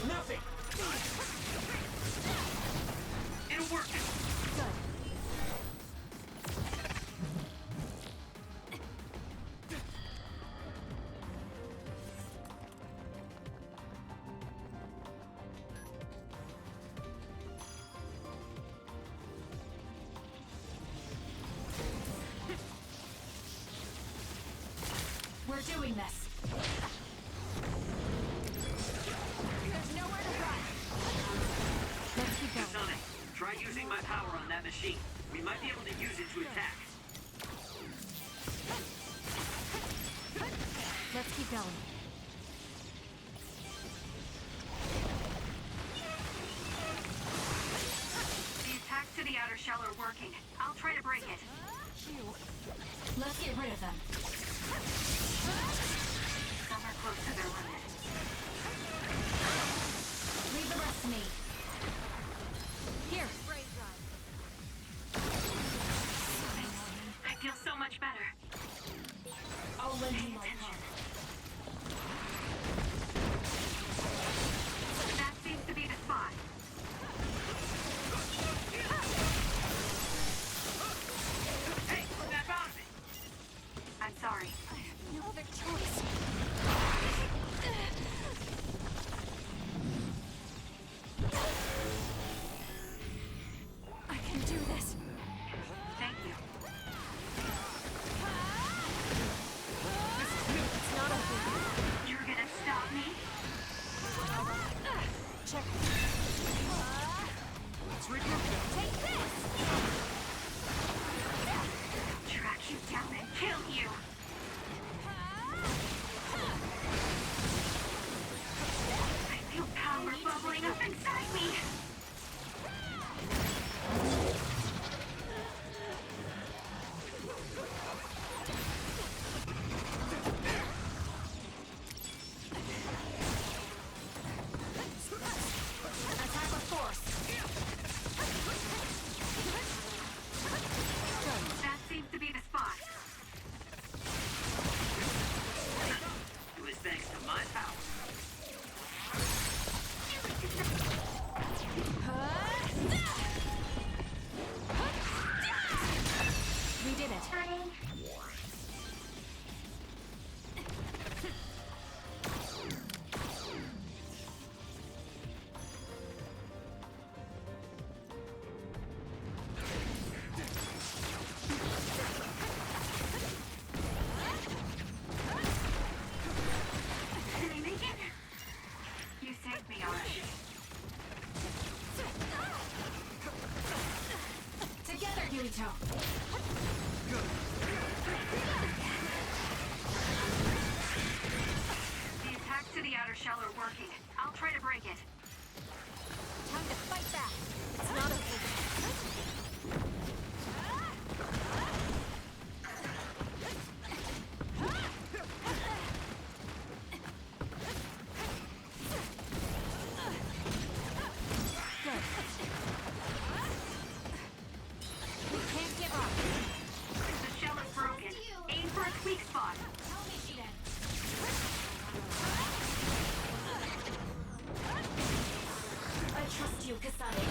Nothing! It'll work! Good. We're doing this. There's nowhere to run. Let's keep going. Kasane, try using my power on that machine. We might be able to use it to attack. Let's keep going. The attacks to the outer shell are working. I'll try to break it. Let's get rid of them. Some are close to their limit. Leave the rest to me. Here. Spray I feel so much better. I'll lend Pay you my attention. power. That seems to be the spot. Hey, that bound me! I'm sorry. No other choice. I can do this. Thank you. It's not over. You're gonna stop me? Check. Let's regroup. Take this. Track you down and kill you. I feel power bubbling up inside me. Attack with force. That seems to be the spot. It was thanks to my power. We did it. Did I make it? You saved me, Arashi. Together, Yuito. The attacks to the outer shell are working. I'll try to break it. Time to fight back. It's not over. Good. We can't give up. The shell is broken. Aim for its weak spot. Tell me, Shiden. I trust you, Kasane.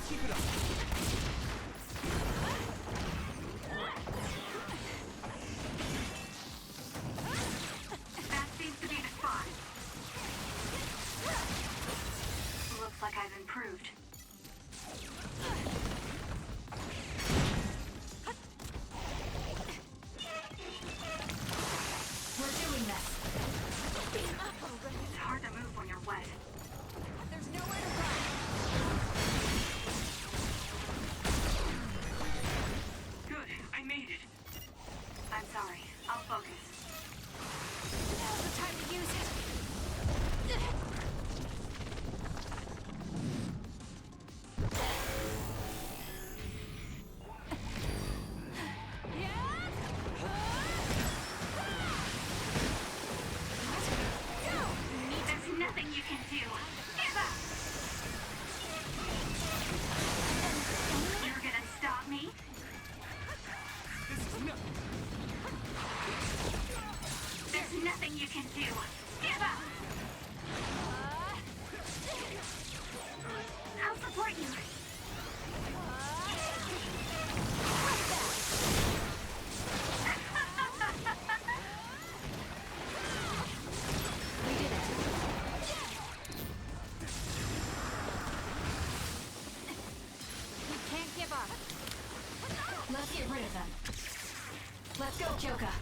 Keep it up. That seems to be the spot. moved. We're doing this. It's hard to move when you're wet. There's nowhere to run. Good, I made it. I'm sorry. I'll focus. Now's the time to use it. There's nothing you can do. Give up! You're gonna stop me? There's nothing you can do. Give up! I'll support you. We did it. We can't give up. Let's get rid of them. Let's go, Kyoka.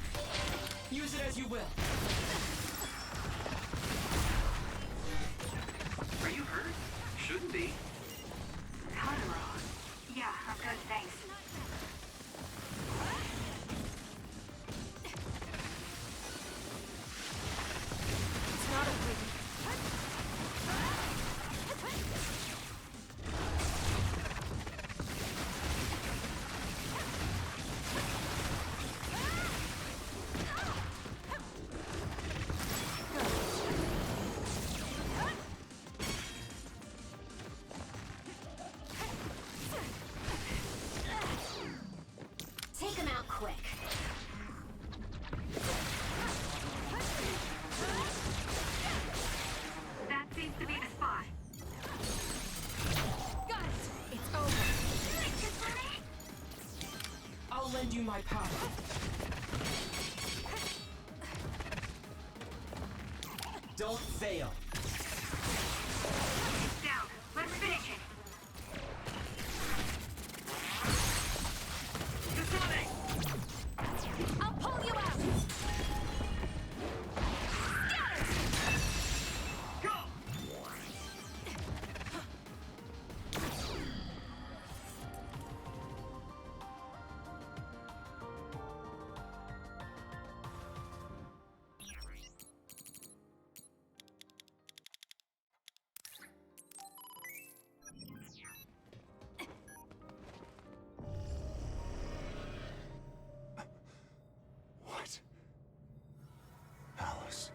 Use it as you will. Are you hurt? Shouldn't be. Hanaro. Yeah, I'm good, thanks. It's not a biggie. Take him out quick. That seems to be the spot. Got it. It's over. I'll lend you my power. Don't fail. Down. Let's finish it. Kasane! I'll pull you out. Go! What? Alice.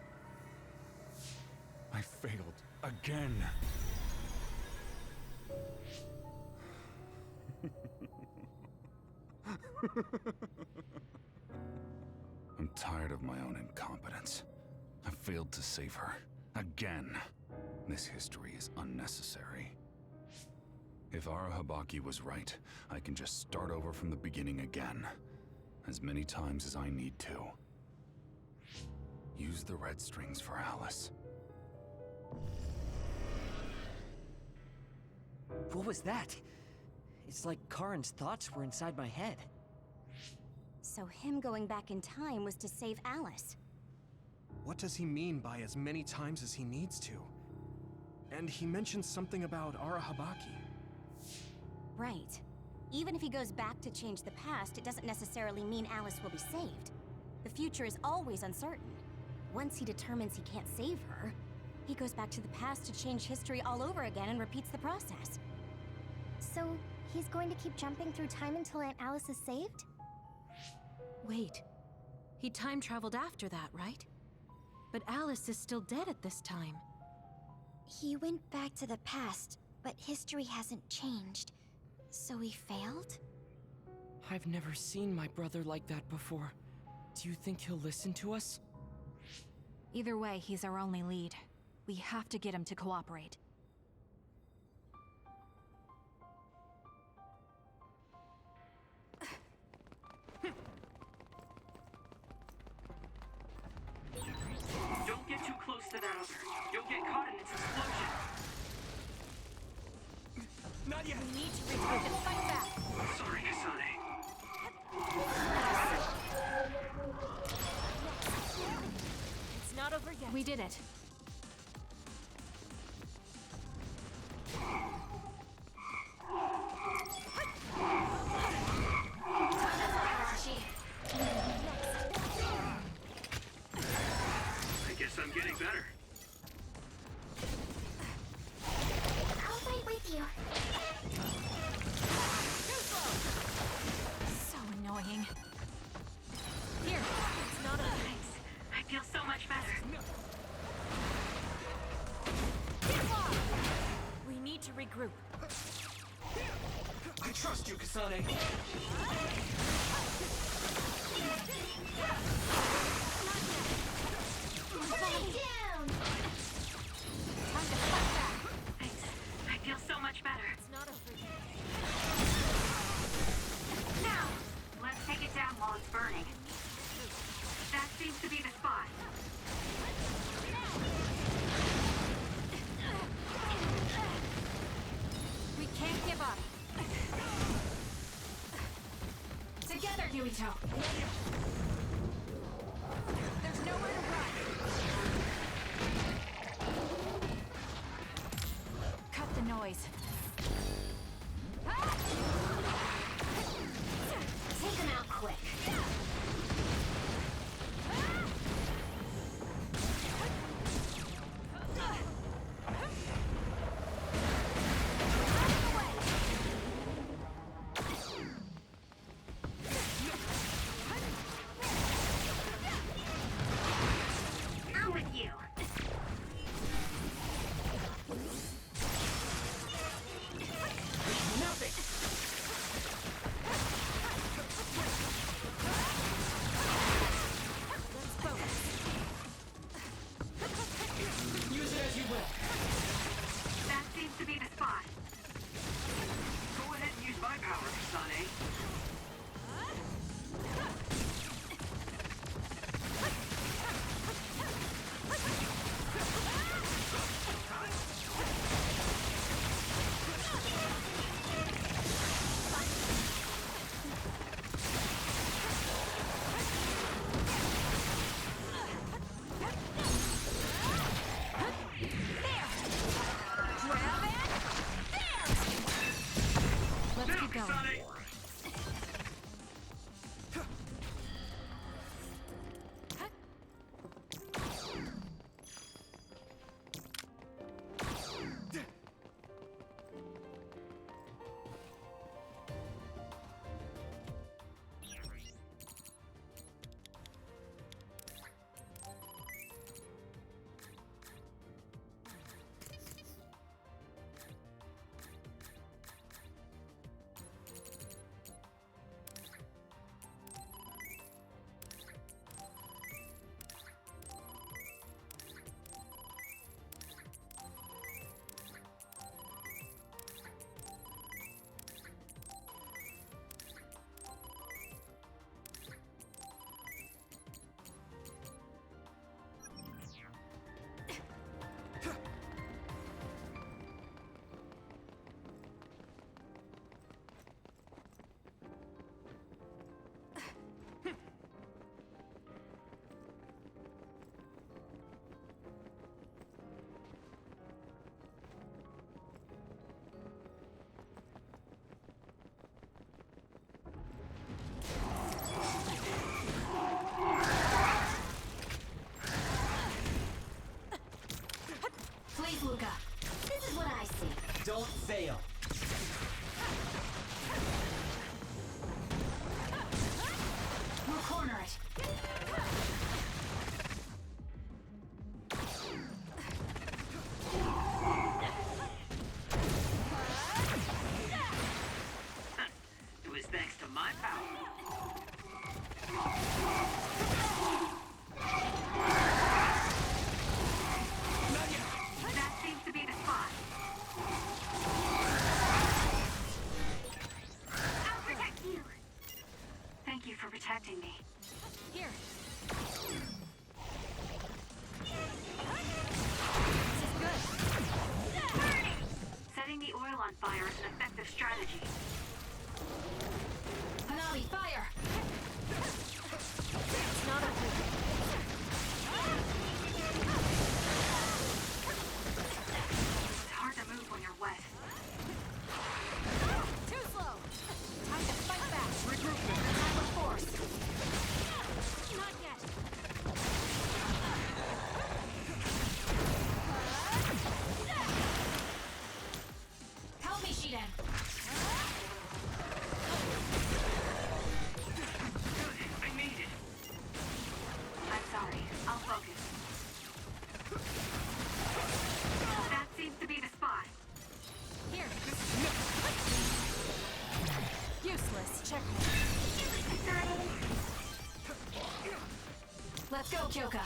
I failed again. I'm tired of my own incompetence. I failed to save her. Again. This history is unnecessary. If Arahabaki was right, I can just start over from the beginning again. As many times as I need to. Use the red strings for Alice. What was that? It's like Karin's thoughts were inside my head. So him going back in time was to save Alice. What does he mean by as many times as he needs to? And he mentioned something about Arahabaki. Right. Even if he goes back to change the past, it doesn't necessarily mean Alice will be saved. The future is always uncertain. Once he determines he can't save her, he goes back to the past to change history all over again and repeats the process. So, he's going to keep jumping through time until Aunt Alice is saved? Wait. He time traveled after that, right? But Alice is still dead at this time. He went back to the past, but history hasn't changed. So he failed? I've never seen my brother like that before. Do you think he'll listen to us? Either way, he's our only lead. We have to get him to cooperate. Don't get too close to that other. You'll get caught in its explosion. We did it. I guess I'm getting better. I'll fight with you. So annoying. Here. It's not a thanks. I feel so much better. We need to regroup. I trust you, Kasane. Down! Thanks. I feel so much better. It's not over yet. Now, let's take it down while it's burning. That seems to be the spot. We can't give up. Together, Yuito. There's nowhere to run. Cut the noise. Take them out quick. I'm with you. Nothing! Use it as you will. That seems to be the spot. Go ahead and use my power, Kasane. Let's keep going. Kasane! Please, Luca. This is what I see. Don't fail. We'll corner it. It was thanks to my power. That seems to be the spot. I'll protect you. Thank you for protecting me. Here. Setting the oil on fire is an effective strategy. Hanabi, fire! It's not over yet. Joker.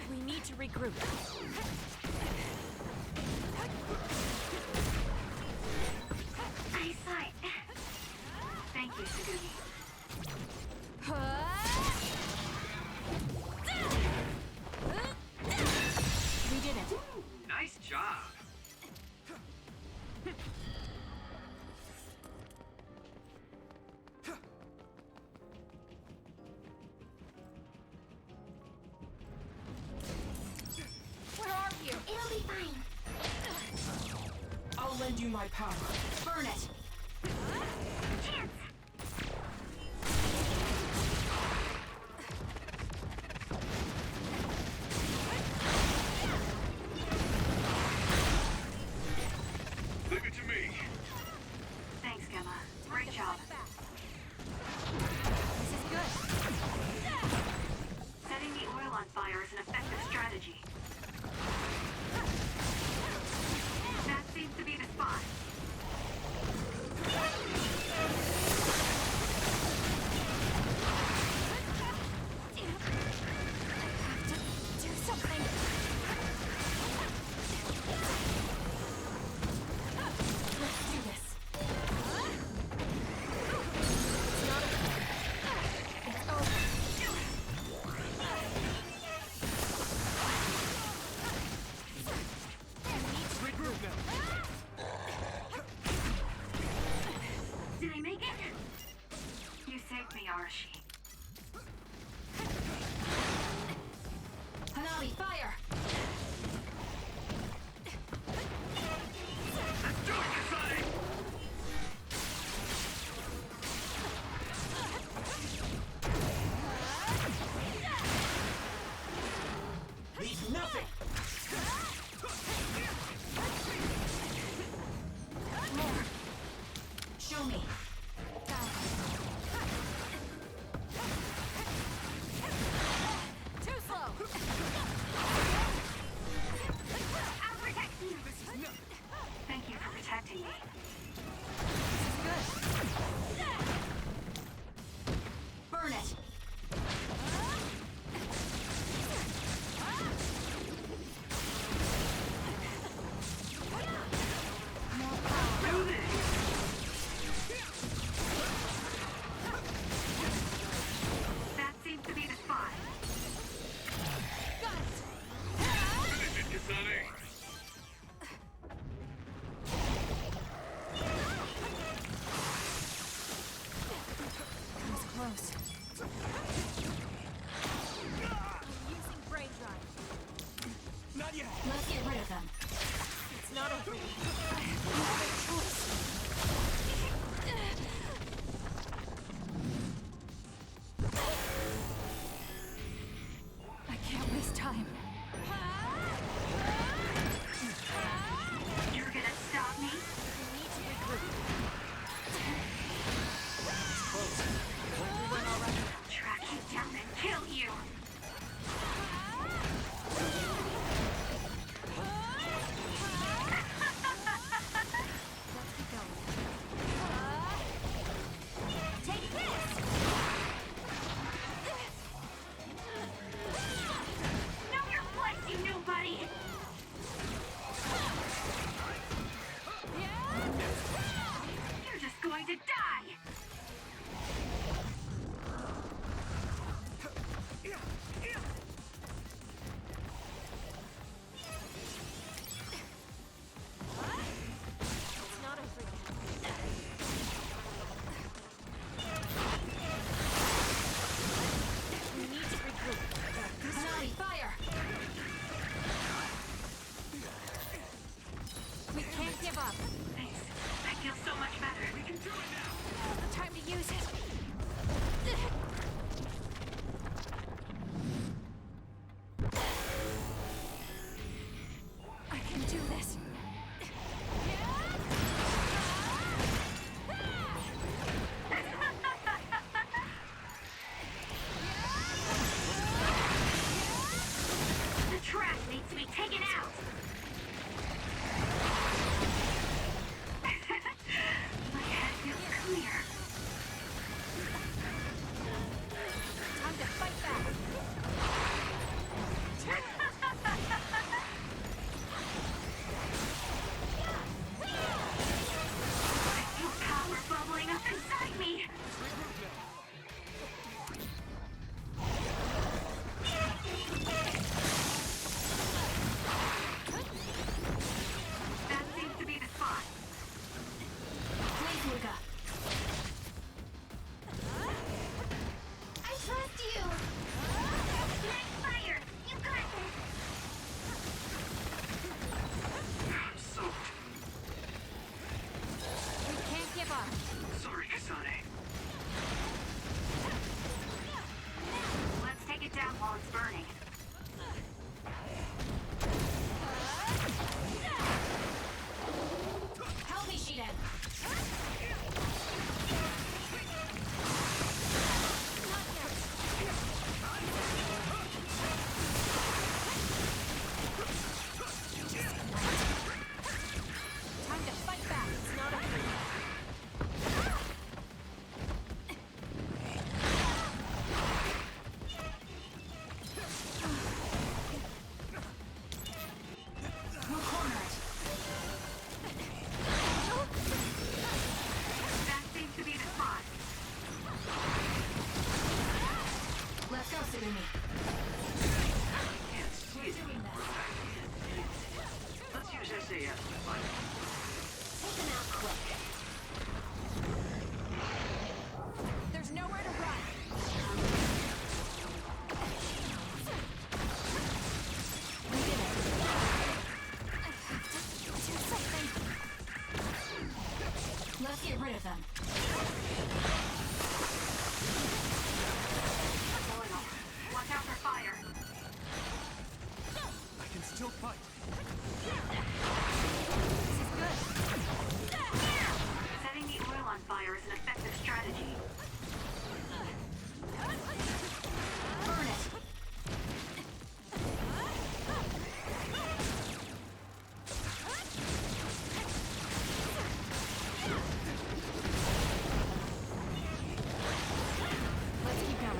We need to regroup. Eyesight. Thank you, Sugumi. We did it. Nice job. Where are you? It'll be fine. I'll lend you my power. Burn it. Chance. Leave it to me. Thanks, Gemma. Great job. This is good. Setting the oil on fire is an effective strategy. That seems to be the spot. Do something. Let's do this. It's over. Regroup now. Did I make it? You saved me, Arashi. Hanabi, fire! Let's do it, Kasane! Leave nothing! More. Show me. Too slow. I'll protect you. Thank you for protecting me. This is good. Burn it. Do this. That seems to be the spot. Finish it, Kasane! That was close. Using brain drive. Not yet. Let's get rid of them. It's not over. You have a choice. I can't waste time. You're gonna stop me? We need to regroup. I'll track you down and kill you. Take this! Know your place, you nobody! You're just going to die! It's not over yet. We need to regroup. Hanabi, fire! We can't give up. Thanks. I feel so much better. We can do it now! Time to use it. SAS if I Take them out quick. There's nowhere to run. We did it. I have to do something. Let's get rid of them. Watch out for fire. I can still fight. Setting the oil on fire is an effective strategy. Burn it. Let's keep going.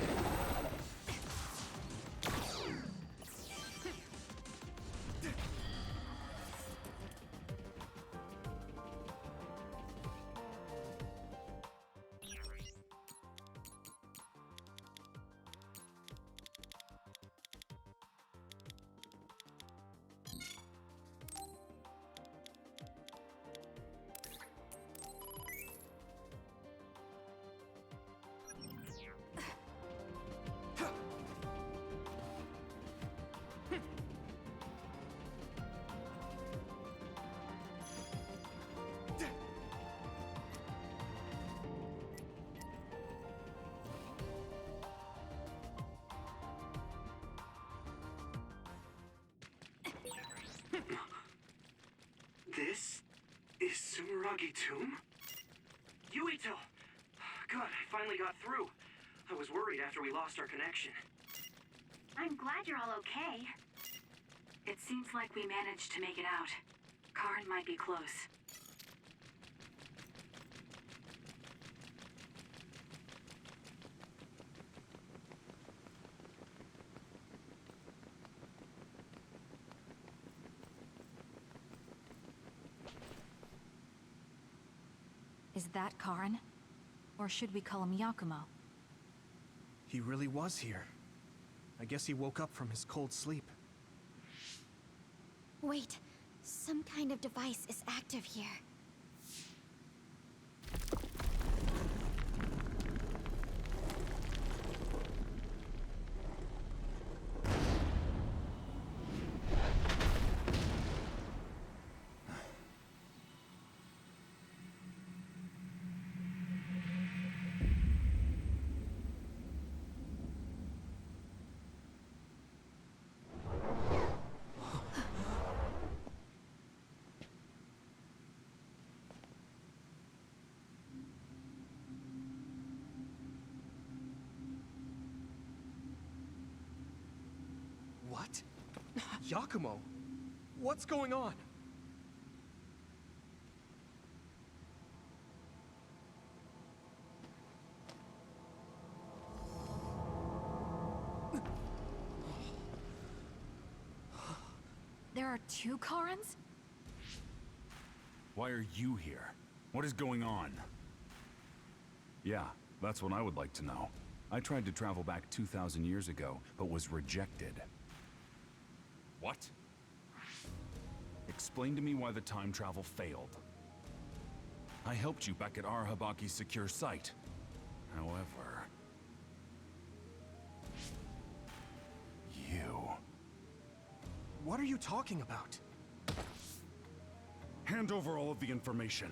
This is Sumeragi Tomb? Yuito! Good, I finally got through. I was worried after we lost our connection. I'm glad you're all okay. It seems like we managed to make it out. Karin might be close. Is that Karin? Or should we call him Yakumo? He really was here. I guess he woke up from his cold sleep. Wait, some kind of device is active here. What? Yakumo? What's going on? There are two Karins? Why are you here? What is going on? Yeah, that's what I would like to know. I tried to travel back 2,000 years ago, but was rejected. What? Explain to me why the time travel failed. I helped you back at Arahabaki's secure site. However... you... What are you talking about? Hand over all of the information.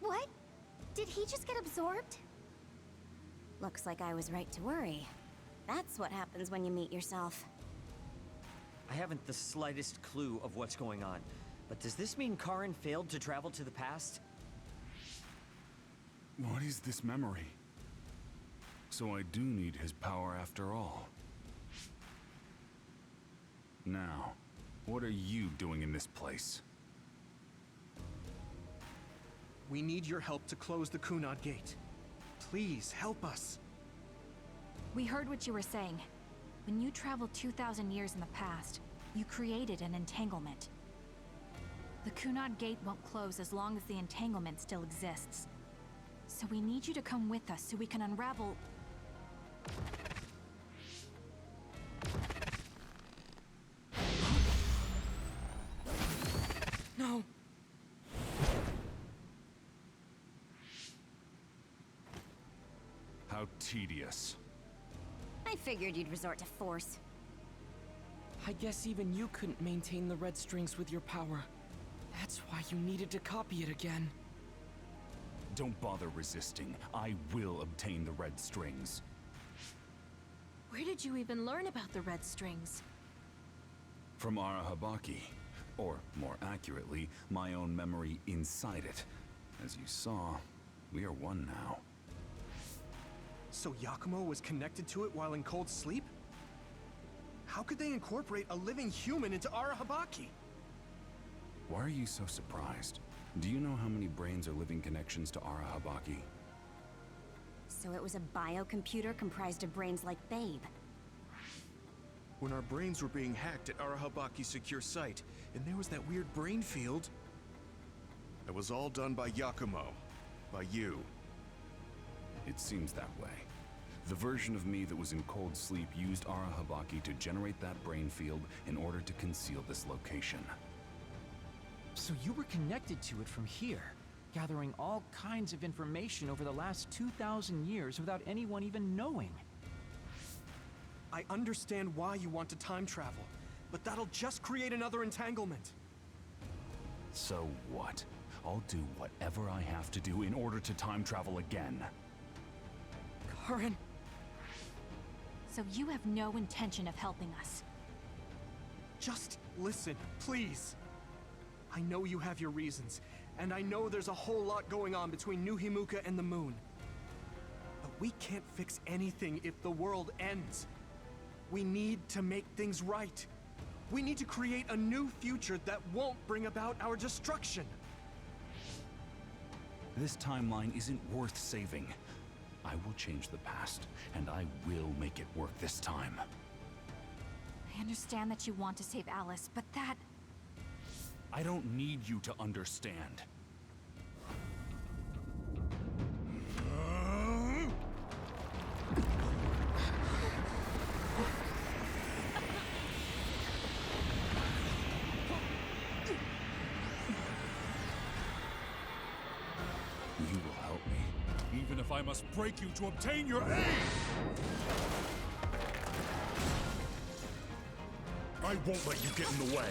What? Did he just get absorbed? Looks like I was right to worry. That's what happens when you meet yourself. I haven't the slightest clue of what's going on. But does this mean Karin failed to travel to the past? What is this memory? So I do need his power after all. Now, what are you doing in this place? We need your help to close the Kunad Gate. Please, help us. We heard what you were saying. When you traveled 2,000 years in the past, you created an entanglement. The Kunad Gate won't close as long as the entanglement still exists. So we need you to come with us so we can unravel... How tedious. I figured you'd resort to force. I guess even you couldn't maintain the red strings with your power. That's why you needed to copy it again. Don't bother resisting. I will obtain the red strings. Where did you even learn about the red strings? From Arahabaki. Or, more accurately, my own memory inside it. As you saw, we are one now. So Yakumo was connected to it while in cold sleep? How could they incorporate a living human into Arahabaki? Why are you so surprised? Do you know how many brains are living connections to Arahabaki? So it was a biocomputer comprised of brains like Babe. When our brains were being hacked at Arahabaki's secure site, and there was that weird brain field. It was all done by Yakumo. By you. It seems that way. The version of me that was in cold sleep used Arahabaki to generate that brain field in order to conceal this location. So you were connected to it from here, gathering all kinds of information over the last 2,000 years without anyone even knowing. I understand why you want to time travel, but that'll just create another entanglement. So what? I'll do whatever I have to do in order to time travel again. Karin! So you have no intention of helping us? Just listen, please. I know you have your reasons, and I know there's a whole lot going on between New Himuka and the moon. But we can't fix anything if the world ends. We need to make things right. We need to create a new future that won't bring about our destruction. This timeline isn't worth saving. I will change the past, and I will make it work this time. I understand that you want to save Alice, but that... I don't need you to understand. You will help me, even if I must break you to obtain your aid! I won't let you get in the way.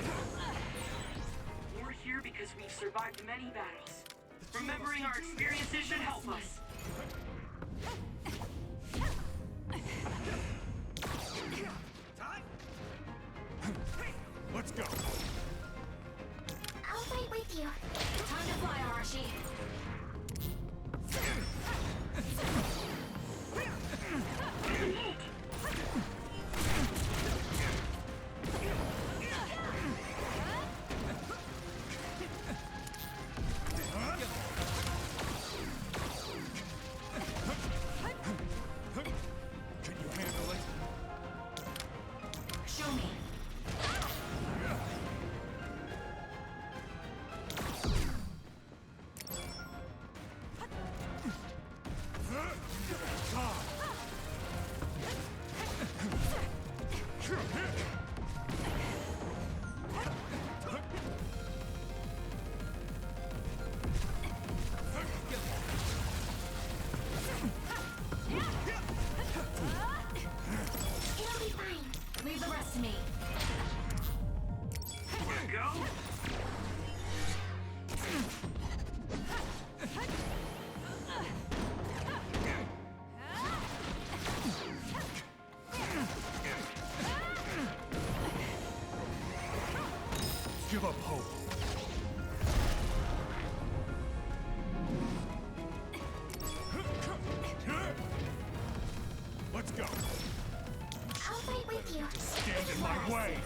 We're here because we've survived many battles. Remembering our experiences should help us. Let's go. I'll fight with you. Time to fly, Arashi. Can you handle it? Show me. It'll be fine. Leave the rest to me. Go! Give up hope. Let's go. I'll fight with you. Stand in my way.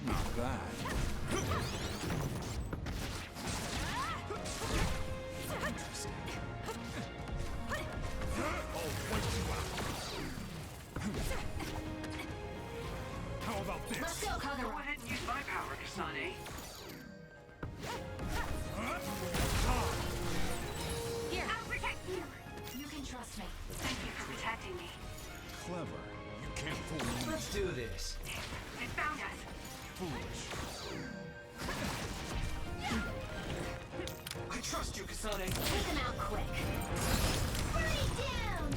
Not bad. I'll wipe you out. How about this? Let's go, Go Kagura. ahead and use my power, Kasane. Here, I'll protect you. you can trust me. Thank you for protecting me. Clever. You can't fool me. Let's do this. It found us. Foolish. Kasane. Take them out quick. Burn it down!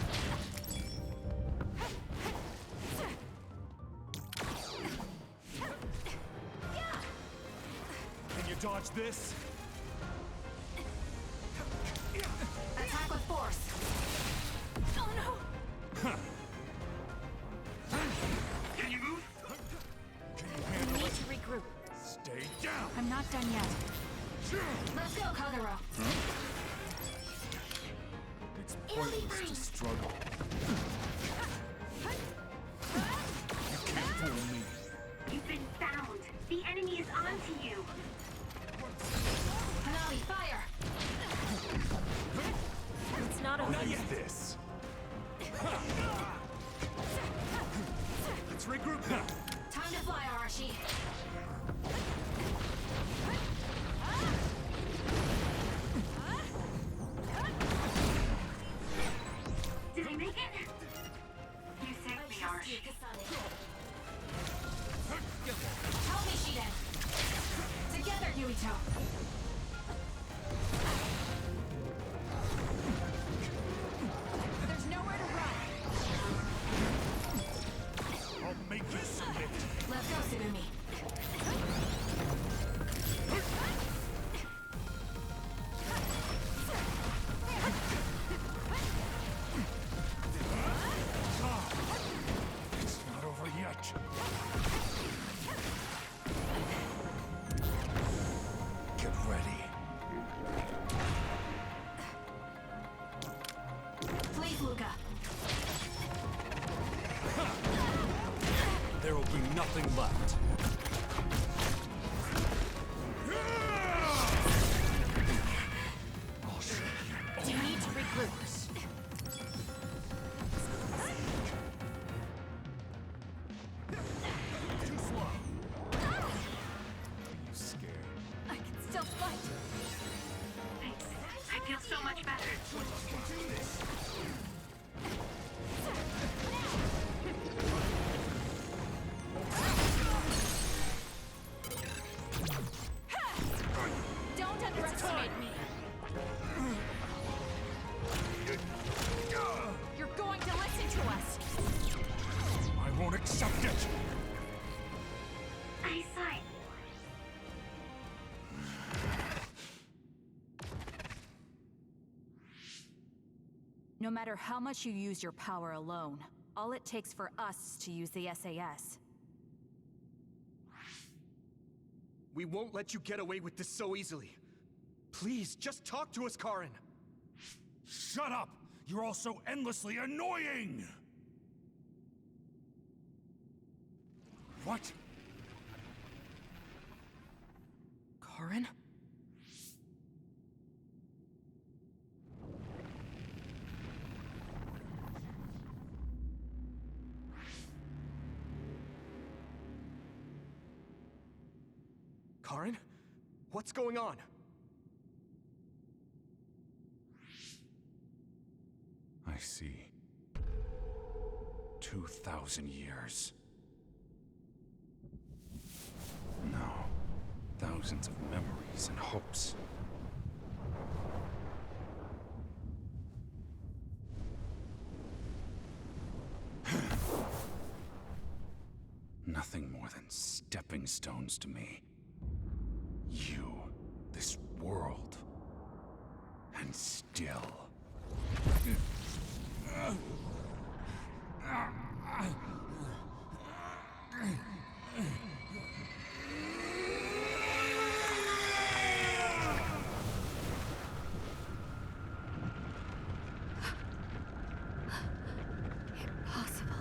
Can you dodge this? Attack with force. Oh no! Can you move? We need to regroup. Stay down. I'm not done yet. Let's go, Kagero. It's It'll be pointless fine. to struggle. You can't fool me. You've been found. The enemy is onto you. Hanami, fire! It's not over. Not yet. This. Let's regroup now. Time to fly, Arashi. Did I make it? You saved me, Arsh. Help me, Shiden. Together, Yuito. There's nowhere to run. I'll make you submit. Let's go, Tsugumi. It's not over yet. Get ready. Please, Luca. There will be nothing left. I'll show you. You need to regroup. Too slow. Are you scared? I can still fight. Thanks. I feel so much better. Can do this. Don't underestimate me. You're going to listen to us. I won't accept it. Eyesight. No matter how much you use your power alone, all it takes for us is to use the SAS. We won't let you get away with this so easily. Please, just talk to us, Karin. Shut up! You're all so endlessly annoying! What? Karin? Karin? What's going on? I see. 2,000 years. No. Thousands of memories and hopes. Nothing more than stepping stones to me. You, this world, and still. Impossible.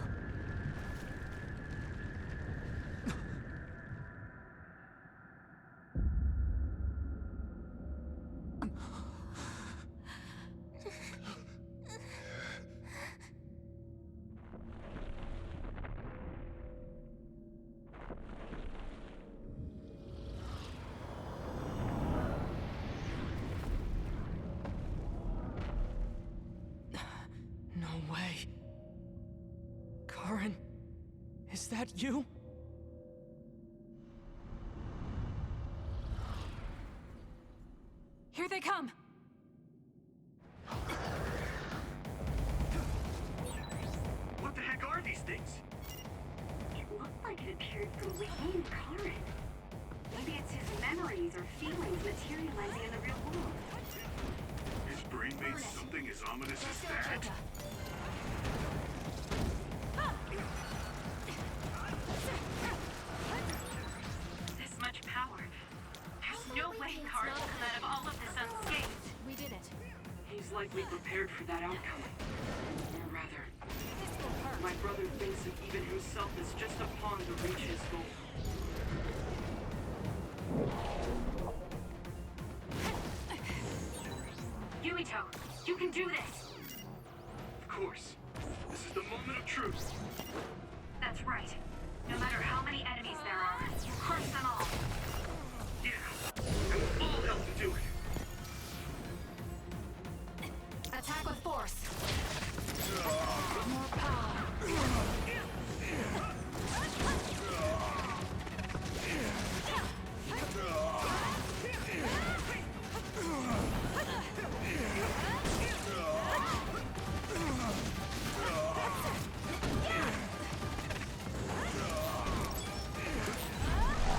No way. Karin, is that you? Here they come! like it appeared from within Karin. Maybe it's his memories or feelings materializing in the real world. His brain made something as ominous as that? This much power. There's no way Karin will come out of all of this unscathed. We did it. He's likely prepared for that outcome. Or rather, my brother thinks of even himself as just a pawn to reach his goal. Yumito, you can do this! Of course. This is the moment of truth. That's right. No matter how many enemies there are, you crush them all. Yeah, I'm full health to do it. Attack with force. More power.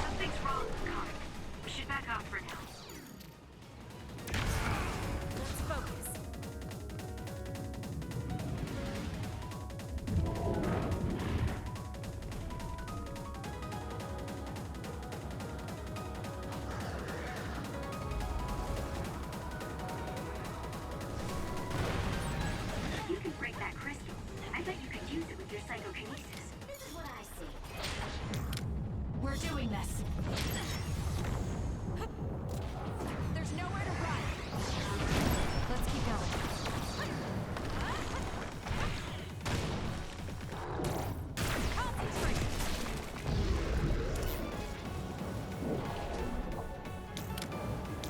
Something's wrong with Karin. We should back off for now. Let's focus. You can break that crystal. I bet you could use it with your psychokinesis. This is what I see. We're doing this. There's nowhere to run. Let's keep going. Concentrate.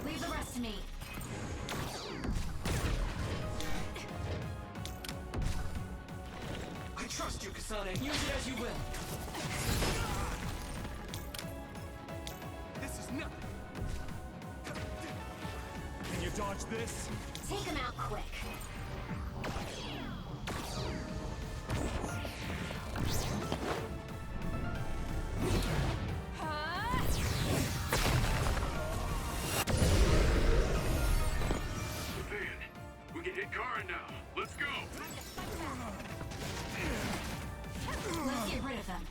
Leave the rest to me. I trust you, Kasane. Use it as you will. This is nothing. Can you dodge this? Take him out quick. Man, we can hit Karin now. Let's go. Let's get rid of them.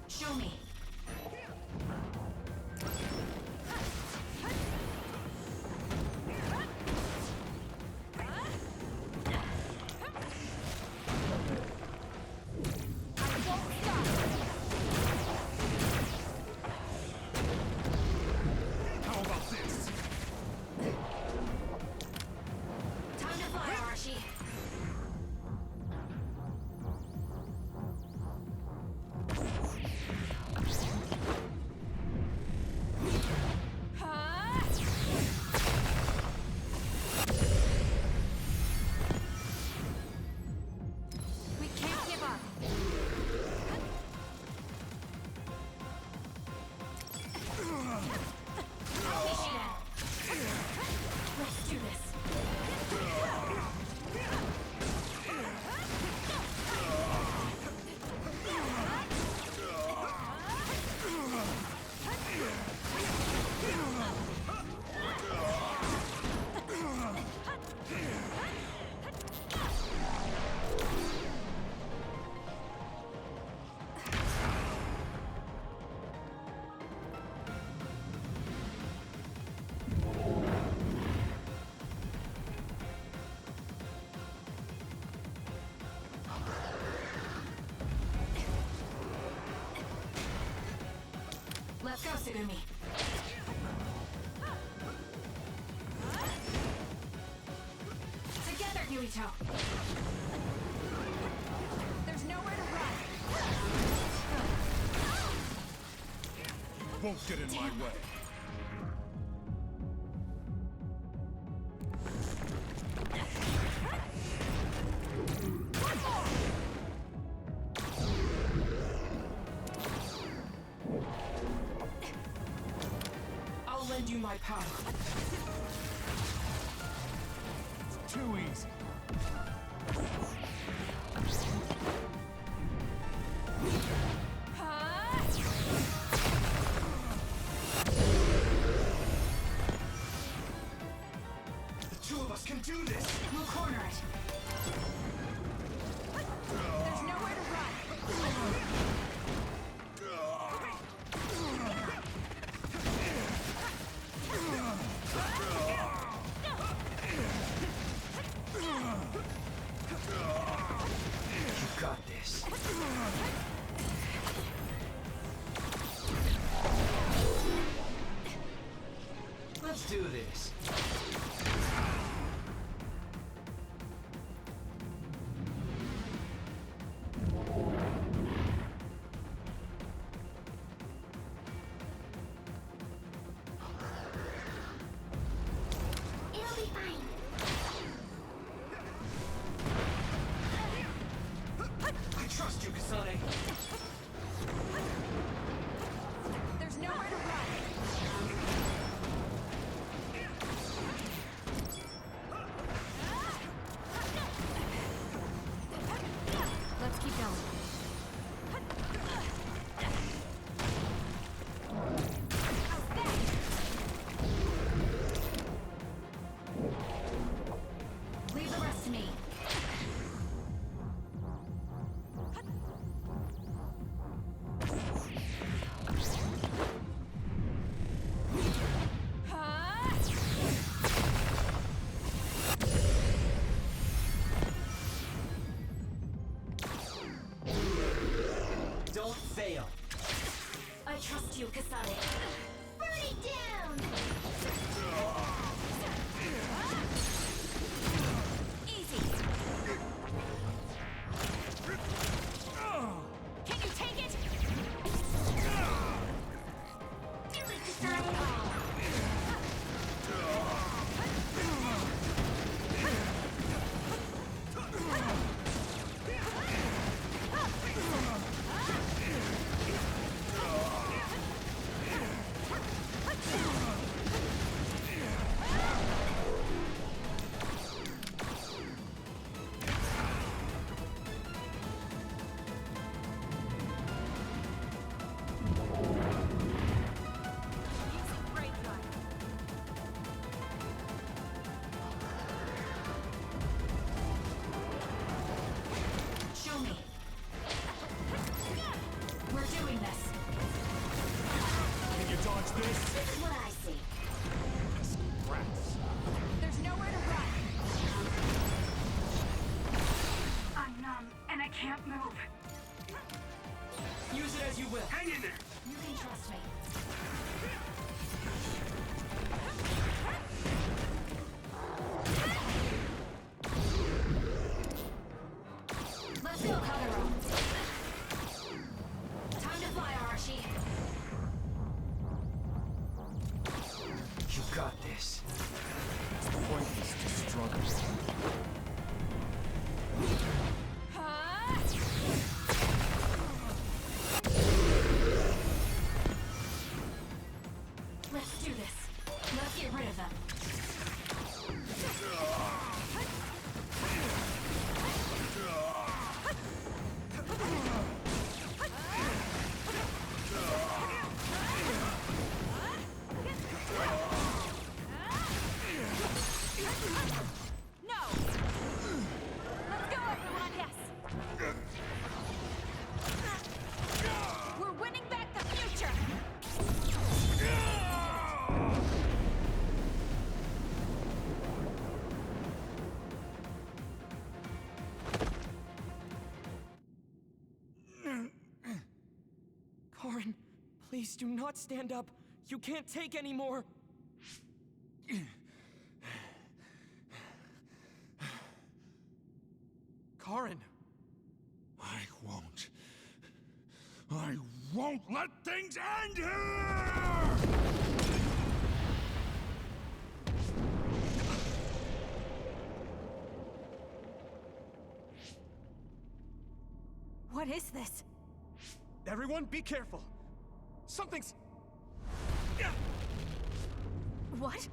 Show me. How about this? Time to fly, Arashi. We can't give up. Let's do this. Let's go, Sugumi. Naruto. There's nowhere to run. Won't get in my way. I'll lend you my power. It's too easy. The two of us can do this! We'll corner it. There's nowhere to run. You got this. Let's do this. It'll be fine. I trust you, Kasane. There's nowhere to run. Let's keep going. Leave the rest to me. Don't fail. I trust you, Kasane. Burn it down! Easy. Can you take it? Do it, Kasane! Show me. We're doing this. Can you dodge this? This is what I see. Rats. There's nowhere to run. I'm numb, and I can't move. Use it as you will. Hang in there! You can trust me. Let's go, Kagero. Time to fly, Arashi. You got this. It's pointless to struggle. Let's do this. Let's get rid of them. No! Let's go, everyone! Yes! We're winning back the future! Karin, please do not stand up. You can't take any more. Karen! I won't let things end here! What is this? Everyone, be careful. Something's... What?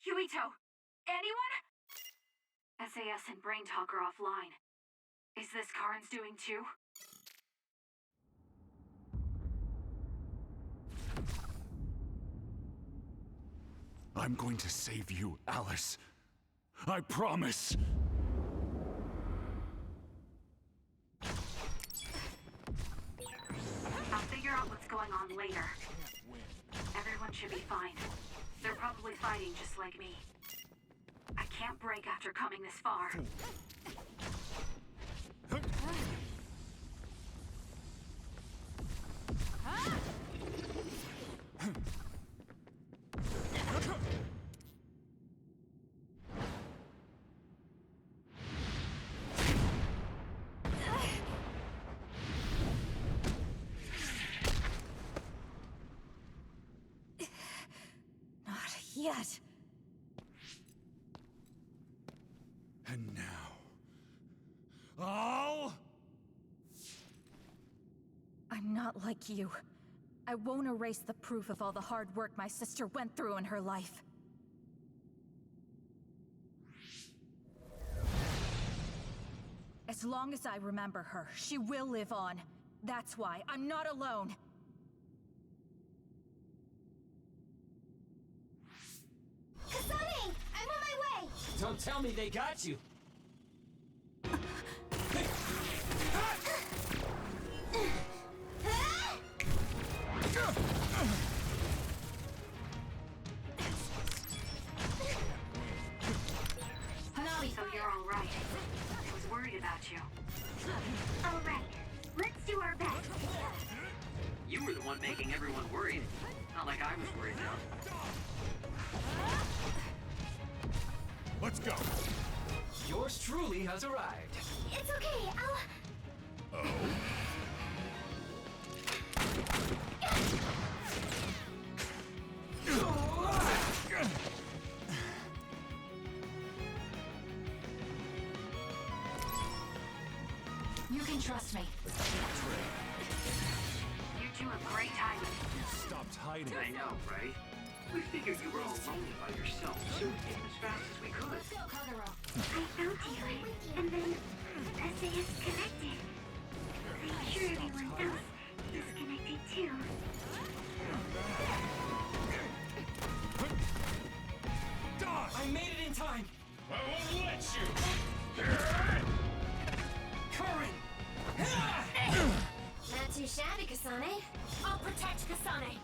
Yuito! Anyone? SAS and Brain Talk are offline. Is this Karen's doing too? I'm going to save you, Alice. I promise. I'll figure out what's going on later. Everyone should be fine. They're probably fighting just like me. I can't break after coming this far. Yet. And now... I'm not like you. I won't erase the proof of all the hard work my sister went through in her life. As long as I remember her, she will live on. That's why I'm not alone. Kasane! I'm on my way! Don't tell me they got you. So you're all right. I was worried about you. All right, let's do our best. You were the one making everyone worried. Not like I was worried now. Let's go. Yours truly has arrived. It's okay, I'll... Oh? You can trust me. You two have great timing. You stopped hiding. I know, right? We figured you were all lonely by yourself, so we came as fast as we could. Let's go, Kagero. I found you, and then SAS connected. I'm sure everyone else is connected too. I made it in time. I won't let you! Current! Not too shabby, Kasane. I'll protect Kasane.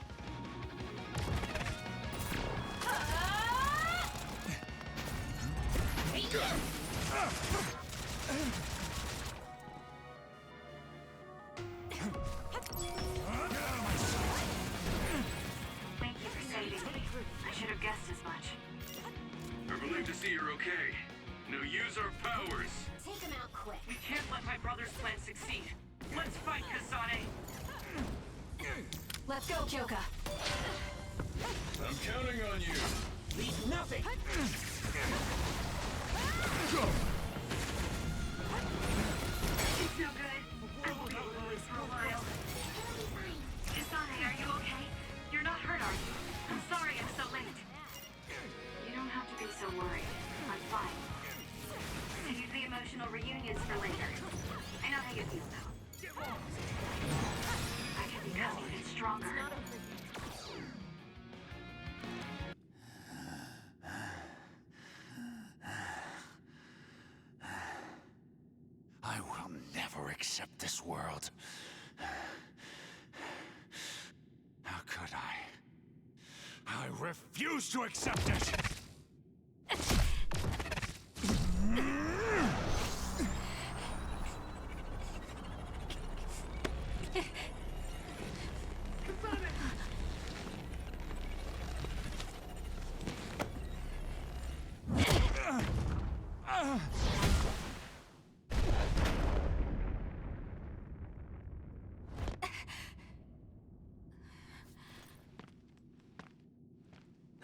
Thank you for saving me. I should have guessed as much. I'm relieved to see you're okay. Now use our powers. Take him out quick. We can't let my brother's plan succeed. Let's fight, Kasane! Let's go, Kyoka. I'm counting on you. Leave nothing. It's no good. I won't be able to live for a while. Kasane, are you okay? You're not hurt, are you? I'm sorry I'm so late. You don't have to be so worried. I'm fine. Save the emotional reunions for later. I know how you feel now. I can become even stronger. I will never accept this world. How could I? I refuse to accept it!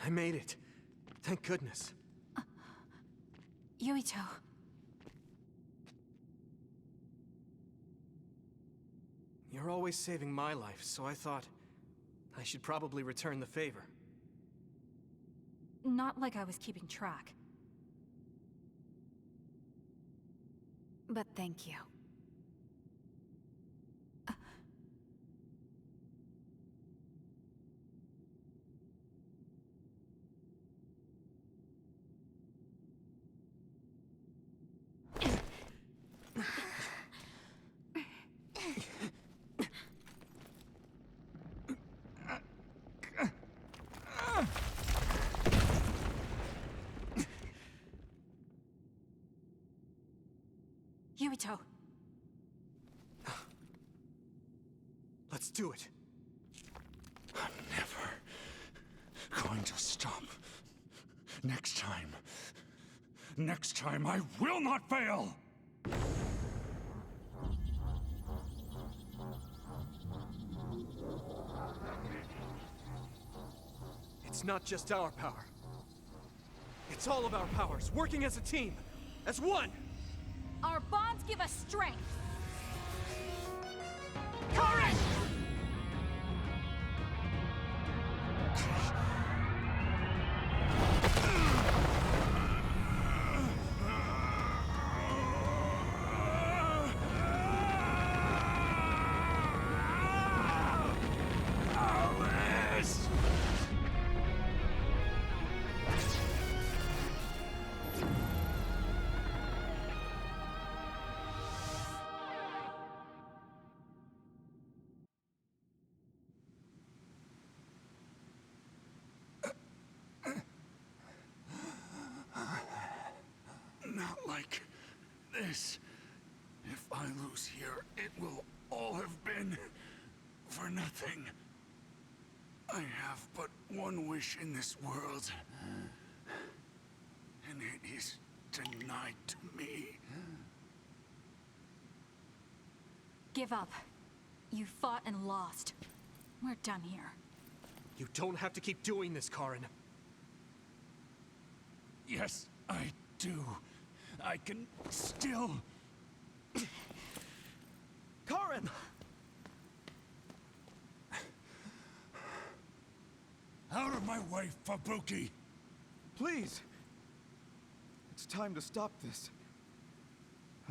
I made it. Thank goodness. Yuito. You're always saving my life, so I thought I should probably return the favor. Not like I was keeping track. But thank you. Yuito. Let's do it. I'm never going to stop. Next time I will not fail! It's not just our power. It's all of our powers, working as a team, as one! Our bonds give us strength. Courage! Not like this. If I lose here, it will all have been for nothing. I have but one wish in this world, and it is denied to me. Give up. You fought and lost. We're done here. You don't have to keep doing this, Karin. Yes, I do. I can still... Karin! Out of my way, Fubuki! Please! It's time to stop this.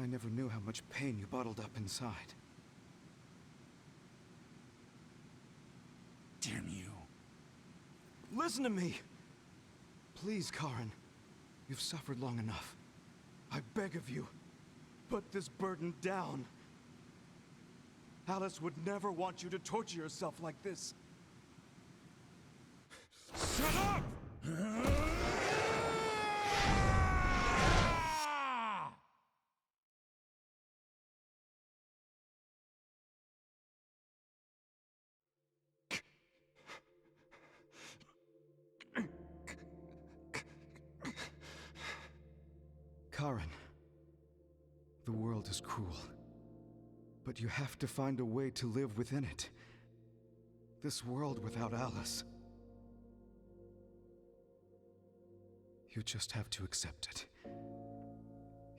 I never knew how much pain you bottled up inside. Damn you. Listen to me! Please, Karin. You've suffered long enough. I beg of you, put this burden down. Alice would never want you to torture yourself like this. Shut up! Karin, the world is cruel, but you have to find a way to live within it. This world without Alice. You just have to accept it.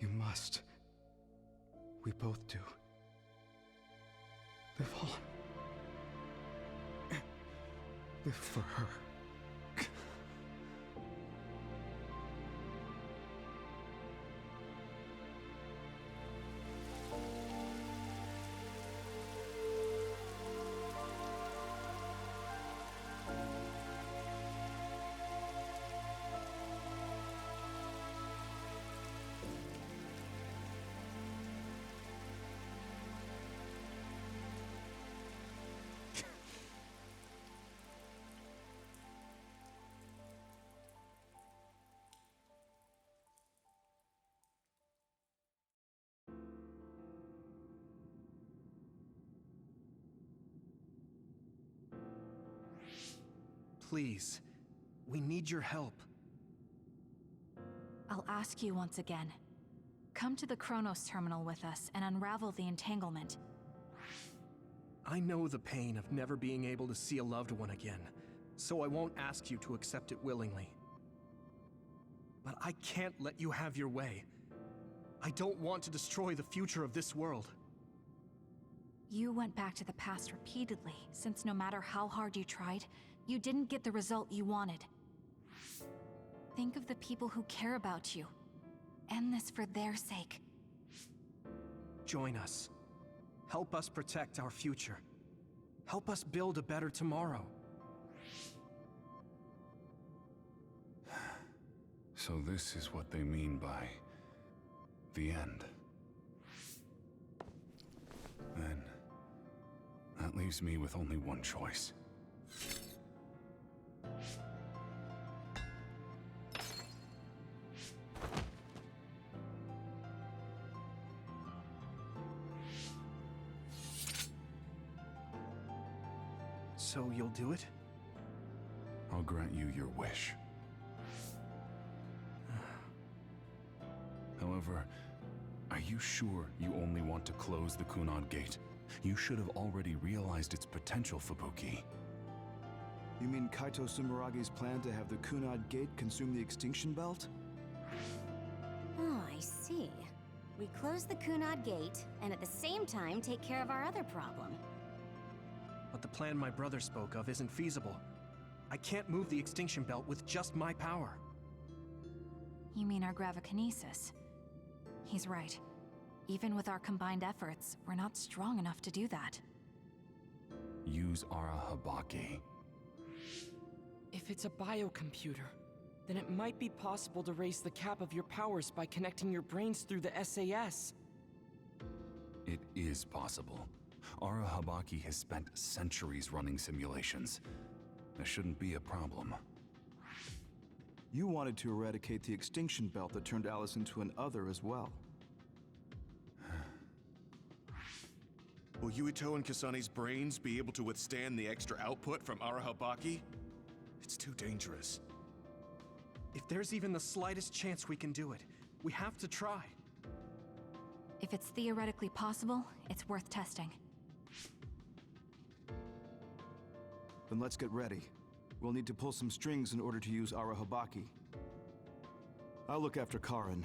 You must. We both do. Live on. Live for her. Please, we need your help. I'll ask you once again. Come to the Chronos terminal with us and unravel the entanglement. I know the pain of never being able to see a loved one again, so I won't ask you to accept it willingly. But I can't let you have your way. I don't want to destroy the future of this world. You went back to the past repeatedly, since no matter how hard you tried, you didn't get the result you wanted. Think of the people who care about you. End this for their sake. Join us. Help us protect our future. Help us build a better tomorrow. So this is what they mean by the end. Then that leaves me with only one choice. So you'll do it? I'll grant you your wish. However, are you sure you only want to close the Kunad Gate? You should have already realized its potential, Fubuki. You mean Kaito Sumeragi's plan to have the Kunad Gate consume the Extinction Belt? Oh, I see. We close the Kunad Gate, and at the same time take care of our other problem. But the plan my brother spoke of isn't feasible. I can't move the Extinction Belt with just my power. You mean our gravikinesis? He's right. Even with our combined efforts, we're not strong enough to do that. Use Arahabaki. If it's a biocomputer, then it might be possible to raise the cap of your powers by connecting your brains through the SAS. It is possible. Arahabaki has spent centuries running simulations. There shouldn't be a problem. You wanted to eradicate the Extinction Belt that turned Alice into an other as well. Will Yuito and Kasane's brains be able to withstand the extra output from Arahabaki? It's too dangerous. If there's even the slightest chance we can do it, we have to try. If it's theoretically possible, it's worth testing. Then let's get ready. We'll need to pull some strings in order to use Arahabaki. I'll look after Karin.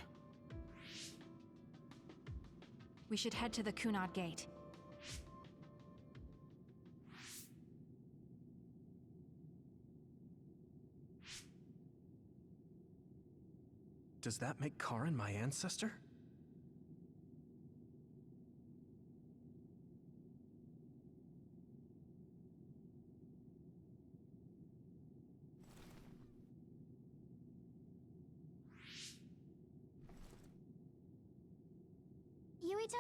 We should head to the Kunad Gate. Does that make Karin my ancestor? Yuito?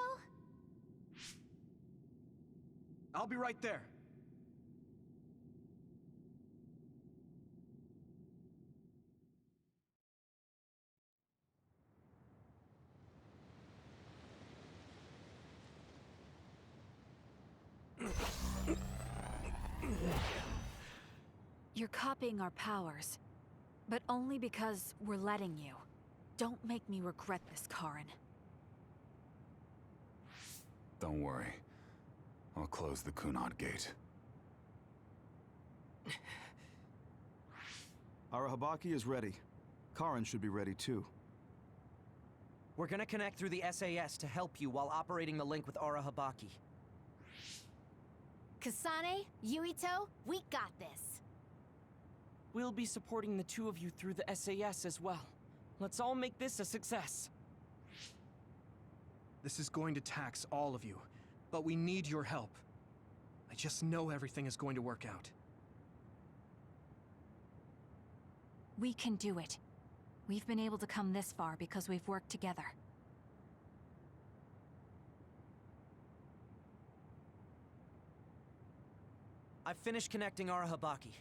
I'll be right there. You're copying our powers, but only because we're letting you. Don't make me regret this, Karin. Don't worry. I'll close the Kunad Gate. Arahabaki is ready. Karin should be ready too. We're gonna connect through the SAS to help you while operating the link with Arahabaki. Kasane, Yuito, we got this. We'll be supporting the two of you through the SAS as well. Let's all make this a success. This is going to tax all of you, but we need your help. I just know everything is going to work out. We can do it. We've been able to come this far because we've worked together. I've finished connecting Arahabaki.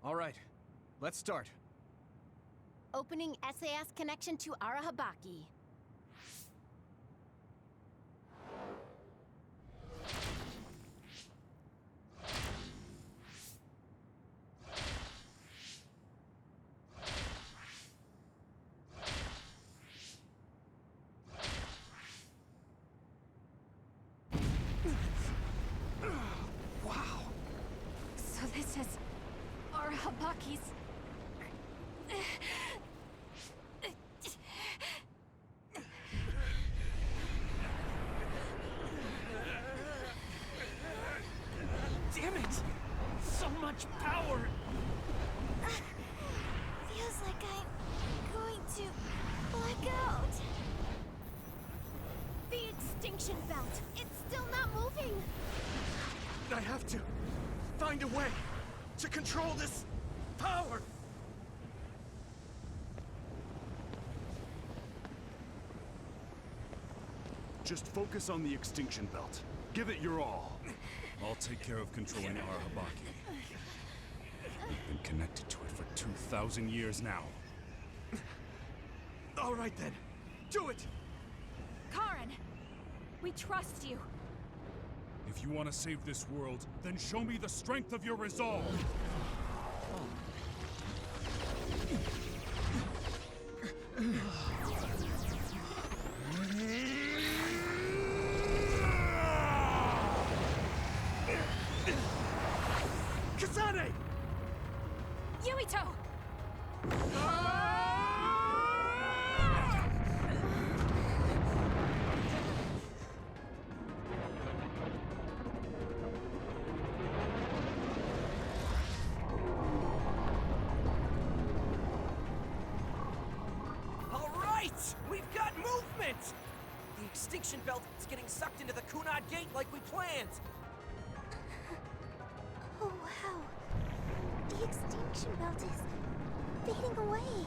All right, let's start. Opening SAS connection to Arahabaki. So this says Arahabaki's... Damn it! So much power! Feels like I'm going to black out. The extinction belt. It's still not moving. I have to find a way to control this power. Just focus on the extinction belt. Give it your all. I'll take care of controlling Arahabaki. We've been connected to it for 2,000 years now. All right then, do it! Karen! We trust you. If you want to save this world, then show me the strength of your resolve. Kasane! Yumito! All right! We've got movement! The extinction belt is getting sucked into the Kunad Gate like we planned! Oh, wow. The extinction belt is fading away.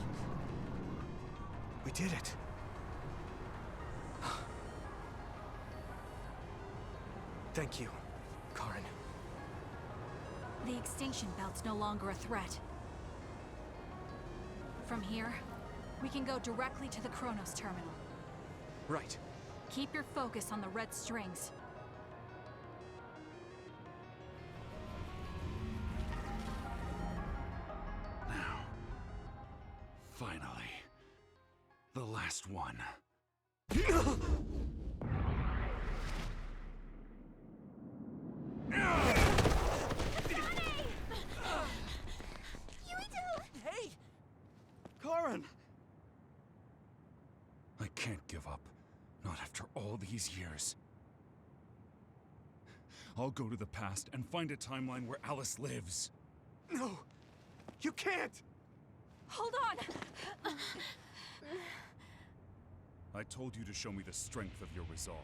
We did it. Thank you, Karen. The extinction belt's no longer a threat. From here, we can go directly to the Kronos terminal. Right. Keep your focus on the red strings. Now. Finally. The last one. Hey! Karen! I can't give up. Not after all these years. I'll go to the past and find a timeline where Alice lives. No! You can't! Hold on! I told you to show me the strength of your resolve.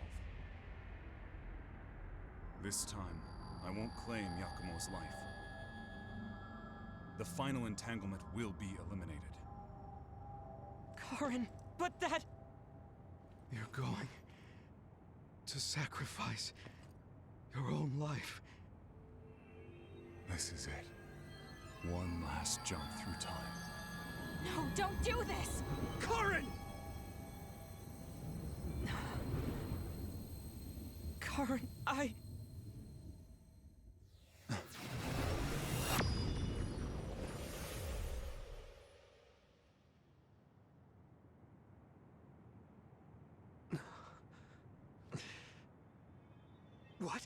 This time, I won't claim Yakumo's life. The final entanglement will be eliminated. Karen, but that... You're going to sacrifice your own life. This is it. One last jump through time. No, don't do this! Karen! Karen, What?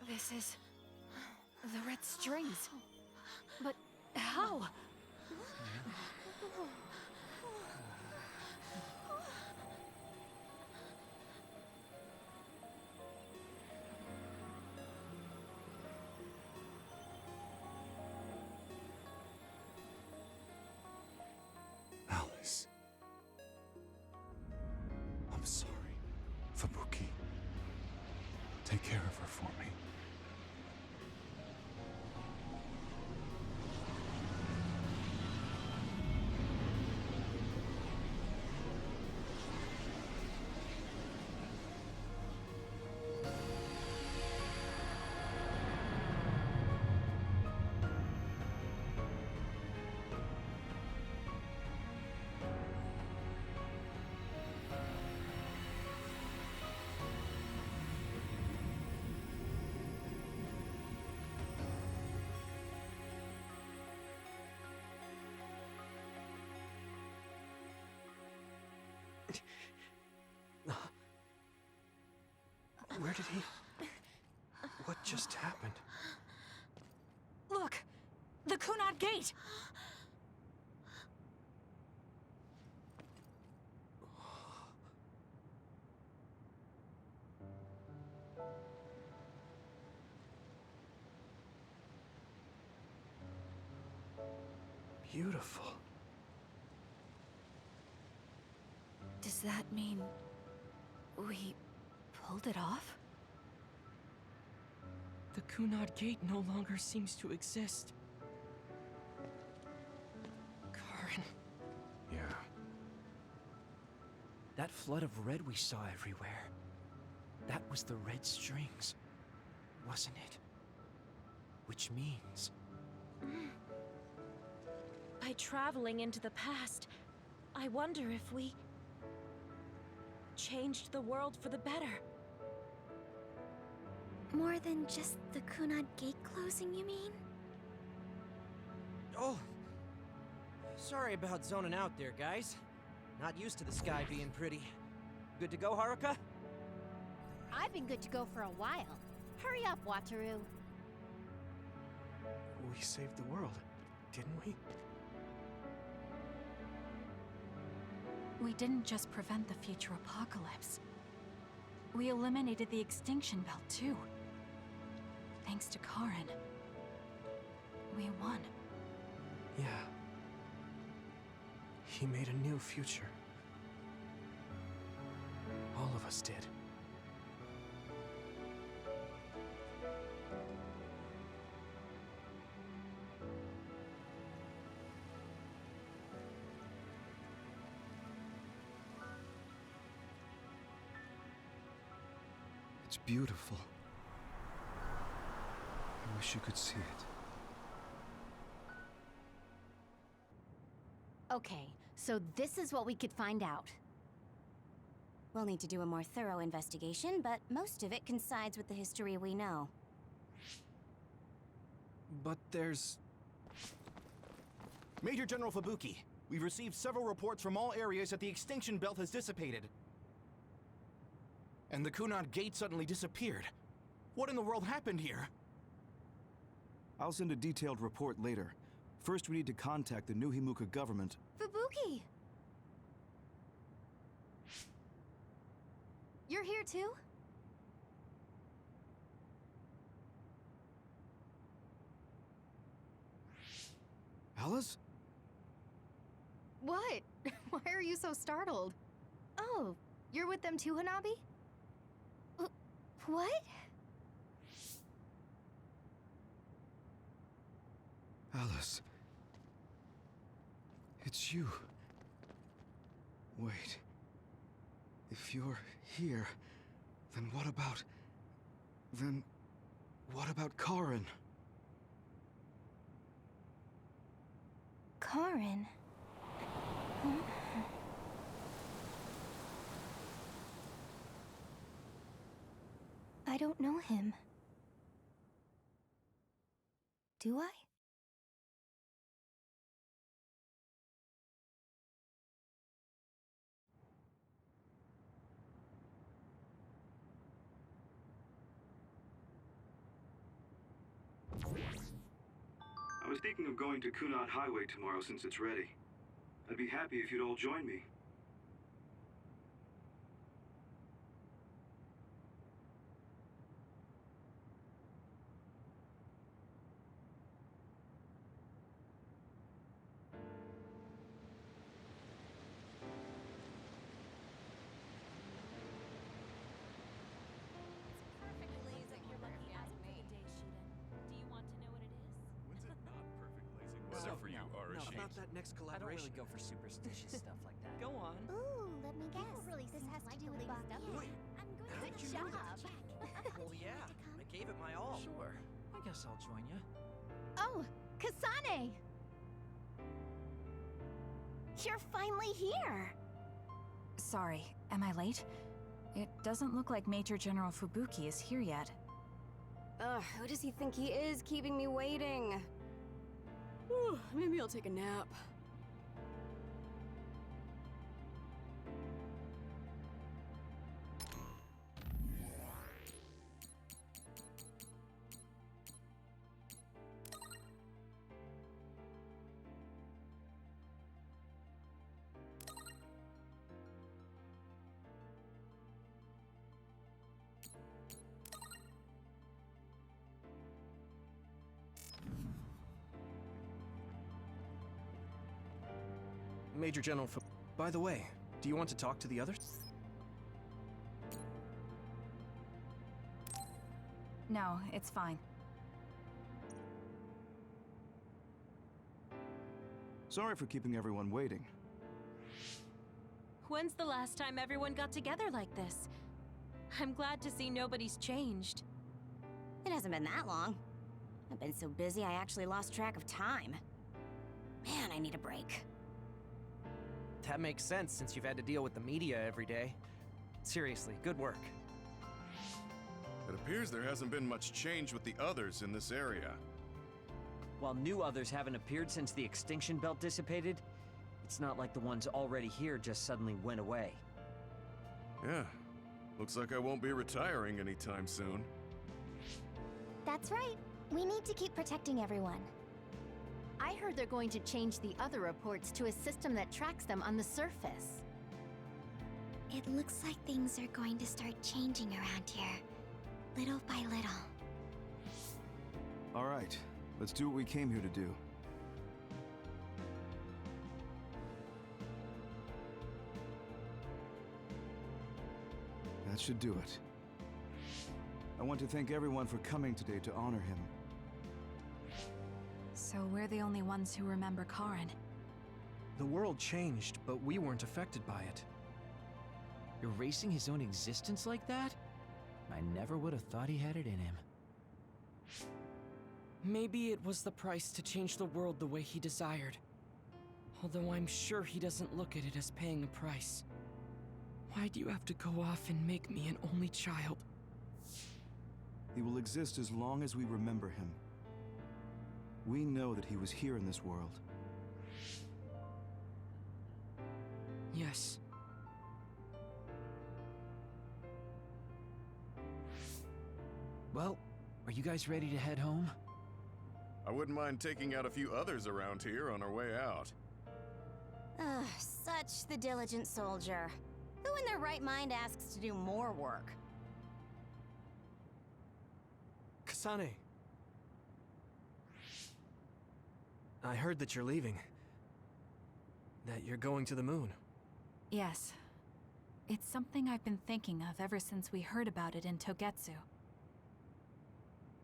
This is... the red strings. But how? Alice. I'm sorry, Fubuki. Take care of her for me. Where did he... What just happened? Look! The Kunad Gate! Beautiful. Does that mean we pulled it off? The Kunad Gate no longer seems to exist. Karen. Yeah. That flood of red we saw everywhere. That was the red strings, wasn't it? Which means... By traveling into the past, I wonder if we changed the world for the better. More than just the Kunad Gate closing, you mean? Oh! Sorry about zoning out there, guys. Not used to the sky being pretty. Good to go, Haruka? I've been good to go for a while. Hurry up, Wataru. We saved the world, didn't we? We didn't just prevent the future apocalypse. We eliminated the extinction belt, too. Thanks to Karen. We won. Yeah. He made a new future. All of us did. It's beautiful. I wish you could see it. Okay, so this is what we could find out. We'll need to do a more thorough investigation, but most of it coincides with the history we know. But there's... Major General Fubuki, we've received several reports from all areas that the extinction belt has dissipated. And the Kunad Gate suddenly disappeared. What in the world happened here? I'll send a detailed report later. First, we need to contact the New Himuka government. Fubuki! You're here too? Alice? What? Why are you so startled? Oh, you're with them too, Hanabi? What? Alice. It's you. Wait. If you're here, then what about... Then... what about Karen? Karen? I don't know him. Do I? I was thinking of going to Kunad Highway tomorrow since it's ready. I'd be happy if you'd all join me. Except for you, Arashi. About that next collaboration. I don't really go for superstitious stuff like that. Go on. Ooh, let me guess. This has to do with stuff. How'd you know that? Well, yeah. I gave it my all. Sure. I guess I'll join you. Oh, Kasane! You're finally here! Sorry, am I late? It doesn't look like Major General Fubuki is here yet. Ugh, who does he think he is keeping me waiting? Whew, maybe I'll take a nap. Major General By the way, do you want to talk to the others? No, it's fine. Sorry for keeping everyone waiting. When's the last time everyone got together like this? I'm glad to see nobody's changed. It hasn't been that long. I've been so busy I actually lost track of time. Man, I need a break. That makes sense since you've had to deal with the media every day. Seriously, good work. It appears there hasn't been much change with the others in this area. While new others haven't appeared since the extinction belt dissipated, it's not like the ones already here just suddenly went away. Yeah. Looks like I won't be retiring anytime soon. That's right. We need to keep protecting everyone. I heard they're going to change the other reports to a system that tracks them on the surface. It looks like things are going to start changing around here, little by little. All right, let's do what we came here to do. That should do it. I want to thank everyone for coming today to honor him. So we're the only ones who remember Karen. The world changed, but we weren't affected by it. Erasing his own existence like that? I never would have thought he had it in him. Maybe it was the price to change the world the way he desired. Although I'm sure he doesn't look at it as paying a price. Why do you have to go off and make me an only child? He will exist as long as we remember him. We know that he was here in this world. Yes. Well, are you guys ready to head home? I wouldn't mind taking out a few others around here on our way out. Ugh, such the diligent soldier. Who in their right mind asks to do more work? Kasane. I heard that you're leaving. That you're going to the moon. Yes. It's something I've been thinking of ever since we heard about it in Togetsu.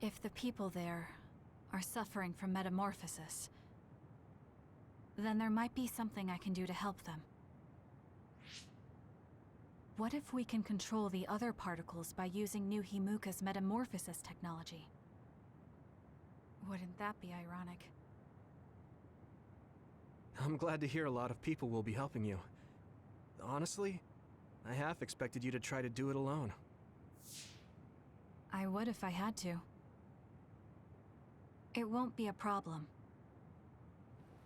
If the people there are suffering from metamorphosis, then there might be something I can do to help them. What if we can control the other particles by using New Himuka's metamorphosis technology? Wouldn't that be ironic? I'm glad to hear a lot of people will be helping you. Honestly, I half expected you to try to do it alone. I would if I had to. It won't be a problem.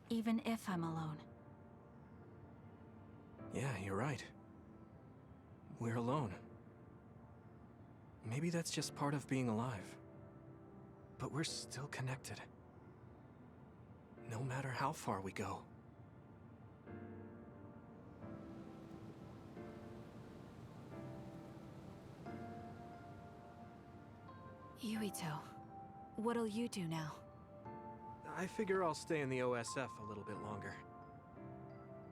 Even if I'm alone. Yeah, you're right. We're alone. Maybe that's just part of being alive. But we're still connected. No matter how far we go. Yuito, what'll you do now? I figure I'll stay in the OSF a little bit longer.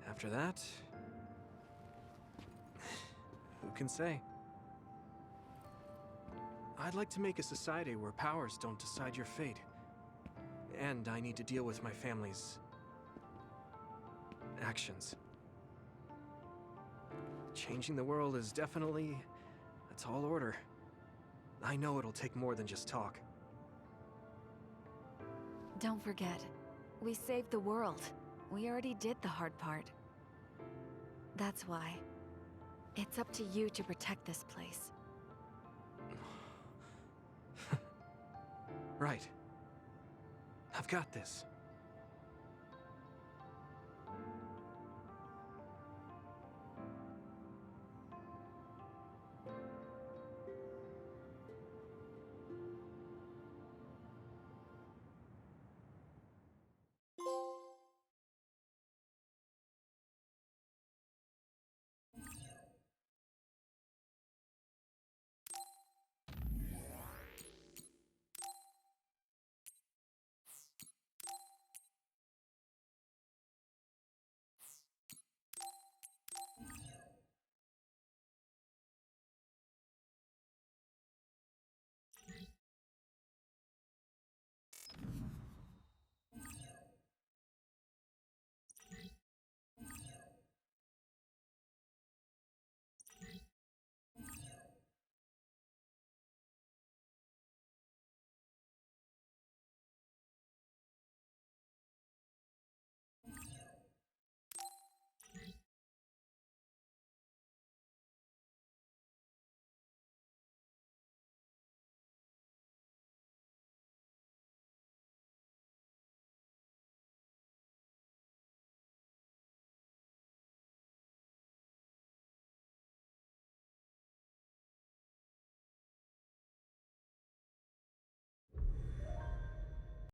After that... who can say? I'd like to make a society where powers don't decide your fate. And I need to deal with my family's... actions. Changing the world is definitely a tall order. I know it'll take more than just talk. Don't forget, we saved the world. We already did the hard part. That's why. It's up to you to protect this place. Right. I've got this.